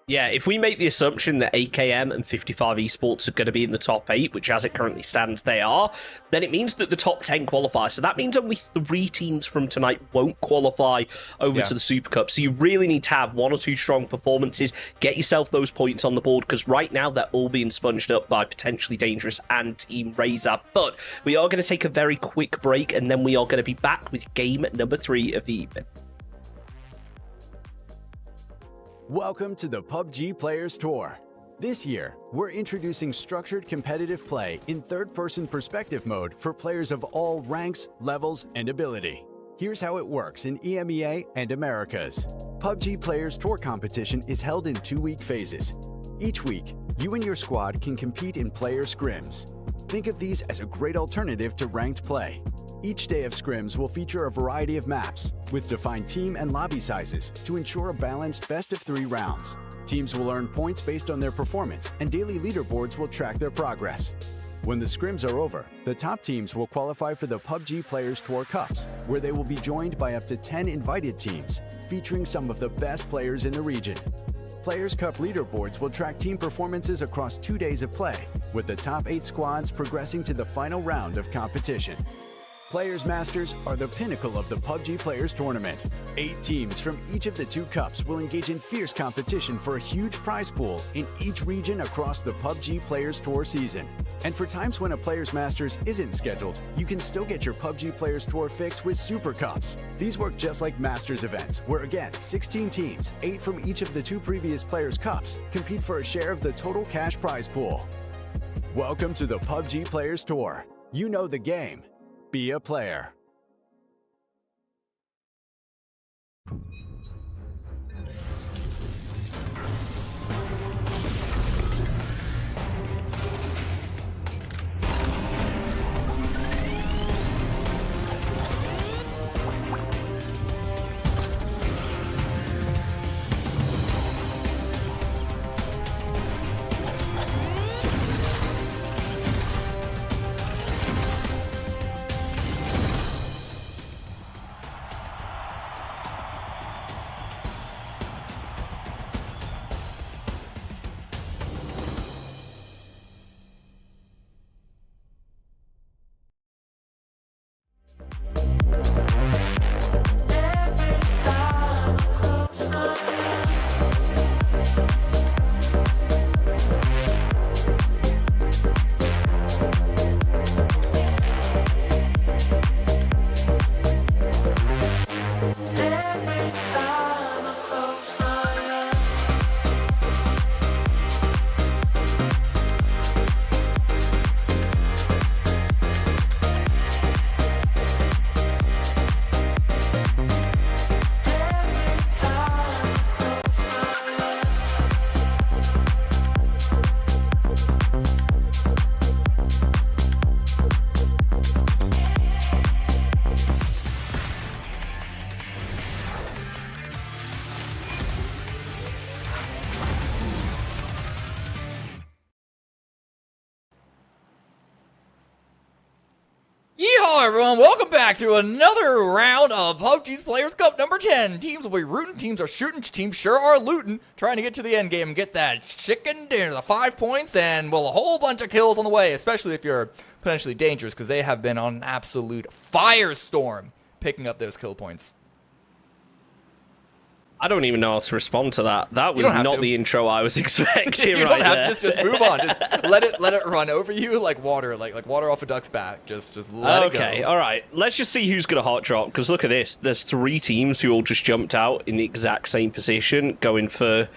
Speaker 4: Yeah, if we make the assumption that AKM and 55 Esports are going to be in the top 8, which as it currently stands they are, then it means that the top 10 qualify. So that means only 3 teams from tonight won't qualify over to the Super Cup. So you really need to have 1 or 2 strong performances, get yourself those points on the board, because right now they're all being sponged up by potentially Dangerous and Team Razor. But we are going to take a very quick break, and then we are going to be back with game number 3 of the evening.
Speaker 2: Welcome to the PUBG Players Tour. This year, we're introducing structured competitive play in third-person perspective mode for players of all ranks, levels, and ability. Here's how it works in EMEA and Americas. PUBG Players Tour competition is held in 2-week phases. Each week, you and your squad can compete in player scrims. Think of these as a great alternative to ranked play. Each day of scrims will feature a variety of maps with defined team and lobby sizes to ensure a balanced best-of-3 rounds. Teams will earn points based on their performance, and daily leaderboards will track their progress. When the scrims are over, the top teams will qualify for the PUBG Players Tour Cups, where they will be joined by up to 10 invited teams, featuring some of the best players in the region. Players Cup leaderboards will track team performances across 2 days of play, with the top 8 squads progressing to the final round of competition. Players Masters are the pinnacle of the PUBG Players Tournament. 8 teams from each of the 2 cups will engage in fierce competition for a huge prize pool in each region across the PUBG Players Tour season. And for times when a Players Masters isn't scheduled, you can still get your PUBG Players Tour fix with Super Cups. These work just like Masters events, where again, 16 teams, 8 from each of the 2 previous Players Cups, compete for a share of the total cash prize pool. Welcome to the PUBG Players Tour. You know the game. Be a player.
Speaker 3: Yeehaw, everyone. Welcome back to another round of PUBG's Players Cup number 10. Teams will be rooting, teams are shooting, teams sure are looting, trying to get to the end game and get that chicken dinner, the 5 points, and well, a whole bunch of kills on the way, especially if you're potentially dangerous, because they have been on an absolute firestorm picking up those kill points.
Speaker 4: I don't even know how to respond to that. That was
Speaker 3: don't have
Speaker 4: not
Speaker 3: to.
Speaker 4: the intro I was expecting
Speaker 3: You
Speaker 4: right
Speaker 3: don't have
Speaker 4: there.
Speaker 3: to just move on. Just let it run over you like water, like water off a duck's back. Just let it go.
Speaker 4: Okay, all right. Let's just see who's going to hot drop, because look at this. There's 3 teams who all just jumped out in the exact same position, going for...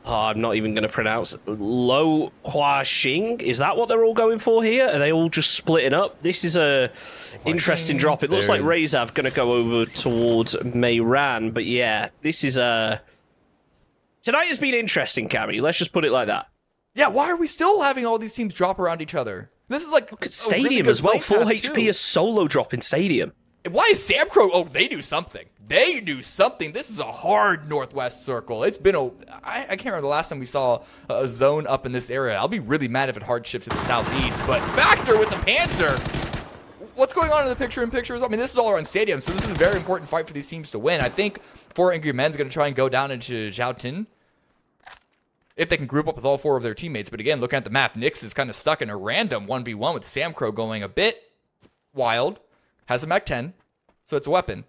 Speaker 4: I'm not even going to pronounce it. Lo Hua Xing. Is that what they're all going for here? Are they all just splitting up? This is a interesting drop. It looks like Rezav going to go over towards Mayran, but yeah, this is a... Tonight has been interesting, Cammy. Let's just put it like that.
Speaker 3: Yeah, why are we still having all these teams drop around each other? This is like
Speaker 4: Look at Stadium as well. Full HP is solo drop in Stadium.
Speaker 3: Why is Sam Crow? Oh, they do something. They do something. This is a hard Northwest circle. It's been I can't remember the last time we saw a zone up in this area. I'll be really mad if it hard shifts to the southeast. But Factor with the Panzer. What's going on in the picture-in-pictures? I mean, this is all around Stadium, so this is a very important fight for these teams to win. I think 4 Angry Men's going to try and go down into Zhaotin if they can group up with all 4 of their teammates. But again, looking at the map, Nyx is kind of stuck in a random 1v1 with Sam Crow going a bit wild. Has a Mac 10, so it's a weapon.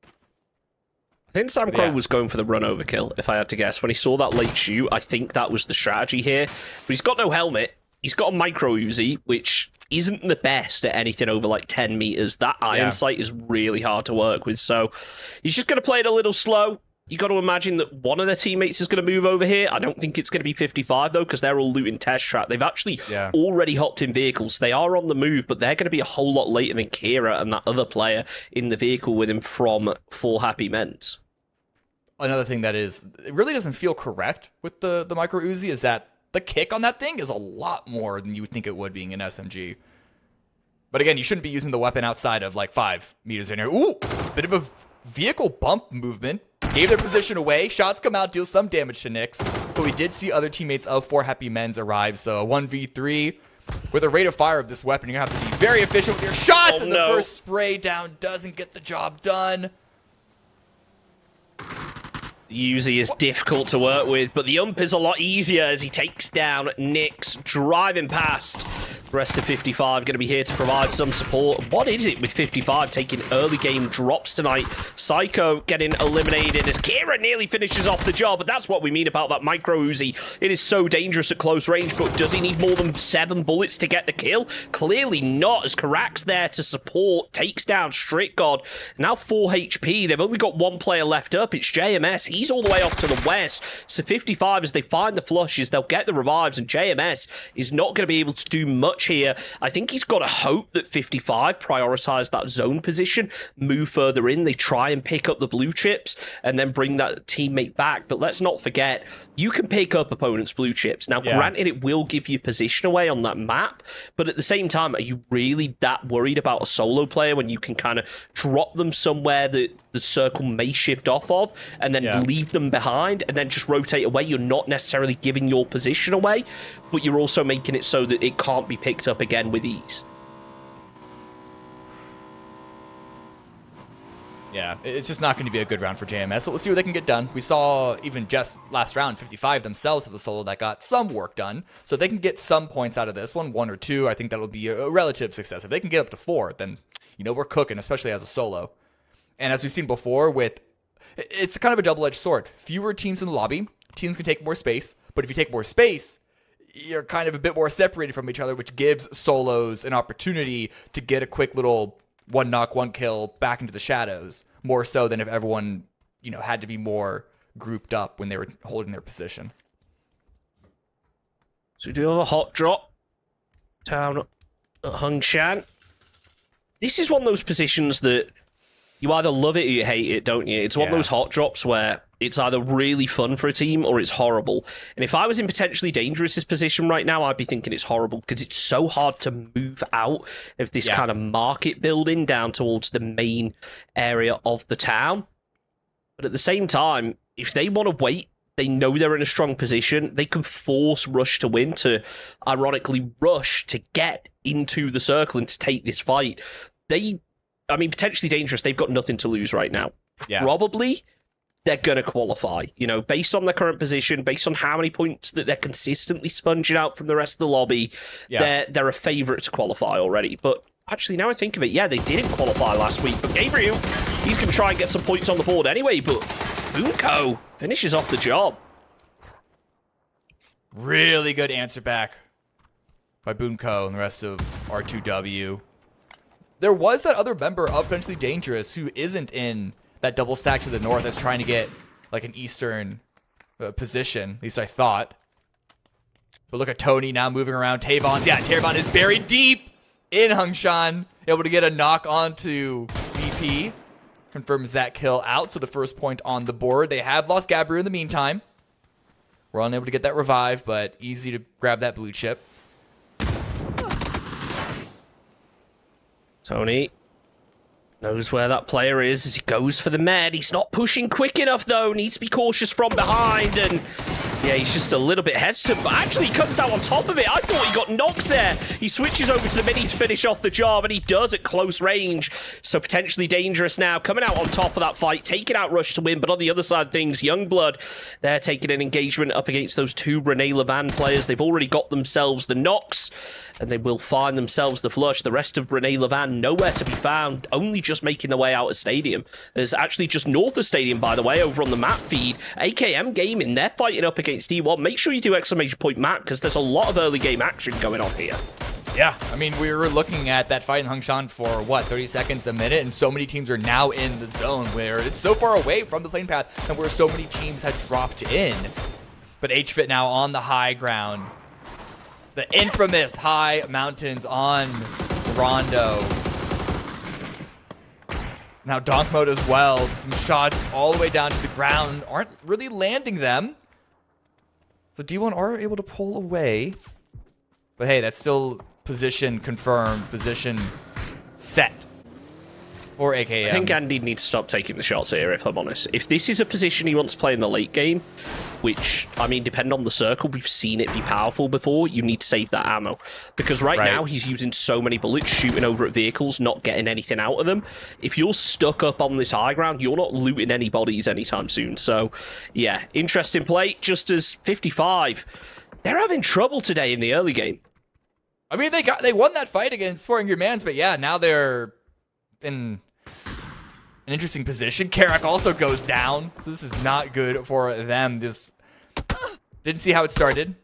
Speaker 4: I think Sam Crow was going for the run overkill, if I had to guess. When he saw that late shoot, I think that was the strategy here. But he's got no helmet. He's got a micro Uzi, which isn't the best at anything over like 10 meters. That iron sight is really hard to work with. So he's just going to play it a little slow. You got to imagine that one of their teammates is going to move over here. I don't think it's going to be 55, though, because they're all looting test track. They've actually already hopped in vehicles. They are on the move, but they're going to be a whole lot later than Kira and that other player in the vehicle with him from 4 Happy Men's.
Speaker 3: Another thing that is, it really doesn't feel correct with the micro Uzi is that the kick on that thing is a lot more than you would think it would being an SMG. But again, you shouldn't be using the weapon outside of like 5 meters in here. Ooh, bit of a vehicle bump movement. Gave their position away. Shots come out, deal some damage to Nyx. But we did see other teammates of 4 Happy Men's arrive. So a 1v3 with a rate of fire of this weapon. You're going to have to be very efficient with your shots. And the first spray down doesn't get the job done.
Speaker 4: The Uzi is difficult to work with, but the ump is a lot easier as he takes down Nyx, driving past. The rest of 55 going to be here to provide some support. What is it with 55 taking early game drops tonight? Psycho getting eliminated as Kira nearly finishes off the job, but that's what we mean about that micro Uzi. It is so dangerous at close range, but does he need more than 7 bullets to get the kill? Clearly not, as Karak's there to support, takes down Strict God. Now 4 HP, they've only got 1 player left up, it's JMS. He's all the way off to the west, so 55, as they find the flushes, they'll get the revives, and JMS is not going to be able to do much here. I think he's got to hope that 55 prioritize that zone position, move further in, they try and pick up the blue chips, and then bring that teammate back. But let's not forget, you can pick up opponents' blue chips. Now, granted, it will give you position away on that map, but at the same time, are you really that worried about a solo player when you can kind of drop them somewhere that the circle may shift off of, and then leave them behind, and then just rotate away? You're not necessarily giving your position away, but you're also making it so that it can't be picked up again with ease.
Speaker 3: Yeah, it's just not going to be a good round for JMS, but we'll see what they can get done. We saw even just last round, 55 themselves have a solo that got some work done, so they can get some points out of this one, 1 or 2. I think that'll be a relative success. If they can get up to 4, then, you know, we're cooking, especially as a solo. And as we've seen before, it's kind of a double-edged sword. Fewer teams in the lobby, teams can take more space, but if you take more space, you're kind of a bit more separated from each other, which gives solos an opportunity to get a quick little 1 knock, 1 kill back into the shadows, more so than if everyone, you know, had to be more grouped up when they were holding their position.
Speaker 4: So we do have a hot drop down at Hungshan. This is one of those positions that you either love it or you hate it, don't you? It's one of those hot drops where it's either really fun for a team or it's horrible. And if I was in potentially dangerous position right now, I'd be thinking it's horrible because it's so hard to move out of this kind of market building down towards the main area of the town. But at the same time, if they want to wait, they know they're in a strong position, they can force Rush to win, to ironically rush to get into the circle and to take this fight. Potentially dangerous. They've got nothing to lose right now. Probably they're going to qualify, you know, based on their current position, based on how many points that they're consistently sponging out from the rest of the lobby. They're a favourite to qualify already. But actually, now I think of it, they didn't qualify last week. But Gabriel, he's going to try and get some points on the board anyway. But Boomco finishes off the job.
Speaker 3: Really good answer back by Boomco and the rest of R2W. There was that other member of Potentially Dangerous who isn't in that double stack to the north that's trying to get like an eastern position, at least I thought. But look at Tony now moving around. Tavon, yeah, Tavon is buried deep in Hungshan, able to get a knock onto BP. Confirms that kill out, so the first point on the board. They have lost Gabriel in the meantime. We're unable to get that revive, but easy to grab that blue chip.
Speaker 4: Tony knows where that player is as he goes for the med. He's not pushing quick enough, though. Needs to be cautious from behind, and yeah, he's just a little bit hesitant, but actually he comes out on top of it. I thought he got knocked there. He switches over to the mini to finish off the job, and he does at close range. So Potentially Dangerous now coming out on top of that fight, taking out Rush to win, but on the other side of things, Youngblood, they're taking an engagement up against those two Rene Levan players. They've already got themselves the knocks, and they will find themselves the flush. The rest of Rene Levan nowhere to be found, only just making their way out of Stadium. There's actually just north of Stadium, by the way, over on the map feed. AKM Gaming, they're fighting up against D1. Make sure you do exclamation point map, because there's a lot of early game action going on here.
Speaker 3: Yeah, I mean, we were looking at that fight in Hungshan for, what, 30 seconds, a minute, and so many teams are now in the zone where it's so far away from the plane path and where so many teams had dropped in. But HFit now on the high ground. The infamous high mountains on Rondo. Now donk mode as well. Some shots all the way down to the ground. Aren't really landing them. So D1 are able to pull away. But hey, that's still position confirmed. Position set for AKM.
Speaker 4: I think Andy needs to stop taking the shots here, if I'm honest. If this is a position he wants to play in the late game, which, I mean, depending on the circle, we've seen it be powerful before, you need to save that ammo. Because right now, he's using so many bullets, shooting over at vehicles, not getting anything out of them. If you're stuck up on this high ground, you're not looting any bodies anytime soon. So, yeah, interesting play. Just as 55, they're having trouble today in the early game.
Speaker 3: I mean, they won that fight against Sporting Your Mans, but yeah, now they're in an interesting position. Karak also goes down, so this is not good for them. Just didn't see how it started.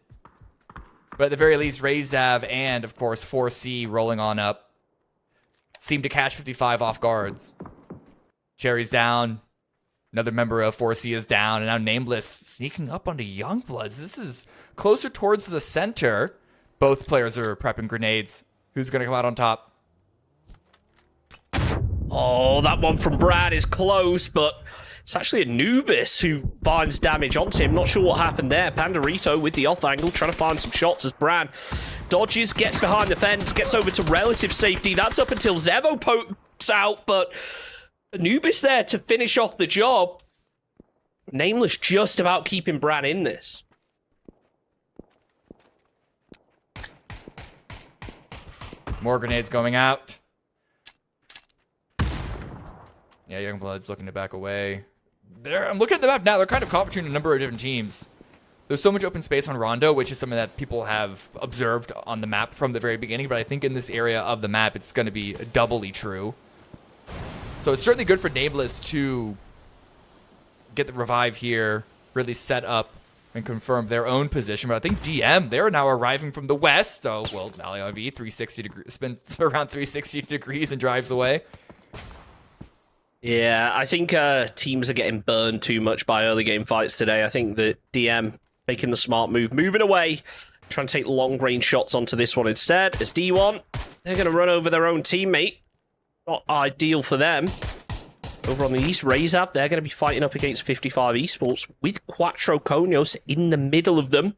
Speaker 3: But at the very least, Rezav and, of course, 4C rolling on up seem to catch 55 off guards. Cherry's down. Another member of 4C is down. And now Nameless sneaking up onto Youngbloods. This is closer towards the center. Both players are prepping grenades. Who's going to come out on top?
Speaker 4: Oh, that one from Brad is close, but it's actually Anubis who finds damage onto him. Not sure what happened there. Pandarito with the off angle, trying to find some shots as Brad dodges, gets behind the fence, gets over to relative safety. That's up until Zevo pokes out, but Anubis there to finish off the job. Nameless just about keeping Brad in this.
Speaker 3: More grenades going out. Yeah, Youngblood's looking to back away. I'm looking at the map now. They're kind of caught between a number of different teams. There's so much open space on Rondo, which is something that people have observed on the map from the very beginning. But I think in this area of the map, it's going to be doubly true. So it's certainly good for Nameless to get the revive here, really set up and confirm their own position. But I think DM, they're now arriving from the west. Oh, well, Allianz 360 degrees, spins around 360 degrees and drives away.
Speaker 4: Yeah, I think teams are getting burned too much by early game fights today. I think that DM making the smart move, moving away, trying to take long range shots onto this one instead. As D1, they're going to run over their own teammate. Not ideal for them. Over on the east, Rezav, they're going to be fighting up against 55 Esports with Quattro Conios in the middle of them.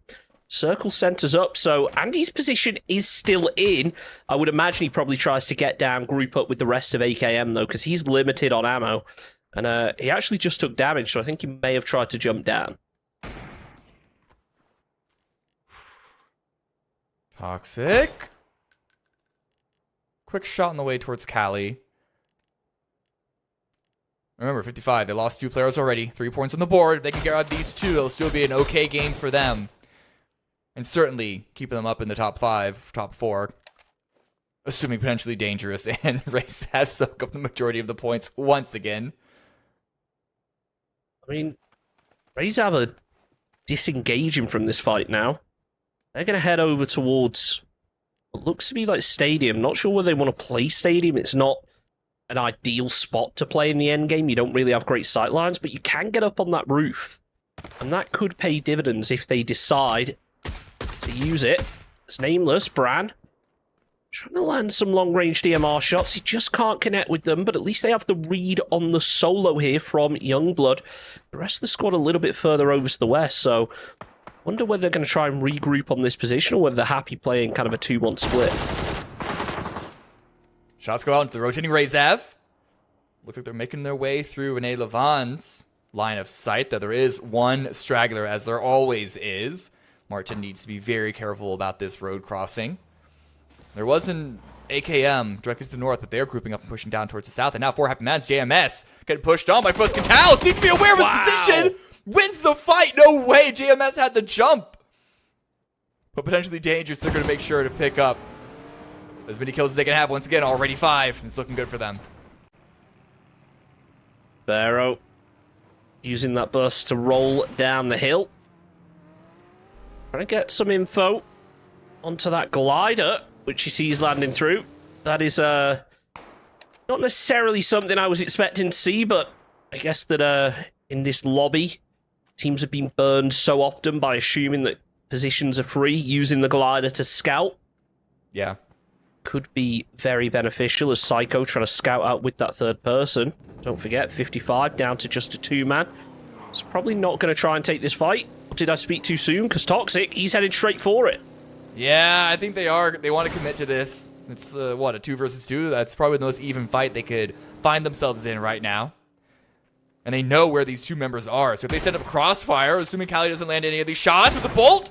Speaker 4: Circle centers up, so Andy's position is still in. I would imagine he probably tries to get down, group up with the rest of AKM, though, because he's limited on ammo. And he actually just took damage, so I think he may have tried to jump down.
Speaker 3: Toxic. Quick shot on the way towards Cali. Remember, 55, they lost 2 players already. 3 points on the board. If they can get out these 2, it'll still be an okay game for them. And certainly keeping them up in the top 5, top 4. Assuming Potentially Dangerous and Race has soaked up the majority of the points once again.
Speaker 4: I mean, Razav are disengaging from this fight now. They're going to head over towards what looks to be like Stadium. Not sure where they want to play Stadium. It's not an ideal spot to play in the endgame. You don't really have great sight lines, but you can get up on that roof. And that could pay dividends if they decide to use it. It's Nameless, Bran. Trying to land some long-range DMR shots. He just can't connect with them, but at least they have the read on the solo here from Youngblood. The rest of the squad a little bit further over to the west, so wonder whether they're going to try and regroup on this position or whether they're happy playing kind of a 2-1 split.
Speaker 3: Shots go out into the rotating Razav. Look like they're making their way through Rene Levan's line of sight, though there is one straggler, as there always is. Martin needs to be very careful about this road crossing. There was an AKM directly to the north, but they're grouping up and pushing down towards the south. And now 4 Happy Mans, JMS, getting pushed on by Fuscantal. Seems to be aware of his position. Wins the fight. No way. JMS had the jump. But potentially dangerous. They're going to make sure to pick up as many kills as they can have. Once again, already 5. And it's looking good for them.
Speaker 4: Barrow using that bus to roll down the hill. Trying to get some info onto that glider, which he sees landing through. That is not necessarily something I was expecting to see, but I guess that in this lobby, teams have been burned so often by assuming that positions are free, using the glider to scout.
Speaker 3: Yeah.
Speaker 4: Could be very beneficial as Psycho trying to scout out with that third person. Don't forget, 55 down to just a 2-man. It's probably not going to try and take this fight. Or did I speak too soon? Because Toxic, he's headed straight for it.
Speaker 3: Yeah, I think they are. They want to commit to this. It's, what, a 2 versus 2? That's probably the most even fight they could find themselves in right now. And they know where these 2 members are. So if they set up Crossfire, assuming Kali doesn't land any of these shots with the Bolt,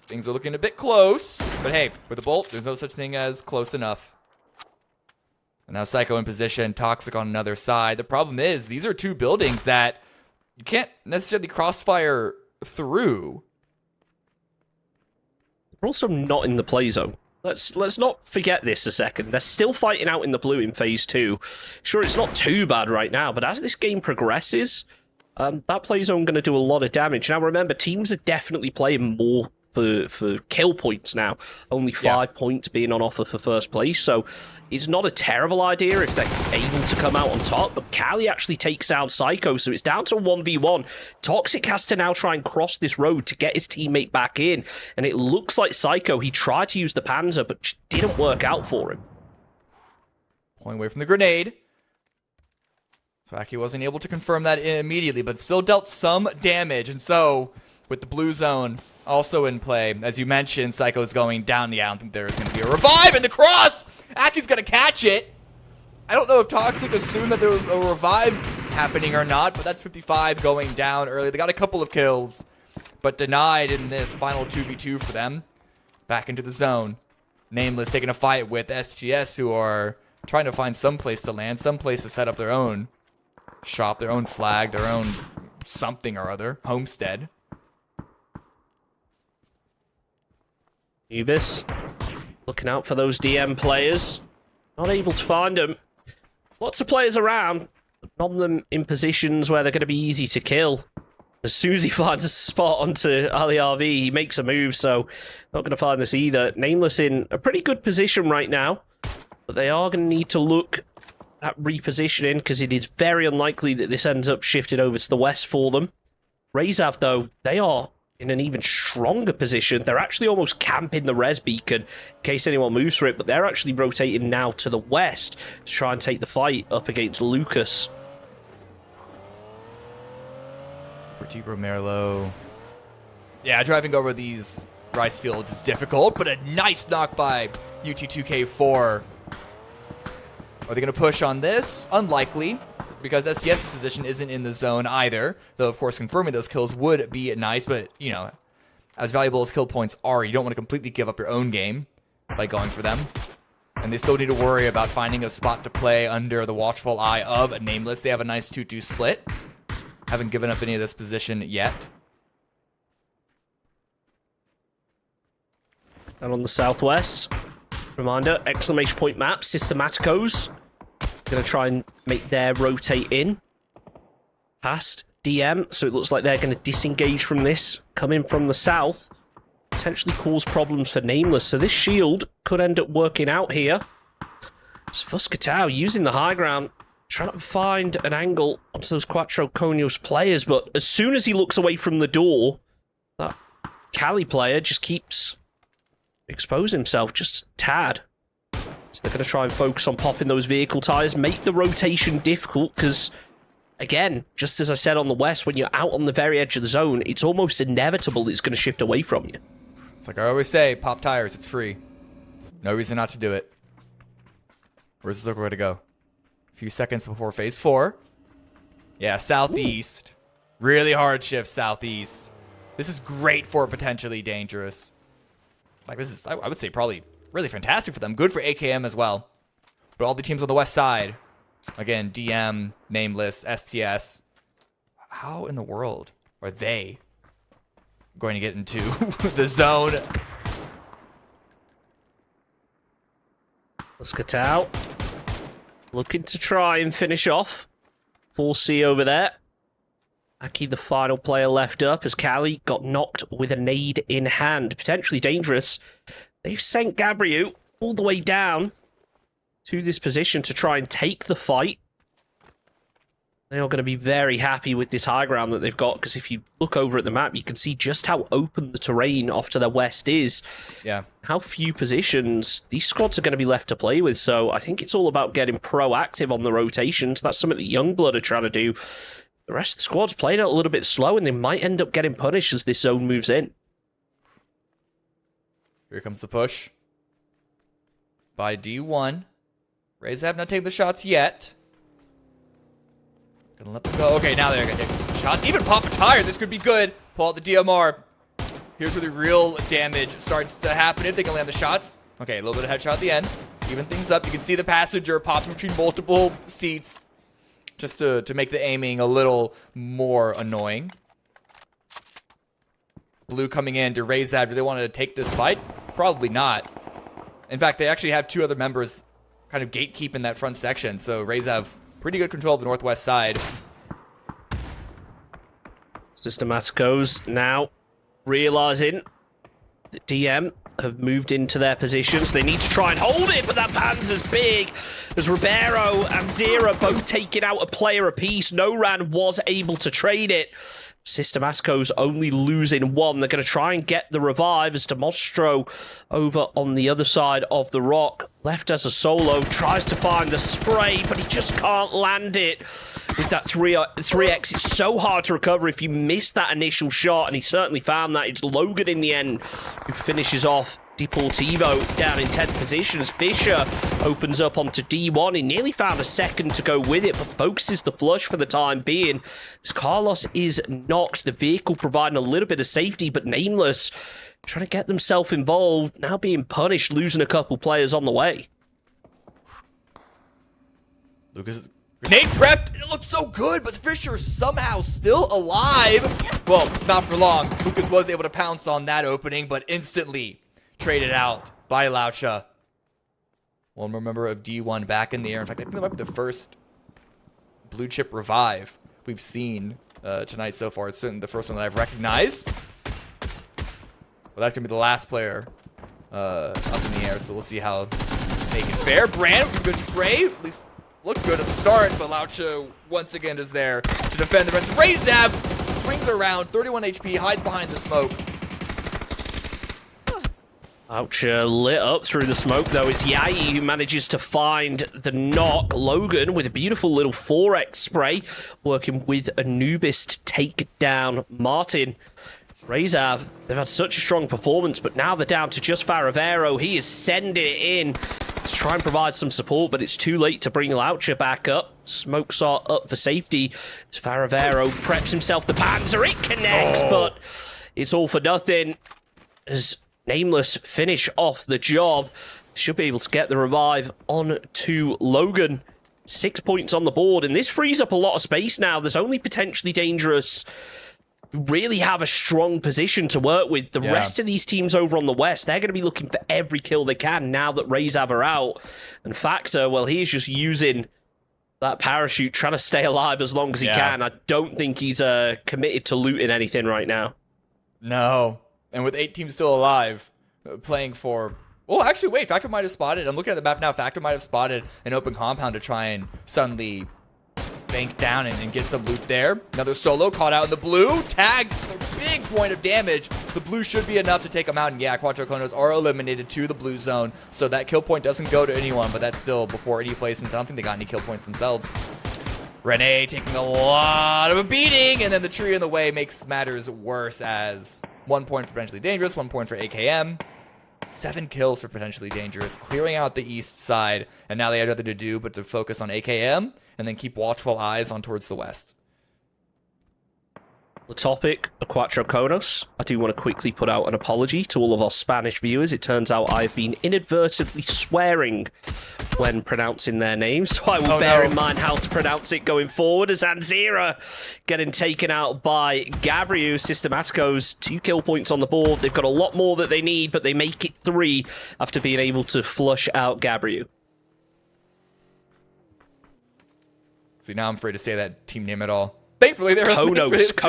Speaker 3: things are looking a bit close. But hey, with the Bolt, there's no such thing as close enough. And now Psycho in position, Toxic on another side. The problem is, these are 2 buildings that you can't necessarily Crossfire through.
Speaker 4: They're also not in the play zone. Let's not forget this a second. They're still fighting out in the blue in Phase 2. Sure, it's not too bad right now, but as this game progresses, that play zone going to do a lot of damage. Now, remember, teams are definitely playing more for kill points now. Only 5 points being on offer for first place, so it's not a terrible idea if they're able to come out on top, but Kali actually takes down Psycho, so it's down to a 1v1. Toxic has to now try and cross this road to get his teammate back in, and it looks like Psycho, he tried to use the Panzer, but just didn't work out for him.
Speaker 3: Pulling away from the grenade. So Aki wasn't able to confirm that immediately, but still dealt some damage, and so with the blue zone also in play, as you mentioned, Psycho's going down the alley. I think there's going to be a revive in the cross. Aki's going to catch it. I don't know if Toxic assumed that there was a revive happening or not, but that's 55 going down early. They got a couple of kills, but denied in this final 2v2 for them. Back into the zone. Nameless taking a fight with STS, who are trying to find some place to land, some place to set up their own shop, their own flag, their own something or other, homestead.
Speaker 4: Ubis, looking out for those DM players. Not able to find them. Lots of players around, but none of them in positions where they're going to be easy to kill. As soon as he finds a spot onto Ali RV, he makes a move, so not going to find this either. Nameless in a pretty good position right now, but they are going to need to look at repositioning, because it is very unlikely that this ends up shifted over to the west for them. Razav, though, they are in an even stronger position. They're actually almost camping the res beacon in case anyone moves for it, but they're actually rotating now to the west to try and take the fight up against Lucas.
Speaker 3: Portivo Merlo. Yeah, driving over these rice fields is difficult, but a nice knock by UT2K4. Are they going to push on this? Unlikely, because SCS's position isn't in the zone either. Though, of course, confirming those kills would be nice, but, you know, as valuable as kill points are, you don't want to completely give up your own game by going for them. And they still need to worry about finding a spot to play under the watchful eye of Nameless. They have a nice 2-2 split. Haven't given up any of this position yet.
Speaker 4: And on the southwest, reminder, exclamation point map, Systematicos. Going to try and make their rotate in past DM, so it looks like they're going to disengage from this, coming from the south, potentially cause problems for Nameless. So this shield could end up working out here. It's Fuscatao using the high ground, trying to find an angle onto those Quattro Conios players, but as soon as he looks away from the door, that Cali player just keeps exposing himself just a tad. So they're going to try and focus on popping those vehicle tires, make the rotation difficult, because, again, just as I said on the West, when you're out on the very edge of the zone, it's almost inevitable it's going to shift away from you.
Speaker 3: It's like I always say, pop tires, it's free. No reason not to do it. Where's this going to go? A few seconds before phase 4. Yeah, southeast. Really hard shift southeast. This is great for potentially dangerous. Like, this is, I would say, probably really fantastic for them. Good for AKM as well. But all the teams on the west side, again, DM, Nameless, STS, how in the world are they going to get into the zone?
Speaker 4: Fuscatao looking to try and finish off. 4C over there. Aki, the final player left up, as Cali got knocked with a nade in hand. Potentially dangerous. They've sent Gabriel all the way down to this position to try and take the fight. They are going to be very happy with this high ground that they've got, because if you look over at the map, you can see just how open the terrain off to their west is.
Speaker 3: Yeah.
Speaker 4: How few positions these squads are going to be left to play with. So I think it's all about getting proactive on the rotations. That's something that Youngblood are trying to do. The rest of the squad's playing it a little bit slow, and they might end up getting punished as this zone moves in.
Speaker 3: Here comes the push by D1. Rays have not taken the shots yet. Gonna let them go. Okay, now they're gonna take the shots. Even pop a tire. This could be good. Pull out the DMR. Here's where the real damage starts to happen if they can land the shots. Okay, a little bit of headshot at the end. Even things up. You can see the passenger popping between multiple seats, just to make the aiming a little more annoying. Blue coming in to Razab. Do they want to take this fight? Probably not. In fact, they actually have 2 other members kind of gatekeeping that front section. So Razab, pretty good control of the northwest side.
Speaker 4: Systematicos now realizing that DM have moved into their positions. They need to try and hold it, but that Panzer's big. As Ribeiro and Zera both taking out a player apiece, Noran was able to trade it. Systematicos only losing 1. They're going to try and get the revive as Demostro over on the other side of the rock. Left as a solo, tries to find the spray, but he just can't land it. With that 3x, it's so hard to recover if you miss that initial shot, and he certainly found that. It's Logan in the end who finishes off Deportivo down in 10th position as Fisher opens up onto D1. He nearly found a second to go with it, but focuses the flush for the time being. As Carlos is knocked, the vehicle providing a little bit of safety, but Nameless trying to get themselves involved, now being punished, losing a couple players on the way.
Speaker 3: Lucas, grenade prepped, and it looks so good, but Fisher somehow still alive. Well, not for long. Lucas was able to pounce on that opening, but instantly traded out by Laucha. One more member of D1 back in the air. In fact, I think that might be the first blue chip revive we've seen tonight so far. It's certainly the first one that I've recognized. Well, that's going to be the last player up in the air, so we'll see how they can fare. Brand with a good spray. At least looked good at the start, but Laucha once again is there to defend the rest. Razab swings around, 31 HP, hides behind the smoke.
Speaker 4: Laucha lit up through the smoke, though. It's Yai who manages to find the knock. Logan with a beautiful little 4x spray, working with Anubis to take down Martin. Razab, they've had such a strong performance, but now they're down to just Faravero. He is sending it in to try and provide some support, but it's too late to bring Laucha back up. Smokes are up for safety as Faravero preps himself the Panzer. It connects, but it's all for nothing as Nameless finish off the job. Should be able to get the revive on to Logan. 6 points on the board, and this frees up a lot of space now. There's only potentially dangerous really have a strong position to work with. The rest of these teams over on the west, they're going to be looking for every kill they can now that Razav are out. And Factor, well, he's just using that parachute, trying to stay alive as long as he can. I don't think he's committed to looting anything right now.
Speaker 3: No. And with 8 teams still alive, playing for... Well, actually, wait. Factor might have spotted... I'm looking at the map now. Factor might have spotted an open compound to try and suddenly bank down and get some loot there. Another solo caught out in the blue. Tagged for a big point of damage. The blue should be enough to take him out. And yeah, Quattro Konos are eliminated to the blue zone. So that kill point doesn't go to anyone, but that's still before any placements. I don't think they got any kill points themselves. Rene taking a lot of a beating, and then the tree in the way makes matters worse as 1 point for Potentially Dangerous, 1 point for AKM. 7 kills for Potentially Dangerous, clearing out the east side, and now they have nothing to do but to focus on AKM and then keep watchful eyes on towards the west.
Speaker 4: The topic of Quattro Konos, I do want to quickly put out an apology to all of our Spanish viewers. It turns out I've been inadvertently swearing when pronouncing their names, so I will bear in mind how to pronounce it going forward, as Anzira getting taken out by Gabriel. Systematico's 2 kill points on the board. They've got a lot more that they need, but they make it 3 after being able to flush out Gabriel.
Speaker 3: See, now I'm afraid to say that team name at all. Thankfully, they're
Speaker 4: Konos.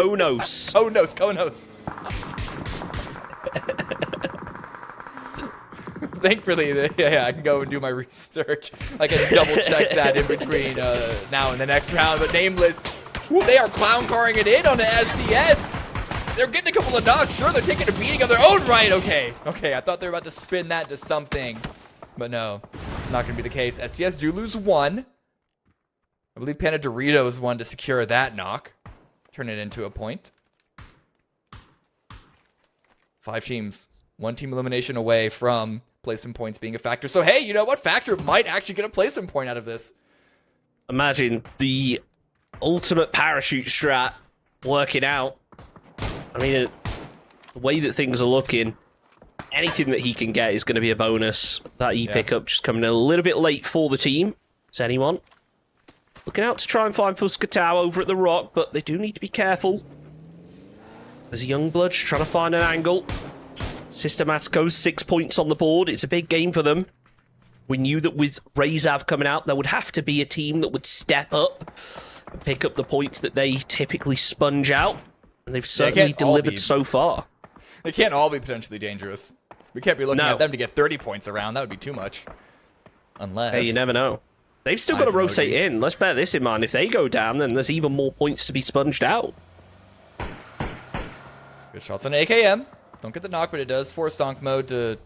Speaker 3: Thankfully, I can go and do my research. I can double check that in between now and the next round. But Nameless, they are clown carring it in on the STS. They're getting a couple of knocks. Sure, they're taking a beating of their own right. Okay, I thought they were about to spin that to something. But no, not going to be the case. STS do lose 1. I believe Panda Dorito is one to secure that knock. Turn it into a point. 5 teams. 1 team elimination away from placement points being a factor. So, hey, you know what? Factor might actually get a placement point out of this.
Speaker 4: Imagine the ultimate parachute strat working out. I mean, the way that things are looking, anything that he can get is going to be a bonus. That E-pickup just coming a little bit late for the team. Is anyone? Looking out to try and find Fuscatao over at the rock, but they do need to be careful. There's Youngblood trying to find an angle. Systematico's 6 points on the board. It's a big game for them. We knew that with Rezav coming out, there would have to be a team that would step up and pick up the points that they typically sponge out. And they've certainly delivered so far.
Speaker 3: They can't all be Potentially Dangerous. We can't be looking at them to get 30 points around. That would be too much. Unless...
Speaker 4: Hey, you never know. They've still got to rotate in. Let's bear this in mind. If they go down, then there's even more points to be sponged out.
Speaker 3: Good shots on AKM. Don't get the knock, but it does force donk mode to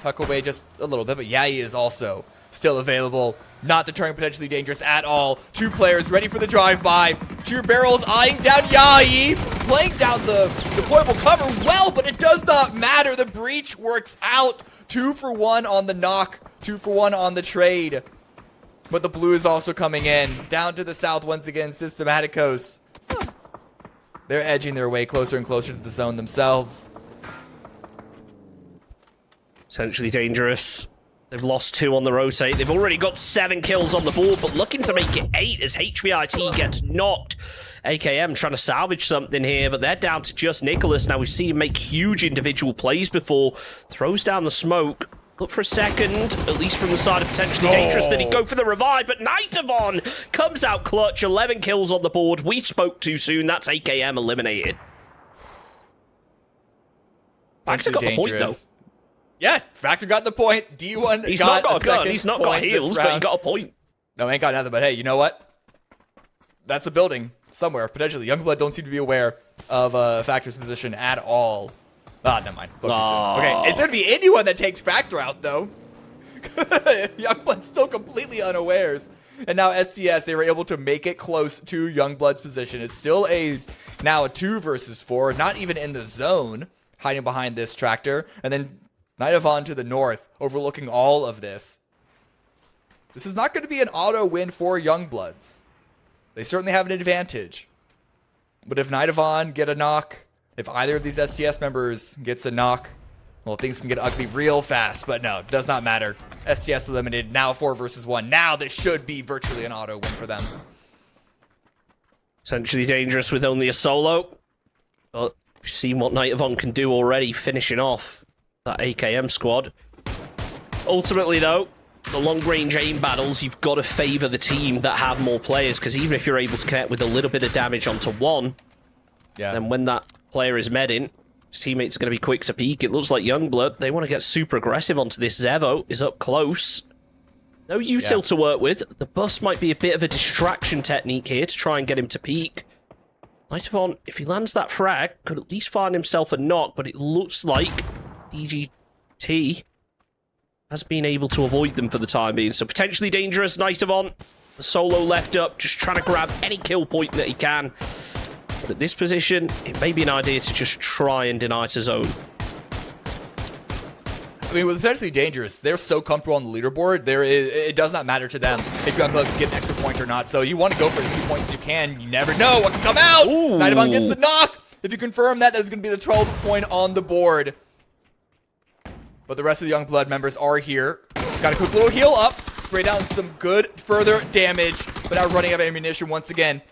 Speaker 3: tuck away just a little bit. But Yai is also still available. Not deterring Potentially Dangerous at all. 2 players ready for the drive-by. 2 barrels eyeing down Yai. Playing down the deployable cover well, but it does not matter. The breach works out. 2 for 1 on the knock. 2 for 1 on the trade. But the blue is also coming in. Down to the south once again, Systematicos. They're edging their way closer and closer to the zone themselves.
Speaker 4: Potentially Dangerous. They've lost 2 on the rotate. They've already got 7 kills on the board, but looking to make it 8 as HVIT gets knocked. AKM trying to salvage something here, but they're down to just Nicholas. Now we've seen him make huge individual plays before. Throws down the smoke. Look for a second, at least from the side of Potentially Dangerous, that he'd go for the revive, but Nightavon comes out clutch, 11 kills on the board. We spoke too soon, that's AKM eliminated. Factor got the point, though.
Speaker 3: Yeah, Factor got the point. D1
Speaker 4: He's not got a gun, he's not got heals, but he got a point.
Speaker 3: No, ain't got nothing, but hey, you know what? That's a building somewhere, potentially. Youngblood don't seem to be aware of Factor's position at all. Ah, never mind. Okay, it's going to be anyone that takes Factor out, though. Youngblood's still completely unawares. And now STS, they were able to make it close to Youngblood's position. It's still now a 2 versus 4, not even in the zone, hiding behind this tractor. And then Nightavon to the north, overlooking all of this. This is not going to be an auto win for Youngbloods. They certainly have an advantage. But if Nightavon get a knock, if either of these STS members gets a knock, well, things can get ugly real fast. But no, it does not matter. STS eliminated. Now 4 versus 1. Now this should be virtually an auto win for them.
Speaker 4: Potentially Dangerous with only a solo. But we've seen what Nightavon can do already, finishing off that AKM squad. Ultimately, though, the long-range aim battles, you've got to favor the team that have more players, because even if you're able to connect with a little bit of damage onto one, then when that player is medding, his teammates are going to be quick to peek. It looks like Youngblood, they want to get super aggressive onto this. Zevo is up close. No util to work with. The bus might be a bit of a distraction technique here to try and get him to peek. Nightavon, if he lands that frag, could at least find himself a knock, but it looks like DGT has been able to avoid them for the time being. So potentially dangerous. Nightavon, the solo left up, just trying to grab any kill point that he can. But at this position, it may be an idea to just try and deny to zone.
Speaker 3: I mean, with potentially dangerous, they're so comfortable on the leaderboard. It does not matter to them if you have to get an extra point or not. So you want to go for as few points as you can. You never know what can come out. Nightavon gets the knock. If you confirm that, that's going to be the 12th point on the board. But the rest of the Youngblood members are here. Got a quick little heal up. Spray down some good further damage. But now running out of ammunition once again.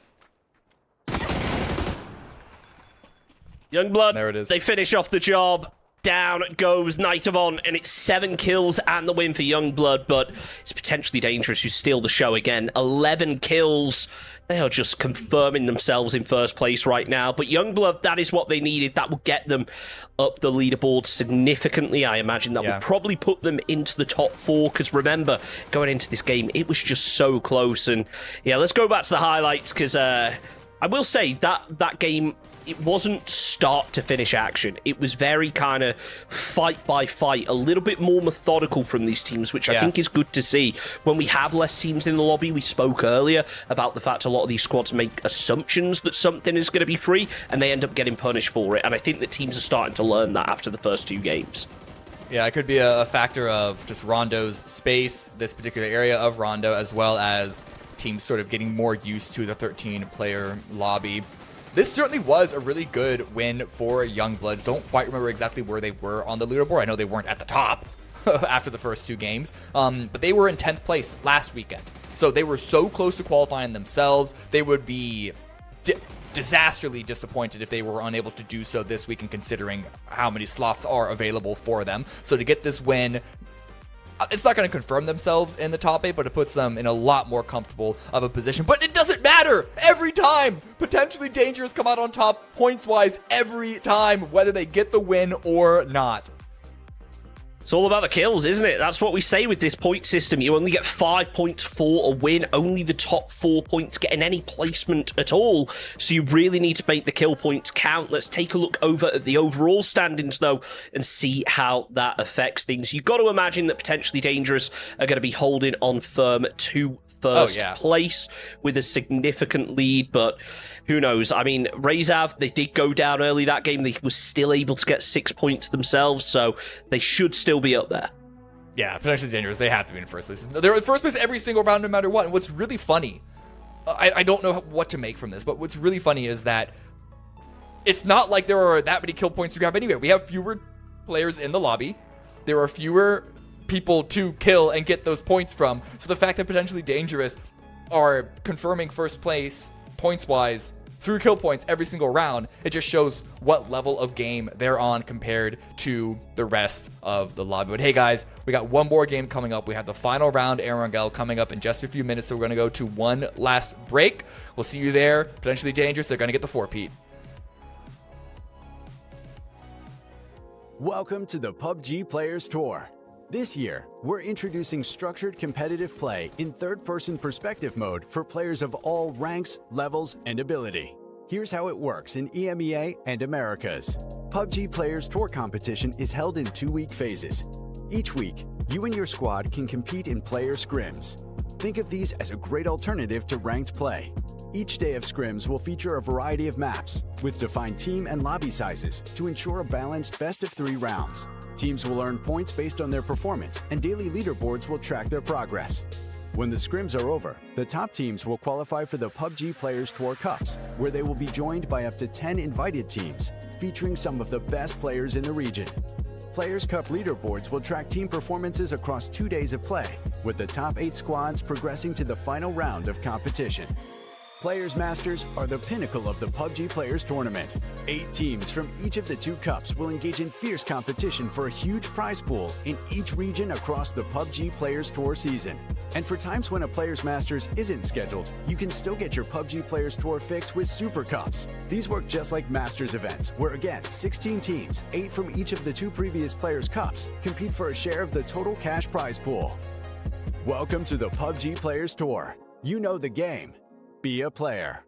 Speaker 4: Youngblood,
Speaker 3: there it is.
Speaker 4: They finish off the job. Down goes Nightavon, and it's 7 kills and the win for Youngblood, but it's potentially dangerous who steal the show again. 11 kills. They are just confirming themselves in first place right now, but Youngblood, that is what they needed. That will get them up the leaderboard significantly. I imagine that will probably put them into the top 4, because remember, going into this game, it was just so close. And yeah, let's go back to the highlights, because I will say that game, it wasn't start to finish action. It was very kind of fight by fight, a little bit more methodical from these teams, which I think is good to see. When we have less teams in the lobby, we spoke earlier about the fact a lot of these squads make assumptions that something is going to be free, and they end up getting punished for it. And I think that teams are starting to learn that after the first 2 games.
Speaker 3: Yeah, it could be a factor of just Rondo's space, this particular area of Rondo, as well as teams sort of getting more used to the 13-player lobby. This certainly was a really good win for Youngbloods. Don't quite remember exactly where they were on the leaderboard. I know they weren't at the top after the first 2 games, but they were in 10th place last weekend. So they were so close to qualifying themselves. They would be disastrously disappointed if they were unable to do so this weekend, considering how many slots are available for them. So to get this win, it's not going to confirm themselves in the top 8, but it puts them in a lot more comfortable of a position. But it doesn't matter every time. Potentially dangerous come out on top points-wise every time, whether they get the win or not.
Speaker 4: It's all about the kills, isn't it? That's what we say with this point system. You only get 5 points for a win. Only the top 4 points get in any placement at all. So you really need to make the kill points count. Let's take a look over at the overall standings, though, and see how that affects things. You've got to imagine that potentially dangerous are going to be holding on firm to first place with a significant lead, but who knows? I mean, Rezav, they did go down early that game. They were still able to get 6 points themselves, so they should still be up there.
Speaker 3: Yeah, potentially dangerous. They have to be in first place. They're in first place every single round, no matter what. And what's really funny, I don't know what to make from this, but what's really funny is that it's not like there are that many kill points to grab anyway. We have fewer players in the lobby. There are fewer people to kill and get those points from. So the fact that potentially dangerous are confirming first place points-wise through kill points every single round, it just shows what level of game they're on compared to the rest of the lobby. But hey guys, we got one more game coming up. We have the final round, Erangel, coming up in just a few minutes, so we're going to go to one last break. We'll see you there. Potentially dangerous, they're going to get the 4-peat.
Speaker 2: Welcome to the PUBG Players Tour. This year, we're introducing structured competitive play in third-person perspective mode for players of all ranks, levels, and ability. Here's how it works in EMEA and Americas. PUBG Players Tour competition is held in 2-week phases. Each week, you and your squad can compete in player scrims. Think of these as a great alternative to ranked play. Each day of scrims will feature a variety of maps, with defined team and lobby sizes to ensure a balanced best-of-3 rounds. Teams will earn points based on their performance, and daily leaderboards will track their progress. When the scrims are over, the top teams will qualify for the PUBG Players Tour Cups, where they will be joined by up to 10 invited teams, featuring some of the best players in the region. Players Cup leaderboards will track team performances across 2 days of play, with the top 8 squads progressing to the final round of competition. Players Masters are the pinnacle of the PUBG Players Tournament. 8 teams from each of the 2 cups will engage in fierce competition for a huge prize pool in each region across the PUBG Players Tour season. And for times when a Players Masters isn't scheduled, you can still get your PUBG Players Tour fix with Super Cups. These work just like Masters events, where again, 16 teams, 8 from each of the 2 previous Players Cups, compete for a share of the total cash prize pool. Welcome to the PUBG Players Tour. You know the game. Be a player.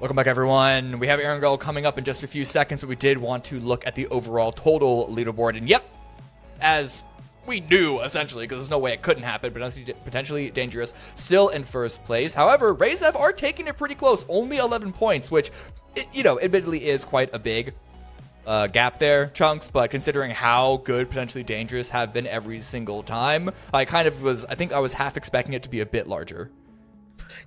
Speaker 3: Welcome back, everyone. We have Aaron Girl coming up in just a few seconds, but we did want to look at the overall total leaderboard. And yep, as we knew, essentially, because there's no way it couldn't happen, but potentially dangerous, still in first place. However, RazeF are taking it pretty close, only 11 points, which, admittedly is quite a big gap there, Chunks, but considering how good potentially dangerous have been every single time, I think I was half expecting it to be a bit larger.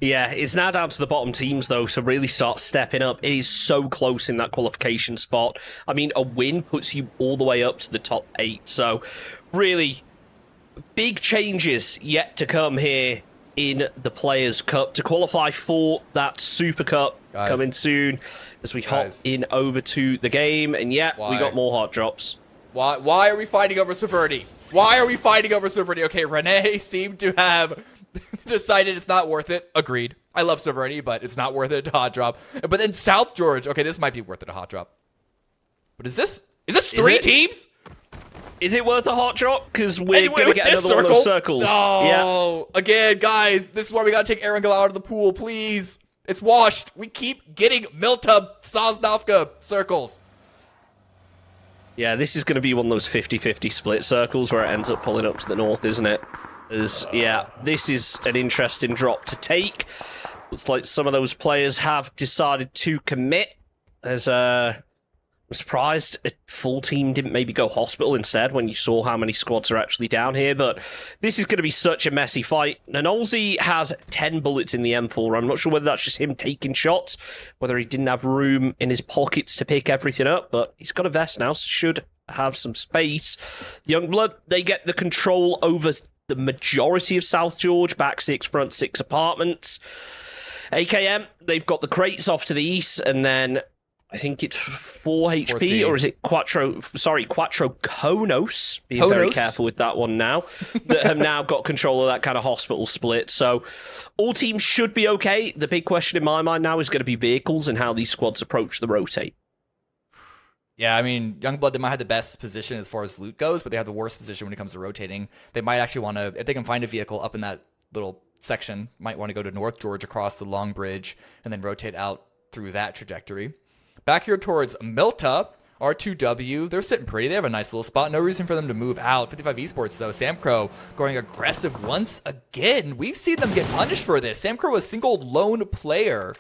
Speaker 4: Yeah, it's now down to the bottom teams, though, to really start stepping up. It is so close in that qualification spot. I mean, a win puts you all the way up to the top 8. So, really, big changes yet to come here in the Players' Cup. To qualify for that Super Cup coming soon as we hop in over to the game. And yeah, we got more hot drops.
Speaker 3: Why are we fighting over Severity? Why are we fighting over Severity? Okay, Renee seemed to have decided it's not worth it. Agreed. I love Severity, but it's not worth it to hot drop. But then South George, okay, this might be worth it to hot drop. But is this 3 teams?
Speaker 4: Is it worth a hot drop? Because we're going to get another one of those circles.
Speaker 3: Oh, yeah. Again, guys, this is why we got to take Erangel out of the pool, please. It's washed. We keep getting Miltub, Sosnovka circles.
Speaker 4: Yeah, this is going to be one of those 50-50 split circles where it ends up pulling up to the north, isn't it? Yeah, this is an interesting drop to take. Looks like some of those players have decided to commit. I'm surprised a full team didn't maybe go hospital instead when you saw how many squads are actually down here, but this is going to be such a messy fight. Nanolzi has 10 bullets in the M4. I'm not sure whether that's just him taking shots, whether he didn't have room in his pockets to pick everything up, but he's got a vest now, so should have some space. Youngblood, they get the control over the majority of South George, back 6, front 6 apartments. AKM, they've got the crates off to the east, and then I think it's 4 HP, or is it Quattro Konos, being very careful with that one now, that have now got control of that kind of hospital split. So all teams should be okay. The big question in my mind now is going to be vehicles and how these squads approach the rotate.
Speaker 3: Yeah, I mean, Youngblood, they might have the best position as far as loot goes, but they have the worst position when it comes to rotating. They might actually want to, if they can find a vehicle up in that little section, might want to go to North George across the Long Bridge and then rotate out through that trajectory. Back here towards Milta, R2W, they're sitting pretty. They have a nice little spot. No reason for them to move out. 55 Esports, though. Samcro going aggressive once again. We've seen them get punished for this. Samcro was single lone player.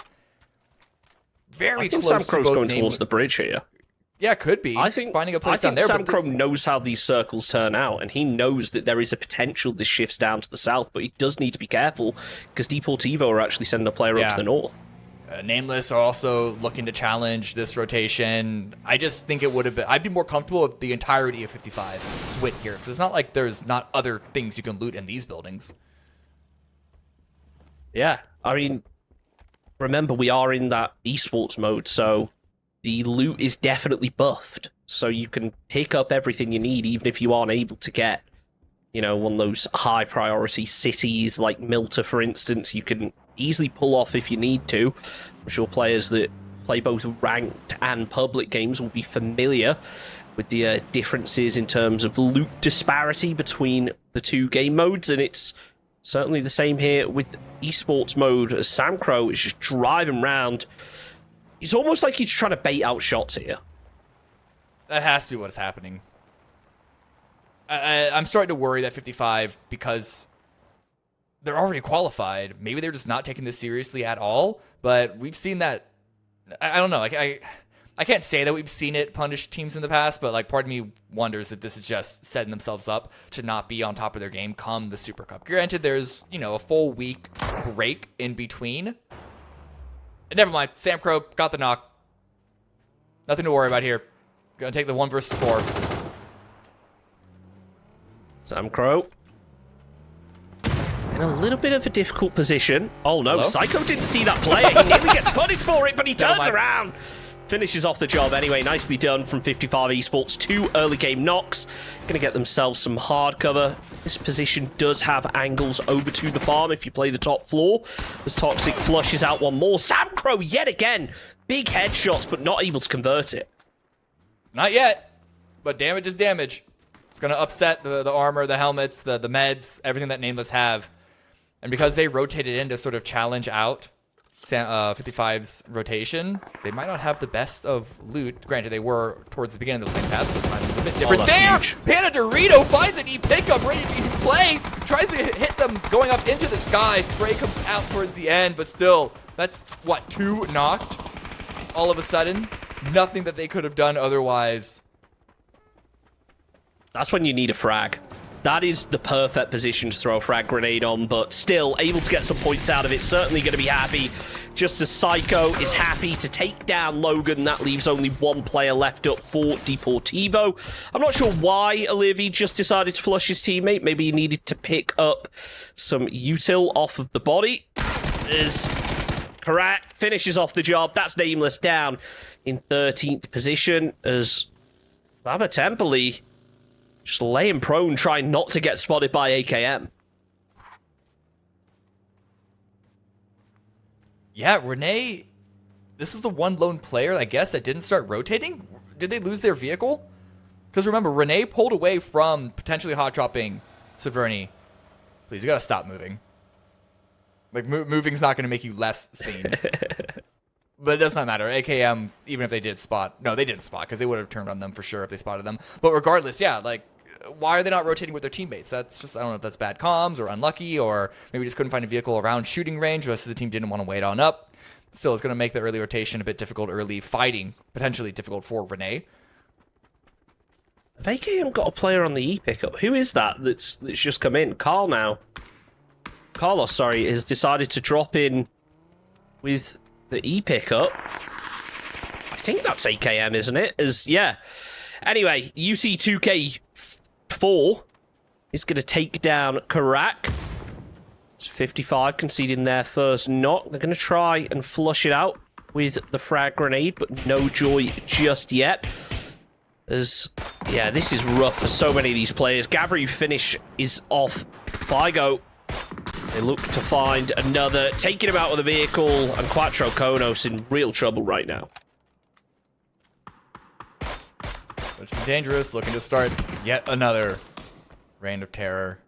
Speaker 3: Very close.
Speaker 4: I think Samcro's going towards the bridge here.
Speaker 3: Yeah, could be.
Speaker 4: I think
Speaker 3: finding a place down there.
Speaker 4: Samcro knows how these circles turn out, and he knows that there is a potential this shifts down to the south, but he does need to be careful because Deportivo are actually sending a player up to the north.
Speaker 3: Nameless are also looking to challenge this rotation. I just think it would have been... I'd be more comfortable if the entirety of 55 went here, because it's not like there's not other things you can loot in these buildings.
Speaker 4: Yeah, I mean, remember, we are in that esports mode, so the loot is definitely buffed. So you can pick up everything you need, even if you aren't able to get, you know, one of those high priority cities like Milta, for instance. You can easily pull off if you need to. I'm sure players that play both ranked and public games will be familiar with the differences in terms of loot disparity between the two game modes, and it's certainly the same here with esports mode, as Samcro is just driving around. It's almost like he's trying to bait out shots here.
Speaker 3: That has to be what's happening. I'm starting to worry that 55, because they're already qualified, maybe they're just not taking this seriously at all. But we've seen that. I don't know. Like I can't say that we've seen it punish teams in the past, but like part of me wonders if this is just setting themselves up to not be on top of their game come the Super Cup. Granted, there's, you know, a full week break in between. Never mind. Samcro got the knock. Nothing to worry about here. Gonna take the 1 versus 4.
Speaker 4: Samcro in a little bit of a difficult position. Oh no, hello? Psycho didn't see that player. He nearly gets punished for it, but he turns around. Finishes off the job anyway. Nicely done from 55 Esports. 2 early game knocks. Going to get themselves some hard cover. This position does have angles over to the farm if you play the top floor. As Toxic flushes out one more. Samcro yet again. Big headshots, but not able to convert it.
Speaker 3: Not yet, but damage is damage. It's going to upset the armor, the helmets, the meds, everything that Nameless have. And because they rotated in to sort of challenge out 55's rotation, they might not have the best of loot. Granted, they were towards the beginning of the lane pass, so it's a bit different there. Huge. Panda Dorito finds an E-pickup ready to play. Tries to hit them going up into the sky. Spray comes out towards the end, but still, that's, what, 2 knocked? All of a sudden, nothing that they could have done otherwise.
Speaker 4: That's when you need a frag. That is the perfect position to throw a frag grenade on, but still able to get some points out of it. Certainly going to be happy. Just as Psycho is happy to take down Logan, that leaves only 1 player left up for Deportivo. I'm not sure why Olivier just decided to flush his teammate. Maybe he needed to pick up some util off of the body. As Karat finishes off the job. That's Nameless down in 13th position, as Baba Tempoli just laying prone, trying not to get spotted by AKM.
Speaker 3: Yeah, Renee, this was the one lone player, I guess, that didn't start rotating? Did they lose their vehicle? Because remember, Renee pulled away from potentially hot dropping Severny. Please, you gotta stop moving. Like, moving's not gonna make you less seen. But it does not matter. AKM, even if they did spot... No, they didn't spot, because they would have turned on them for sure if they spotted them. But regardless, yeah, like, why are they not rotating with their teammates? That's just, I don't know if that's bad comms or unlucky, or maybe just couldn't find a vehicle around shooting range. The rest of the team didn't want to wait on up. Still, it's going to make the early rotation a bit difficult early. Fighting, potentially difficult for Renee.
Speaker 4: Have AKM got a player on the E pickup? Who is that that's just come in? Carlos, sorry, has decided to drop in with the E pickup. I think that's AKM, isn't it? Yeah. Anyway, UC2K4 is going to take down Karak. It's 55 conceding their first knock. They're going to try and flush it out with the frag grenade, but no joy just yet. As, yeah, this is rough for so many of these players. Gabri finish is off. Tae-go, they look to find another, taking him out of the vehicle, and Quattro Konos in real trouble right now.
Speaker 3: Which is dangerous, looking to start yet another reign of terror.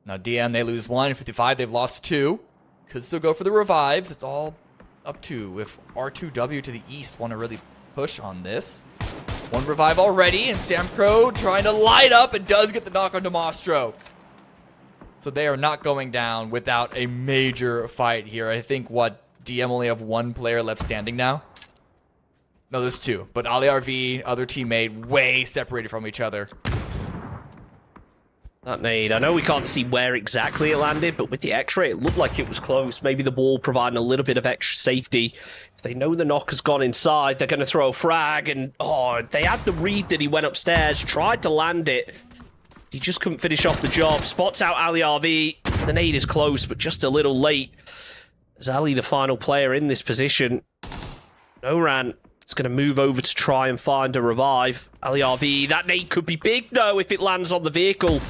Speaker 3: Now DM, they lose 1. 55, they've lost 2. Could still go for the revives. It's all up to if R2W to the east want to really push on this. 1 revive already, and Sam Crow trying to light up and does get the knock on Demostro. So they are not going down without a major fight here. I think, DM only have 1 player left standing now? No, there's 2. But Ali RV, other teammate, way separated from each other.
Speaker 4: That nade, I know we can't see where exactly it landed, but with the X-ray, it looked like it was close. Maybe the wall providing a little bit of extra safety. If they know the knock has gone inside, they're going to throw a frag, and they had the read that he went upstairs, tried to land it. He just couldn't finish off the job. Spots out Ali RV. The nade is close, but just a little late. As Ali, the final player in this position, Noran is going to move over to try and find a revive. Ali RV, that nade could be big, though, if it lands on the vehicle.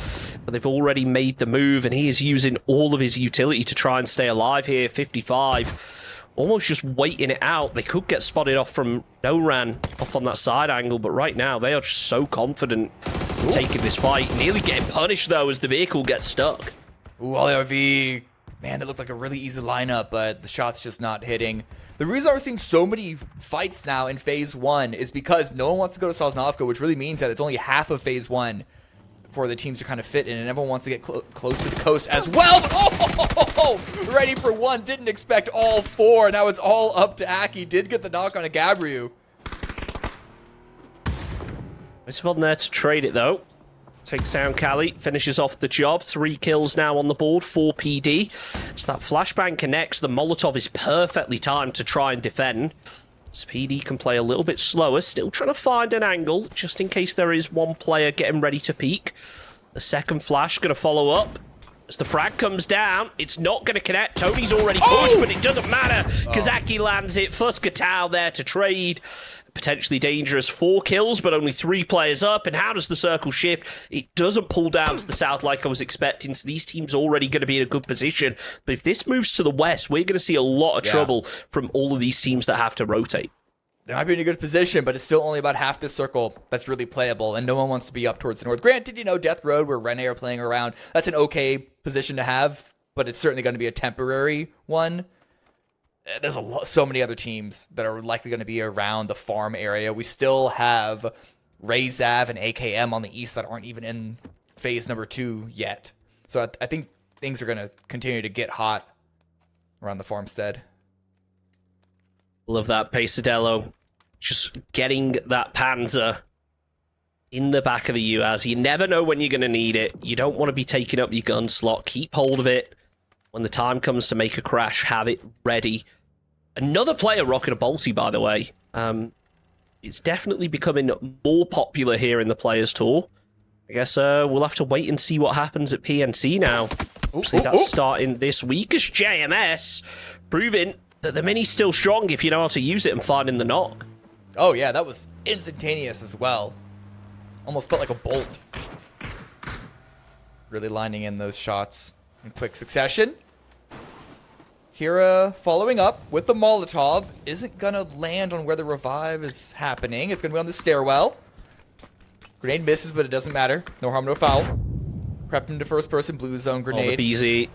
Speaker 4: But they've already made the move, and he is using all of his utility to try and stay alive here. 55, almost just waiting it out. They could get spotted off from Noran, off on that side angle, but right now they are just so confident taking this fight. Nearly getting punished, though, as the vehicle gets stuck.
Speaker 3: Ooh, RV. Man, that looked like a really easy lineup, but the shot's just not hitting. The reason we're seeing so many fights now in Phase 1 is because no one wants to go to Sosnovka, which really means that it's only half of Phase 1 for the teams to kind of fit in, and everyone wants to get close to the coast as well. But ready for 1. Didn't expect all 4. Now it's all up to Aki. Did get the knock on a Gabriel.
Speaker 4: It's fun there to trade it, though. Takes down Cali, finishes off the job. 3 kills now on the board, 4 PD. So that flashbang connects. The Molotov is perfectly timed to try and defend. So PD can play a little bit slower, still trying to find an angle, just in case there is one player getting ready to peek. The second flash going to follow up. As the frag comes down, it's not going to connect. Tony's already pushed, but it doesn't matter. Kazaki lands it. Fuskatow there to trade. Potentially dangerous. 4 kills, but only 3 players up. And how does the circle shift? It doesn't pull down to the south like I was expecting. So these teams are already going to be in a good position. But if this moves to the west, we're going to see a lot of trouble from all of these teams that have to rotate.
Speaker 3: They might be in a good position, but it's still only about half this circle that's really playable, and no one wants to be up towards the north. Granted, Death Road, where Rene are playing around, that's an okay position to have, but it's certainly going to be a temporary one. There's so many other teams that are likely going to be around the farm area. We still have Rayzav and AKM on the east that aren't even in phase number 2 yet. So I think things are going to continue to get hot around the farmstead.
Speaker 4: Love that, Pesadello. Just getting that Panzer in the back of the UAZ. You never know when you're going to need it. You don't want to be taking up your gun slot. Keep hold of it. When the time comes to make a crash, have it ready. Another player rocking a Bolsey, by the way. It's definitely becoming more popular here in the Players Tour. I guess we'll have to wait and see what happens at PNC now. Obviously, that's starting this week as JMS, proving that the Mini's still strong if you know how to use it and finding the knock.
Speaker 3: Oh yeah, that was instantaneous as well. Almost felt like a bolt. Really lining in those shots in quick succession. Kira following up with the Molotov. Isn't gonna land on where the revive is happening. It's gonna be on the stairwell. Grenade misses, but it doesn't matter. No harm, no foul. Prepped into first person, blue zone grenade.
Speaker 4: Oh, the BZ.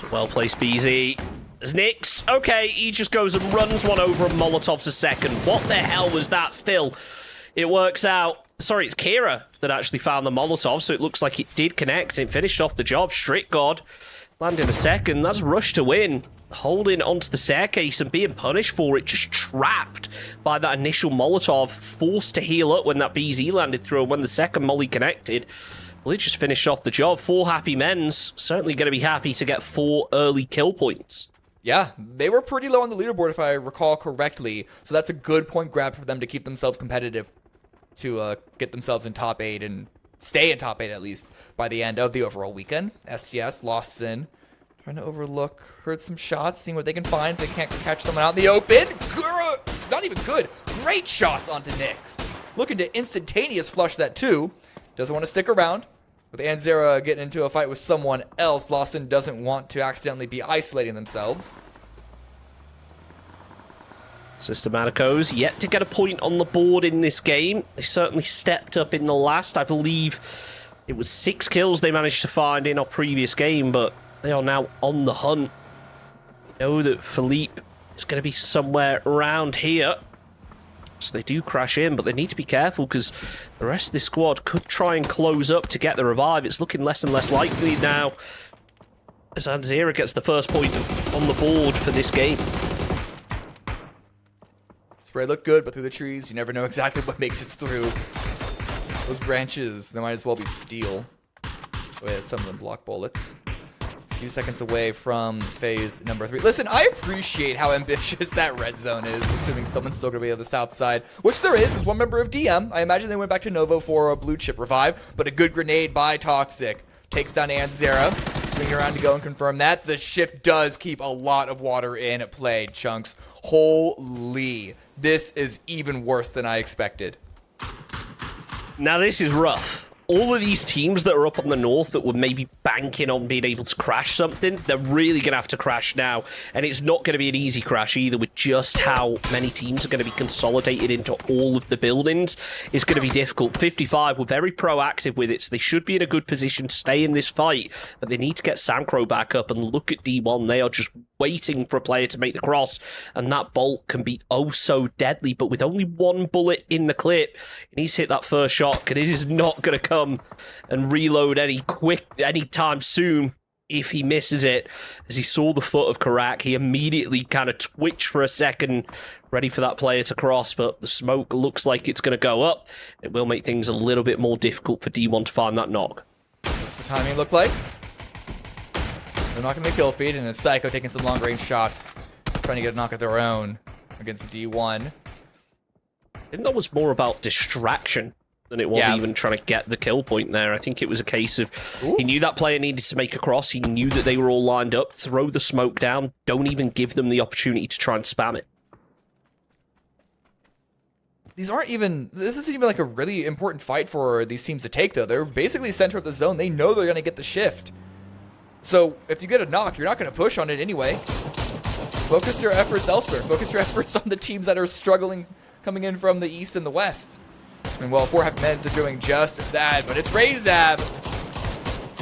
Speaker 4: Well-placed BZ. There's Nix. Okay, he just goes and runs one over and Molotov's a second. What the hell was that still? It works out. Sorry, it's Kira that actually found the Molotov, so it looks like it did connect. It finished off the job. Strict God landing a second. That's Rush to win. Holding onto the staircase and being punished for it. Just trapped by that initial Molotov. Forced to heal up when that BZ landed through and when the second molly connected. Well, it just finished off the job. 4 happy men's. Certainly going to be happy to get 4 early kill points.
Speaker 3: Yeah, they were pretty low on the leaderboard if I recall correctly. So that's a good point grab for them to keep themselves competitive, to get themselves in top 8 and stay in top 8 at least by the end of the overall weekend. STS, Lawson, trying to overlook, heard some shots, seeing what they can find. If they can't catch someone out in the open. Not even good. Great shots onto Nix. Looking to instantaneous flush that too. Doesn't want to stick around. With Anzera getting into a fight with someone else, Lawson doesn't want to accidentally be isolating themselves.
Speaker 4: Systematicos yet to get a point on the board in this game. They certainly stepped up in the last. I believe it was 6 kills they managed to find in our previous game, but they are now on the hunt. Know that Philippe is going to be somewhere around here. So they do crash in, but they need to be careful because the rest of this squad could try and close up to get the revive. It's looking less and less likely now as Anzira gets the first point on the board for this game.
Speaker 3: Spray looked good, but through the trees, you never know exactly what makes it through. Those branches, they might as well be steel. Oh yeah, some of them block bullets. A few seconds away from phase number 3. Listen, I appreciate how ambitious that red zone is, assuming someone's still going to be on the south side, which there is. There's one member of DM. I imagine they went back to Novo for a blue chip revive, but a good grenade by Toxic. Takes down Anzera. Swing around to go and confirm that. The shift does keep a lot of water in play, Chunks. Holy. This is even worse than I expected.
Speaker 4: Now this is rough. All of these teams that are up on the north that were maybe banking on being able to crash something, they're really going to have to crash now. And it's not going to be an easy crash either, with just how many teams are going to be consolidated into all of the buildings. It's going to be difficult. 55 were very proactive with it, so they should be in a good position to stay in this fight. But they need to get Samcro back up and look at D1. They are just waiting for a player to make the cross. And that bolt can be oh so deadly. But with only one bullet in the clip, he needs to hit that first shot, because it is not going to come and reload any time soon if he misses it. As he saw the foot of Karak, he immediately kind of twitched for a second, ready for that player to cross, but the smoke looks like it's going to go up. It will make things a little bit more difficult for D1 to find that knock.
Speaker 3: What's the timing look like? They're not going to be kill feed, and it's Psycho taking some long-range shots, trying to get a knock of their own against D1.
Speaker 4: I think that was more about distraction than it was even trying to get the kill point there. I think it was a case of he knew that player needed to make a cross. He knew that they were all lined up. Throw the smoke down. Don't even give them the opportunity to try and spam it.
Speaker 3: This isn't even like a really important fight for these teams to take, though. They're basically center of the zone. They know they're going to get the shift. So if you get a knock, you're not going to push on it anyway. Focus your efforts elsewhere. Focus your efforts on the teams that are struggling coming in from the east and the west. And well, 4 Happy Minutes are doing just that, but it's Razab.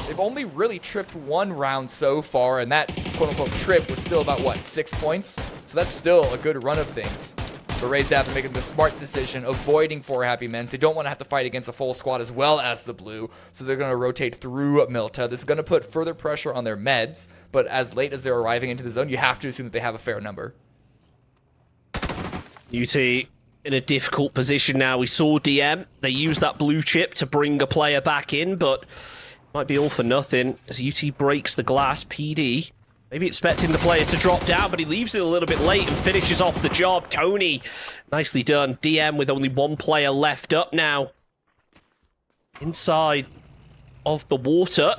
Speaker 3: They've only really tripped 1 round so far, and that quote-unquote trip was still about, what, 6 points? So that's still a good run of things. But Razab are making the smart decision, avoiding 4 Happy Minutes. They don't want to have to fight against a full squad as well as the blue, so they're going to rotate through Milta. This is going to put further pressure on their meds, but as late as they're arriving into the zone, you have to assume that they have a fair number.
Speaker 4: UT in a difficult position now. We saw DM. They used that blue chip to bring a player back in, but might be all for nothing as UT breaks the glass. PD maybe expecting the player to drop down, but he leaves it a little bit late and finishes off the job. Tony, nicely done. DM with only 1 player left up now inside of the water.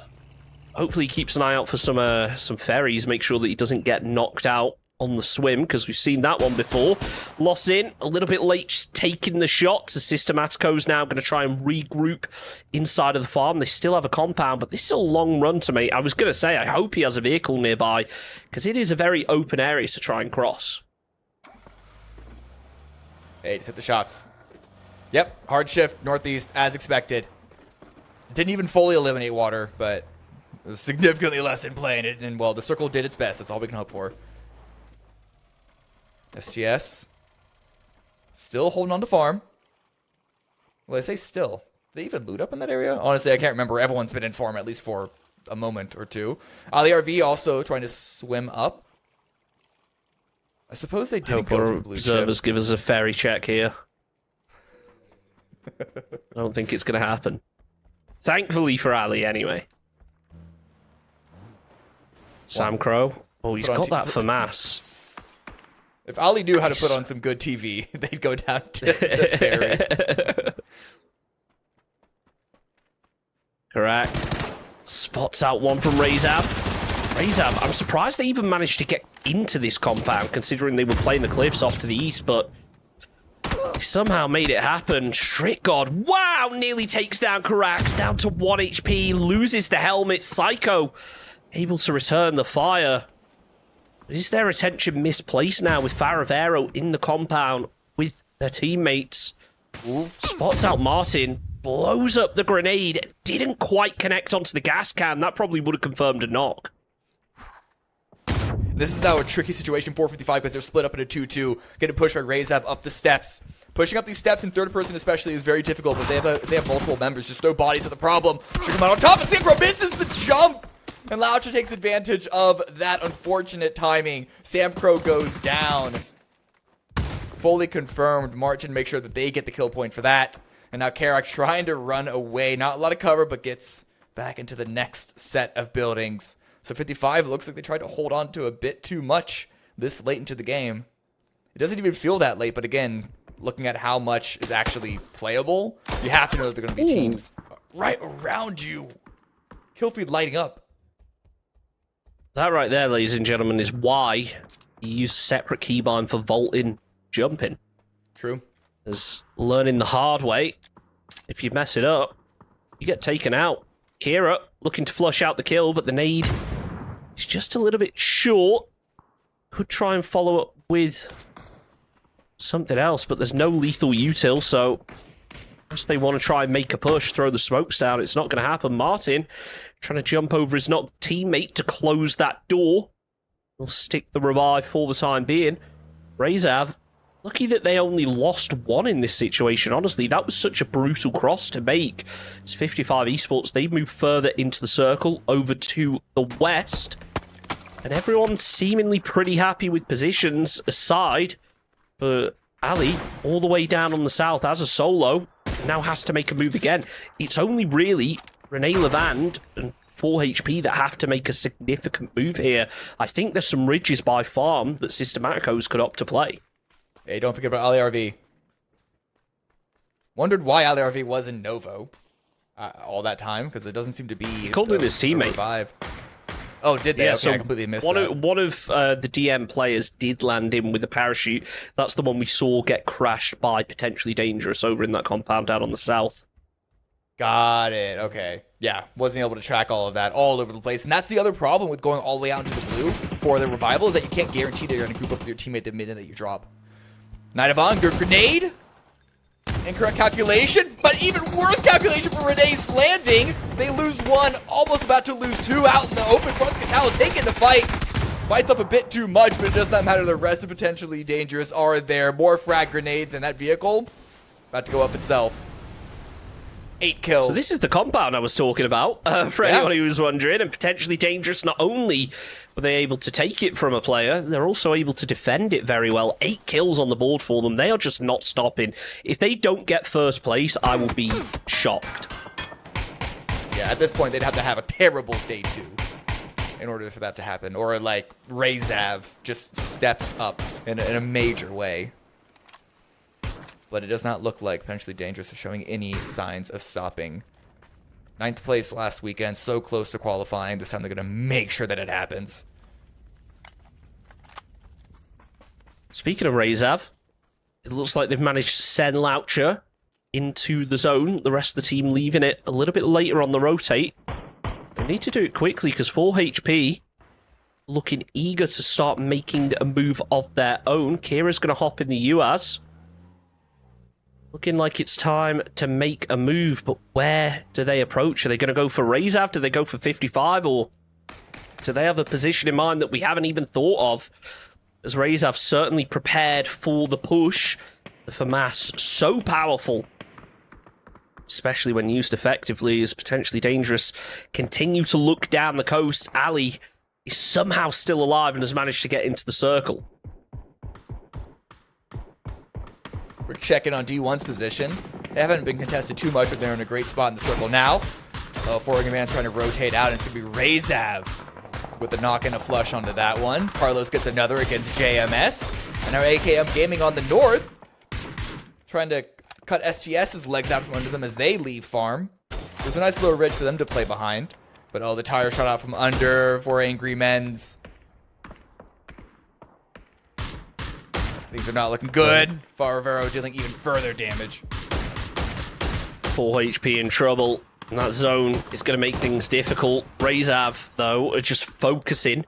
Speaker 4: Hopefully he keeps an eye out for some ferries, make sure that he doesn't get knocked out on the swim, because we've seen that one before. Loss in, a little bit late just taking the shots. The Systematico's now going to try and regroup inside of the farm. They still have a compound, but this is a long run to me. I was going to say, I hope he has a vehicle nearby, because it is a very open area to try and cross.
Speaker 3: Hey, just hit the shots. Yep, hard shift, northeast, as expected. Didn't even fully eliminate water, but it was significantly less in play, and well, the circle did its best. That's all we can hope for. STS. Still holding on to farm. Well, I say still. Did they even loot up in that area? Honestly, I can't remember. Everyone's been in farm at least for a moment or two. Ali RV also trying to swim up. I suppose they didn't go for blue
Speaker 4: observers give us a ferry check here. I don't think it's going to happen. Thankfully for Ali, anyway. Sam Crow. Oh, he's got that for mass.
Speaker 3: If Ali knew how to put on some good TV, they'd go down to the ferry.
Speaker 4: Correct. Spots out one from Razab. Razab, I'm surprised they even managed to get into this compound, considering they were playing the cliffs off to the east, but they somehow made it happen. Strict God, wow, nearly takes down Karax, down to 1 HP, loses the helmet. Psycho able to return the fire. Is their attention misplaced now with Faravero in the compound with their teammates? Spots out Martin, blows up the grenade, didn't quite connect onto the gas can. That probably would have confirmed a knock.
Speaker 3: This is now a tricky situation for 55 because they're split up into 2-2, getting pushed by Razev up the steps. Pushing up these steps in third person especially is very difficult, but they have multiple members. Just throw bodies at the problem. Shoot him out on top, and Synchro misses the jump! And Laucha takes advantage of that unfortunate timing. Samcro goes down. Fully confirmed. Martin makes sure that they get the kill point for that. And now Karak trying to run away. Not a lot of cover, but gets back into the next set of buildings. So 55 looks like they tried to hold on to a bit too much this late into the game. It doesn't even feel that late, but again, looking at how much is actually playable, you have to know that there are going to be teams right around you. Kill feed lighting up.
Speaker 4: That right there, ladies and gentlemen, is why you use separate keybind for vaulting, jumping.
Speaker 3: True.
Speaker 4: As learning the hard way, if you mess it up, you get taken out. Kira looking to flush out the kill, but the nade is just a little bit short. Could try and follow up with something else, but there's no lethal util, so unless they want to try and make a push, throw the smokes down, it's not going to happen. Martin trying to jump over his knocked teammate to close that door. Will stick the revive for the time being. Razav, lucky that they only lost one in this situation. Honestly, that was such a brutal cross to make. It's 55 Esports. They move further into the circle over to the west. And everyone seemingly pretty happy with positions aside for Ali all the way down on the south as a solo. Now has to make a move again. It's only really Renee Levand and 4HP that have to make a significant move here. I think there's some ridges by farm that Systematicos could opt to play.
Speaker 3: Hey, don't forget about Ali RV. Wondered why Ali RV was in Novo all that time, because it doesn't seem to be... He
Speaker 4: called it his teammate.
Speaker 3: Revive. Oh, did they?
Speaker 4: Yeah,
Speaker 3: okay,
Speaker 4: so
Speaker 3: I completely missed
Speaker 4: one
Speaker 3: that.
Speaker 4: one of the DM players did land in with a parachute. That's the one we saw get crashed by Potentially Dangerous over in that compound down on the south.
Speaker 3: Got it. Okay. Yeah, wasn't able to track all of that all over the place. And that's the other problem with going all the way out into the blue for the revival, is that you can't guarantee that you're going to group up with your teammate the minute that you drop. Knight of On, good grenade. Incorrect calculation, but even worse calculation for Renee's landing. They lose one, almost about to lose two out in the open. Froscatalo taking the fight. Fights up a bit too much, but it does not matter. The rest of Potentially Dangerous are there. More frag grenades, and that vehicle about to go up itself. 8 kills.
Speaker 4: So this is the compound I was talking about, for anyone who was wondering. And Potentially Dangerous, not only were they able to take it from a player, they're also able to defend it very well. 8 kills on the board for them. They are just not stopping. If they don't get first place, I will be shocked.
Speaker 3: Yeah, at this point, they'd have to have a terrible day 2 in order for that to happen. Or like Razav just steps up in a major way. But it does not look like Potentially Dangerous is showing any signs of stopping. 9th place last weekend, so close to qualifying. This time they're going to make sure that it happens.
Speaker 4: Speaking of Razav, it looks like they've managed to send Laucha into the zone. The rest of the team leaving it a little bit later on the rotate. They need to do it quickly because 4HP looking eager to start making a move of their own. Kira's going to hop in the UAS. Looking like it's time to make a move, but where do they approach? Are they going to go for Razav? Do they go for 55? Or do they have a position in mind that we haven't even thought of? As Razav certainly prepared for the push. The FAMAS so powerful, especially when used effectively, is Potentially Dangerous. Continue to look down the coast. Ali is somehow still alive and has managed to get into the circle.
Speaker 3: We're checking on D1's position. They haven't been contested too much, but they're in a great spot in the circle now. Foreign Man's trying to rotate out, and it's going to be Razav with the knock and a flush onto that one. Carlos gets another against JMS. And now AKM Gaming on the north, trying to cut SGS's legs out from under them as they leave farm. There's a nice little ridge for them to play behind. But oh, the tire shot out from under for Angry Men's. Things are not looking good. Faravero dealing even further damage.
Speaker 4: 4 HP in trouble. And that zone is going to make things difficult. Razav, though, are just focusing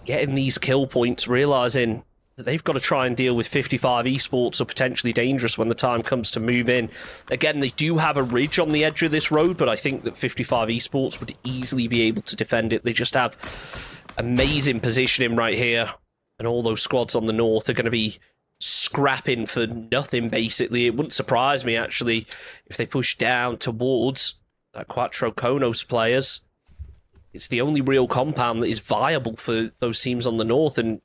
Speaker 4: getting these kill points, realizing that they've got to try and deal with 55 Esports are potentially dangerous when the time comes to move in. Again, they do have a ridge on the edge of this road, but I think that 55 Esports would easily be able to defend it. They just have amazing positioning right here, and all those squads on the north are going to be scrapping for nothing, basically. It wouldn't surprise me, actually, if they push down towards that Quattro Konos players. It's the only real compound that is viable for those teams on the north, and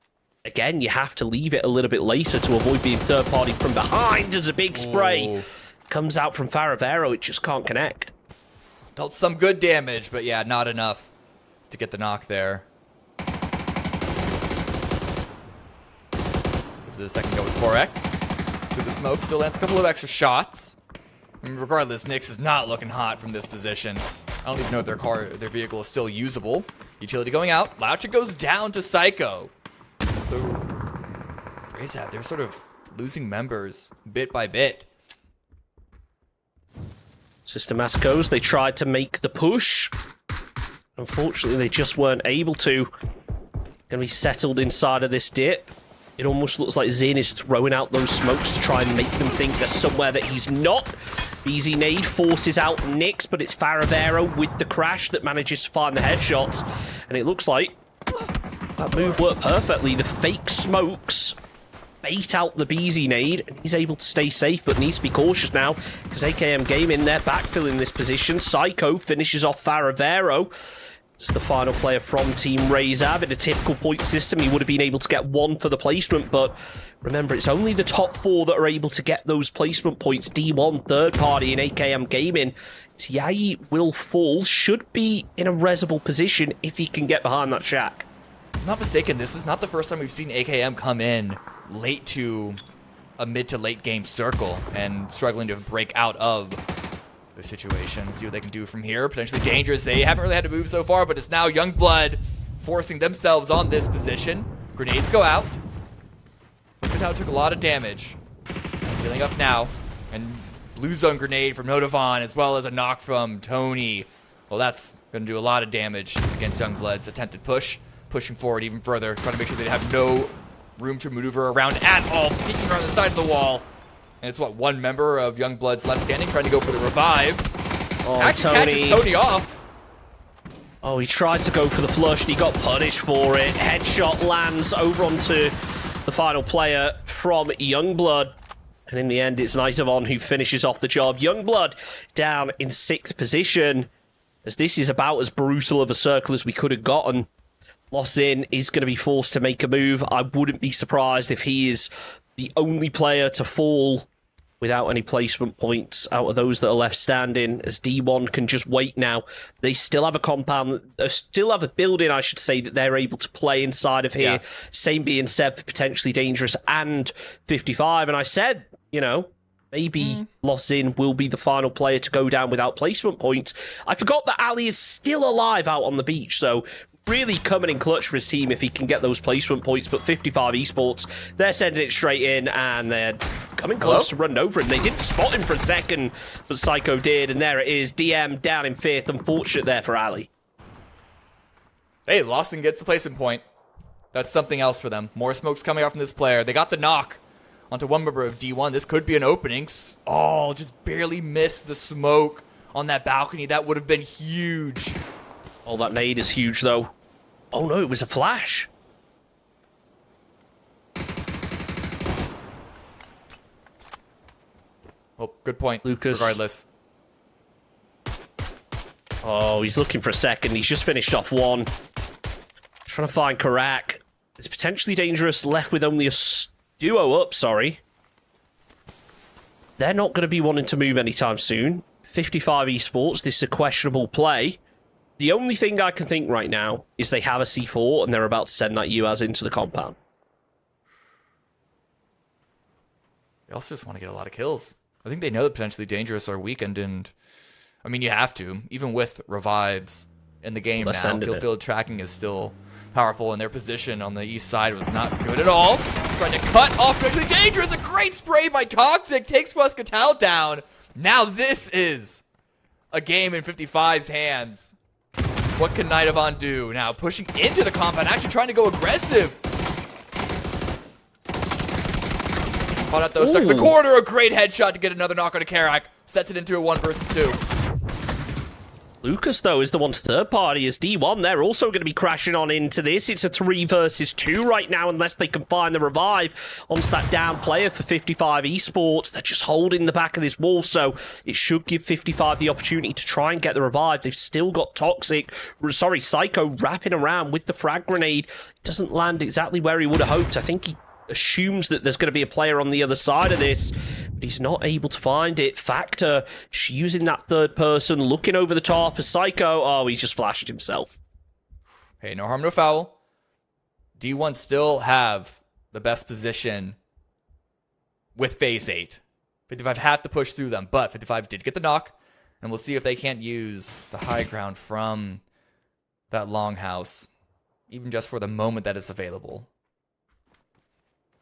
Speaker 4: again, you have to leave it a little bit later to avoid being third party from behind as a big spray comes out from Faravero. It just can't connect.
Speaker 3: Dealt some good damage, but yeah, not enough to get the knock there. Gives it a second go with 4X. Through the smoke, still lands a couple of extra shots. I mean, regardless, Nyx is not looking hot from this position. I don't even know if their vehicle is still usable. Utility going out. Laucha goes down to Psycho. So, Razab, they're sort of losing members bit by bit.
Speaker 4: Systemass goes. They tried to make the push. Unfortunately, they just weren't able to. Going to be settled inside of this dip. It almost looks like Zin is throwing out those smokes to try and make them think there's somewhere that he's not. Easy nade forces out Nyx, but it's Faravero with the crash that manages to find the headshots. And it looks like that move worked perfectly. The fake smokes bait out the Beezy nade, and he's able to stay safe, but needs to be cautious now, because AKM Gaming, they're backfilling this position. Psycho finishes off Faravero. It's the final player from Team Razab. In a typical point system, he would have been able to get one for the placement, but remember, it's only the top 4 that are able to get those placement points. D1, third party in AKM Gaming. Tiayi will fall, should be in a resable position if he can get behind that shack.
Speaker 3: If I'm not mistaken, this is not the first time we've seen AKM come in late to a mid to late game circle and struggling to break out of the situation. See what they can do from here. Potentially dangerous. They haven't really had to move so far, but it's now Youngblood forcing themselves on this position. Grenades go out. Liquidtown took a lot of damage. Healing up now. And blue zone grenade from Nodovan, as well as a knock from Tony. Well, that's going to do a lot of damage against Youngblood's attempted push. Pushing forward even further, trying to make sure they have no room to maneuver around at all. Peeking around the side of the wall. And it's what, one member of Youngblood's left standing, trying to go for the revive.
Speaker 4: Oh,
Speaker 3: Actually catches Tony off.
Speaker 4: Oh, he tried to go for the flush, and he got punished for it. Headshot lands over onto the final player from Youngblood. And in the end, it's Nightavon who finishes off the job. Youngblood down in 6th position, as this is about as brutal of a circle as we could have gotten. Lossin is going to be forced to make a move. I wouldn't be surprised if he is the only player to fall without any placement points out of those that are left standing, as D1 can just wait now. They still have a compound, still have a building, I should say, that they're able to play inside of here. Yeah. Same being said for potentially dangerous and 55. And I said, you know, maybe Lossin will be the final player to go down without placement points. I forgot that Ali is still alive out on the beach, so really coming in clutch for his team if he can get those placement points. But 55 Esports, they're sending it straight in, and they're coming close to run over him. They didn't spot him for a second, but Psycho did, and there it is. DM down in 5th. Unfortunate there for Ali.
Speaker 3: Hey, Lawson gets a placement point. That's something else for them. More smokes coming out from this player. They got the knock onto one member of D1. This could be an opening. Oh, just barely missed the smoke on that balcony. That would have been huge.
Speaker 4: Oh, that nade is huge, though. Oh, no, it was a flash.
Speaker 3: Oh, good point,
Speaker 4: Lucas.
Speaker 3: regardless.
Speaker 4: Oh, he's looking for a second. He's just finished off one. Trying to find Karak. It's potentially dangerous, left with only a duo up, sorry. They're not going to be wanting to move anytime soon. 55 Esports, this is a questionable play. The only thing I can think right now is they have a C4 and they're about to send that UAZ into the compound.
Speaker 3: They also just want to get a lot of kills. I think they know that potentially dangerous are weakened, and I mean, you have to. Even with revives in the game now, kill field tracking is still powerful, and their position on the east side was not good at all. Trying to cut off potentially dangerous. A great spray by Toxic takes Muscatel down. Now this is a game in 55's hands. What can Nidovan do? Now pushing into the compound, actually trying to go aggressive. Caught out those stuck in the corner. A great headshot to get another knock on a Karak. Sets it into a 1 versus 2.
Speaker 4: Lucas, though, is the one to third party as D1. They're also going to be crashing on into this. It's a 3 versus 2 right now, unless they can find the revive onto that down player for 55 Esports. They're just holding the back of this wall, so it should give 55 the opportunity to try and get the revive. They've still got Psycho wrapping around with the frag grenade. It doesn't land exactly where he would have hoped. I think he assumes that there's going to be a player on the other side of this, but he's not able to find it. Factor using that third person, looking over the top as Psycho. Oh, he just flashed himself.
Speaker 3: Hey, no harm, no foul. D1 still have the best position with phase 8. 55 have to push through them, but 55 did get the knock, and we'll see if they can't use the high ground from that longhouse, even just for the moment that it's available.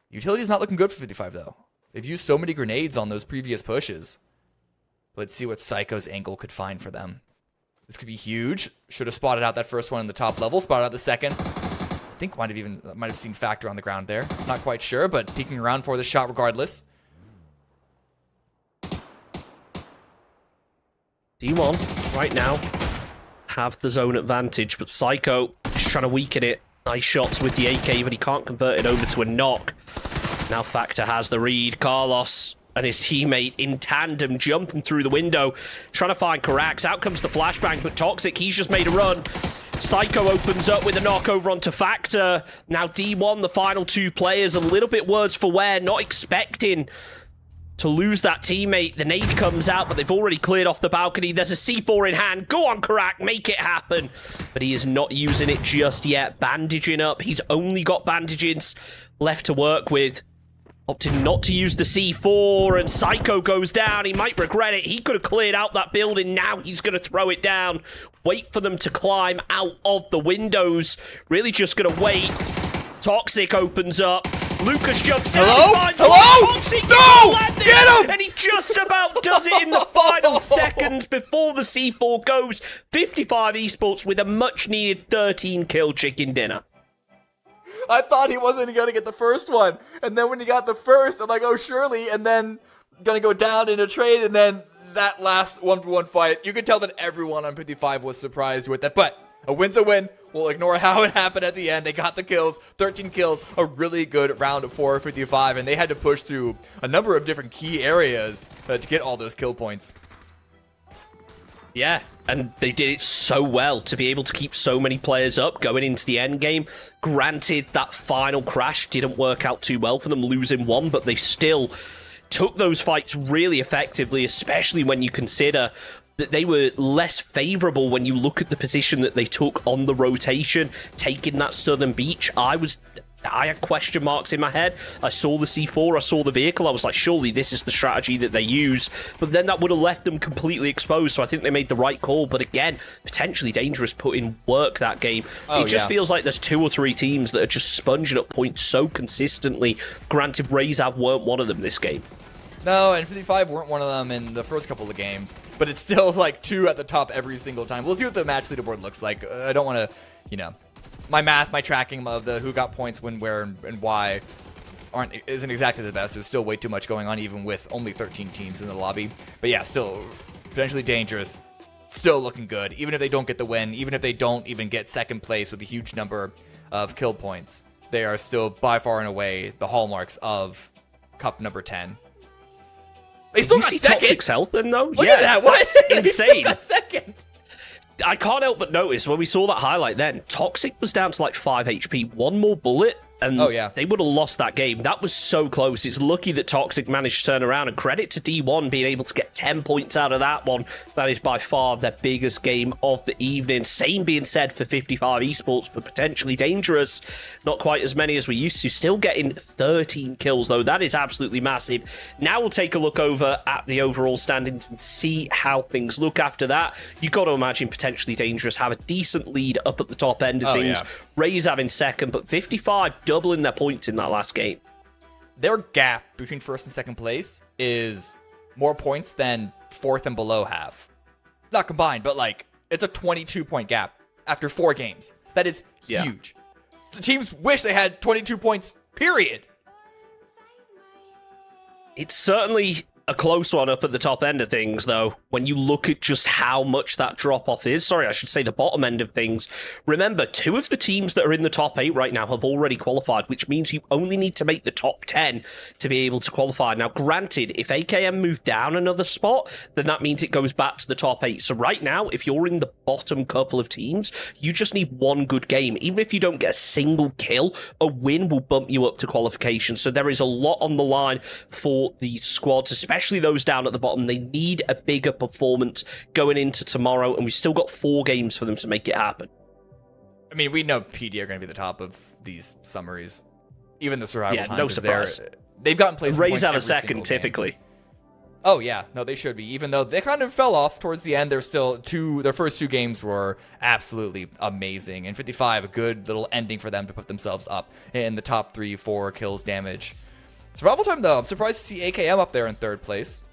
Speaker 3: Utility's not looking good for 55, though. They've used so many grenades on those previous pushes. Let's see what Psycho's angle could find for them. This could be huge. Should have spotted out that first one in the top level. Spotted out the second. I think might have seen Factor on the ground there. Not quite sure, but peeking around for the shot regardless.
Speaker 4: D1, right now, have the zone advantage, but Psycho is trying to weaken it. Nice shots with the AK, but he can't convert it over to a knock. Now Factor has the read. Carlos and his teammate in tandem jumping through the window, trying to find Karax. Out comes the flashbang, but Toxic, he's just made a run. Psycho opens up with a knock over onto Factor. Now D1, the final 2 players, a little bit worse for wear, not expecting to lose that teammate. The nade comes out, but they've already cleared off the balcony. There's a C4 in hand. Go on, Karak, make it happen. But he is not using it just yet. Bandaging up. He's only got bandages left to work with. Opting not to use the C4, and Psycho goes down. He might regret it. He could have cleared out that building. Now he's going to throw it down. Wait for them to climb out of the windows. Really just going to wait. Toxic opens up. Lucas jumps down.
Speaker 3: Hello?
Speaker 4: Toxic,
Speaker 3: No! Get him!
Speaker 4: And he just about does it in the final seconds before the C4 goes. 55 Esports with a much-needed 13-kill chicken dinner.
Speaker 3: I thought he wasn't going to get the first one. And then when he got the first, I'm like, oh, surely. And then going to go down in a trade. And then that last 1v1 fight, you could tell that everyone on 55 was surprised with that. But a win's a win. We'll ignore how it happened at the end. They got the kills, 13 kills, a really good round for 55. And they had to push through a number of different key areas to get all those kill points.
Speaker 4: Yeah, and they did it so well to be able to keep so many players up going into the end game. Granted, that final crash didn't work out too well for them, losing 1, but they still took those fights really effectively, especially when you consider that they were less favorable when you look at the position that they took on the rotation, taking that southern beach. I had question marks in my head. I saw the C4, I saw the vehicle. I was like, surely this is the strategy that they use. But then that would have left them completely exposed. So I think they made the right call. But again, potentially dangerous put in work that game. It just feels like there's 2 or 3 teams that are just sponging up points so consistently. Granted, Razav weren't one of them this game.
Speaker 3: No, and 55 weren't one of them in the first couple of games. But it's still like 2 at the top every single time. We'll see what the match leaderboard looks like. I don't want to, my math, my tracking of the who got points when, where, and why isn't exactly the best. There's still way too much going on, even with only 13 teams in the lobby. But yeah, still potentially dangerous. Still looking good. Even if they don't get the win, even if they don't even get second place with a huge number of kill points, they are still by far and away the hallmarks of Cup number 10. They still got second.
Speaker 4: Toxic's health then, though?
Speaker 3: Look at that. What?
Speaker 4: That's insane.
Speaker 3: Got second.
Speaker 4: I can't help but notice when we saw that highlight then, Toxic was down to like 5 HP. One more bullet, and they would have lost that game. That was so close. It's lucky that Toxic managed to turn around, and credit to D1 being able to get 10 points out of that one. That is by far their biggest game of the evening. Same being said for 55 Esports, but potentially dangerous. Not quite as many as we used to. Still getting 13 kills, though. That is absolutely massive. Now we'll take a look over at the overall standings and see how things look after that. You've got to imagine potentially dangerous, have a decent lead up at the top end of things. Raze having second, but 55 doubling their points in that last game.
Speaker 3: Their gap between first and second place is more points than fourth and below have. Not combined, but like it's a 22-point gap after 4 games. That is huge. The teams wish they had 22 points, period.
Speaker 4: It's certainly a close one up at the top end of things, though, when you look at just how much that drop-off is. Sorry, I should say the bottom end of things. Remember, 2 of the teams that are in the top 8 right now have already qualified, which means you only need to make the top 10 to be able to qualify. Now, granted, if AKM move down another spot, then that means it goes back to the top 8. So right now, if you're in the bottom couple of teams, you just need one good game. Even if you don't get a single kill, a win will bump you up to qualification. So there is a lot on the line for the squads, especially those down at the bottom. They need a bigger performance going into tomorrow, and we've still got 4 games for them to make it happen.
Speaker 3: I mean, we know PD are going to be the top of these summaries. Even the survival time.
Speaker 4: No surprise.
Speaker 3: They've gotten placement
Speaker 4: Rays
Speaker 3: points
Speaker 4: have a
Speaker 3: every
Speaker 4: second,
Speaker 3: single game.
Speaker 4: typically.
Speaker 3: Oh, yeah. No, they should be. Even though they kind of fell off towards the end, they're still their first 2 games were absolutely amazing. And 55, a good little ending for them to put themselves up in the top 3-4 kills damage. Survival time, though, I'm surprised to see AKM up there in 3rd place.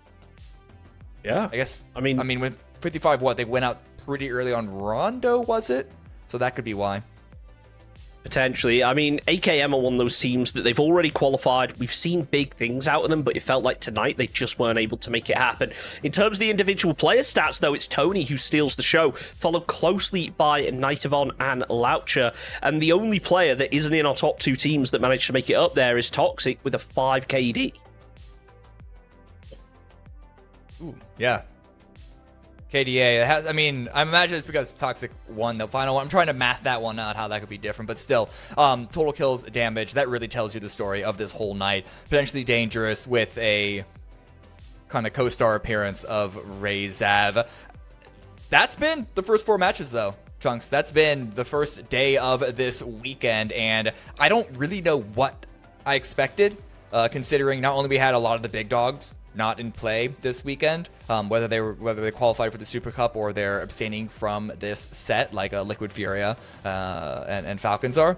Speaker 4: Yeah.
Speaker 3: I mean, with 55, they went out pretty early on Rondo, was it? So that could be why.
Speaker 4: Potentially. I mean, AKM are one of those teams that they've already qualified. We've seen big things out of them, but it felt like tonight they just weren't able to make it happen. In terms of the individual player stats, though, it's Tony who steals the show, followed closely by Nightavon and Loucher. And the only player that isn't in our top 2 teams that managed to make it up there is Toxic with a 5 KD.
Speaker 3: Ooh, yeah. KDA. I mean, I imagine it's because Toxic won the final one. I'm trying to math that one out, how that could be different. But still, total kills, damage, that really tells you the story of this whole night. Potentially dangerous with a kind of co-star appearance of Rayzav. That's been the first 4 matches, though, Chunks. That's been the first day of this weekend. And I don't really know what I expected, considering not only we had a lot of the big dogs not in play this weekend, whether they qualified for the Super Cup or they're abstaining from this set, like Liquid Furia and Falcons are,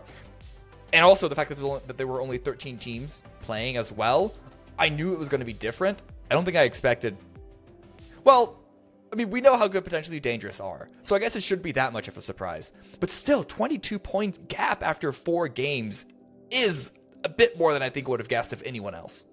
Speaker 3: and also the fact that there were only 13 teams playing as well. I knew it was going to be different. I don't think I expected. Well, I mean, we know how good potentially dangerous are, so I guess it shouldn't be that much of a surprise. But still, 22 points gap after 4 games is a bit more than I think would have guessed if anyone else.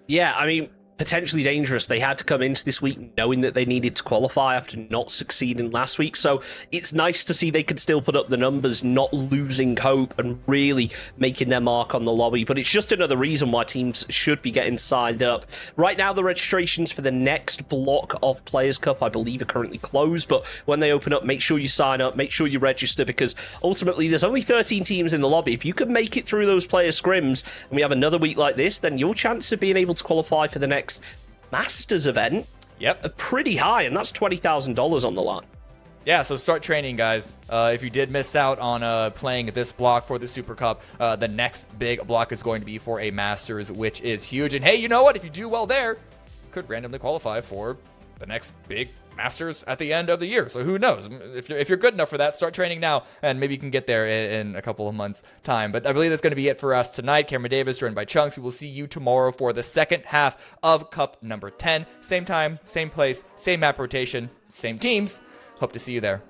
Speaker 4: Yeah, I mean, potentially dangerous. They had to come into this week knowing that they needed to qualify after not succeeding last week. So it's nice to see they could still put up the numbers, not losing hope and really making their mark on the lobby. But it's just another reason why teams should be getting signed up. Right now, the registrations for the next block of Players Cup, I believe, are currently closed. But when they open up, make sure you sign up, make sure you register, because ultimately there's only 13 teams in the lobby. If you can make it through those player scrims and we have another week like this, then your chance of being able to qualify for the next Masters event are pretty high, and that's $20,000 on the line.
Speaker 3: Yeah, so start training, guys. If you did miss out on playing this block for the Super Cup, the next big block is going to be for a Masters, which is huge. And hey, you know what? If you do well there, you could randomly qualify for the next big Masters at the end of the year. So who knows? If you're good enough for that, start training now, and maybe you can get there in a couple of months' time. But I believe that's going to be it for us tonight. Cameron Davis, joined by Chunks. We will see you tomorrow for the second half of Cup number 10. Same time, same place, same map rotation, same teams. Hope to see you there.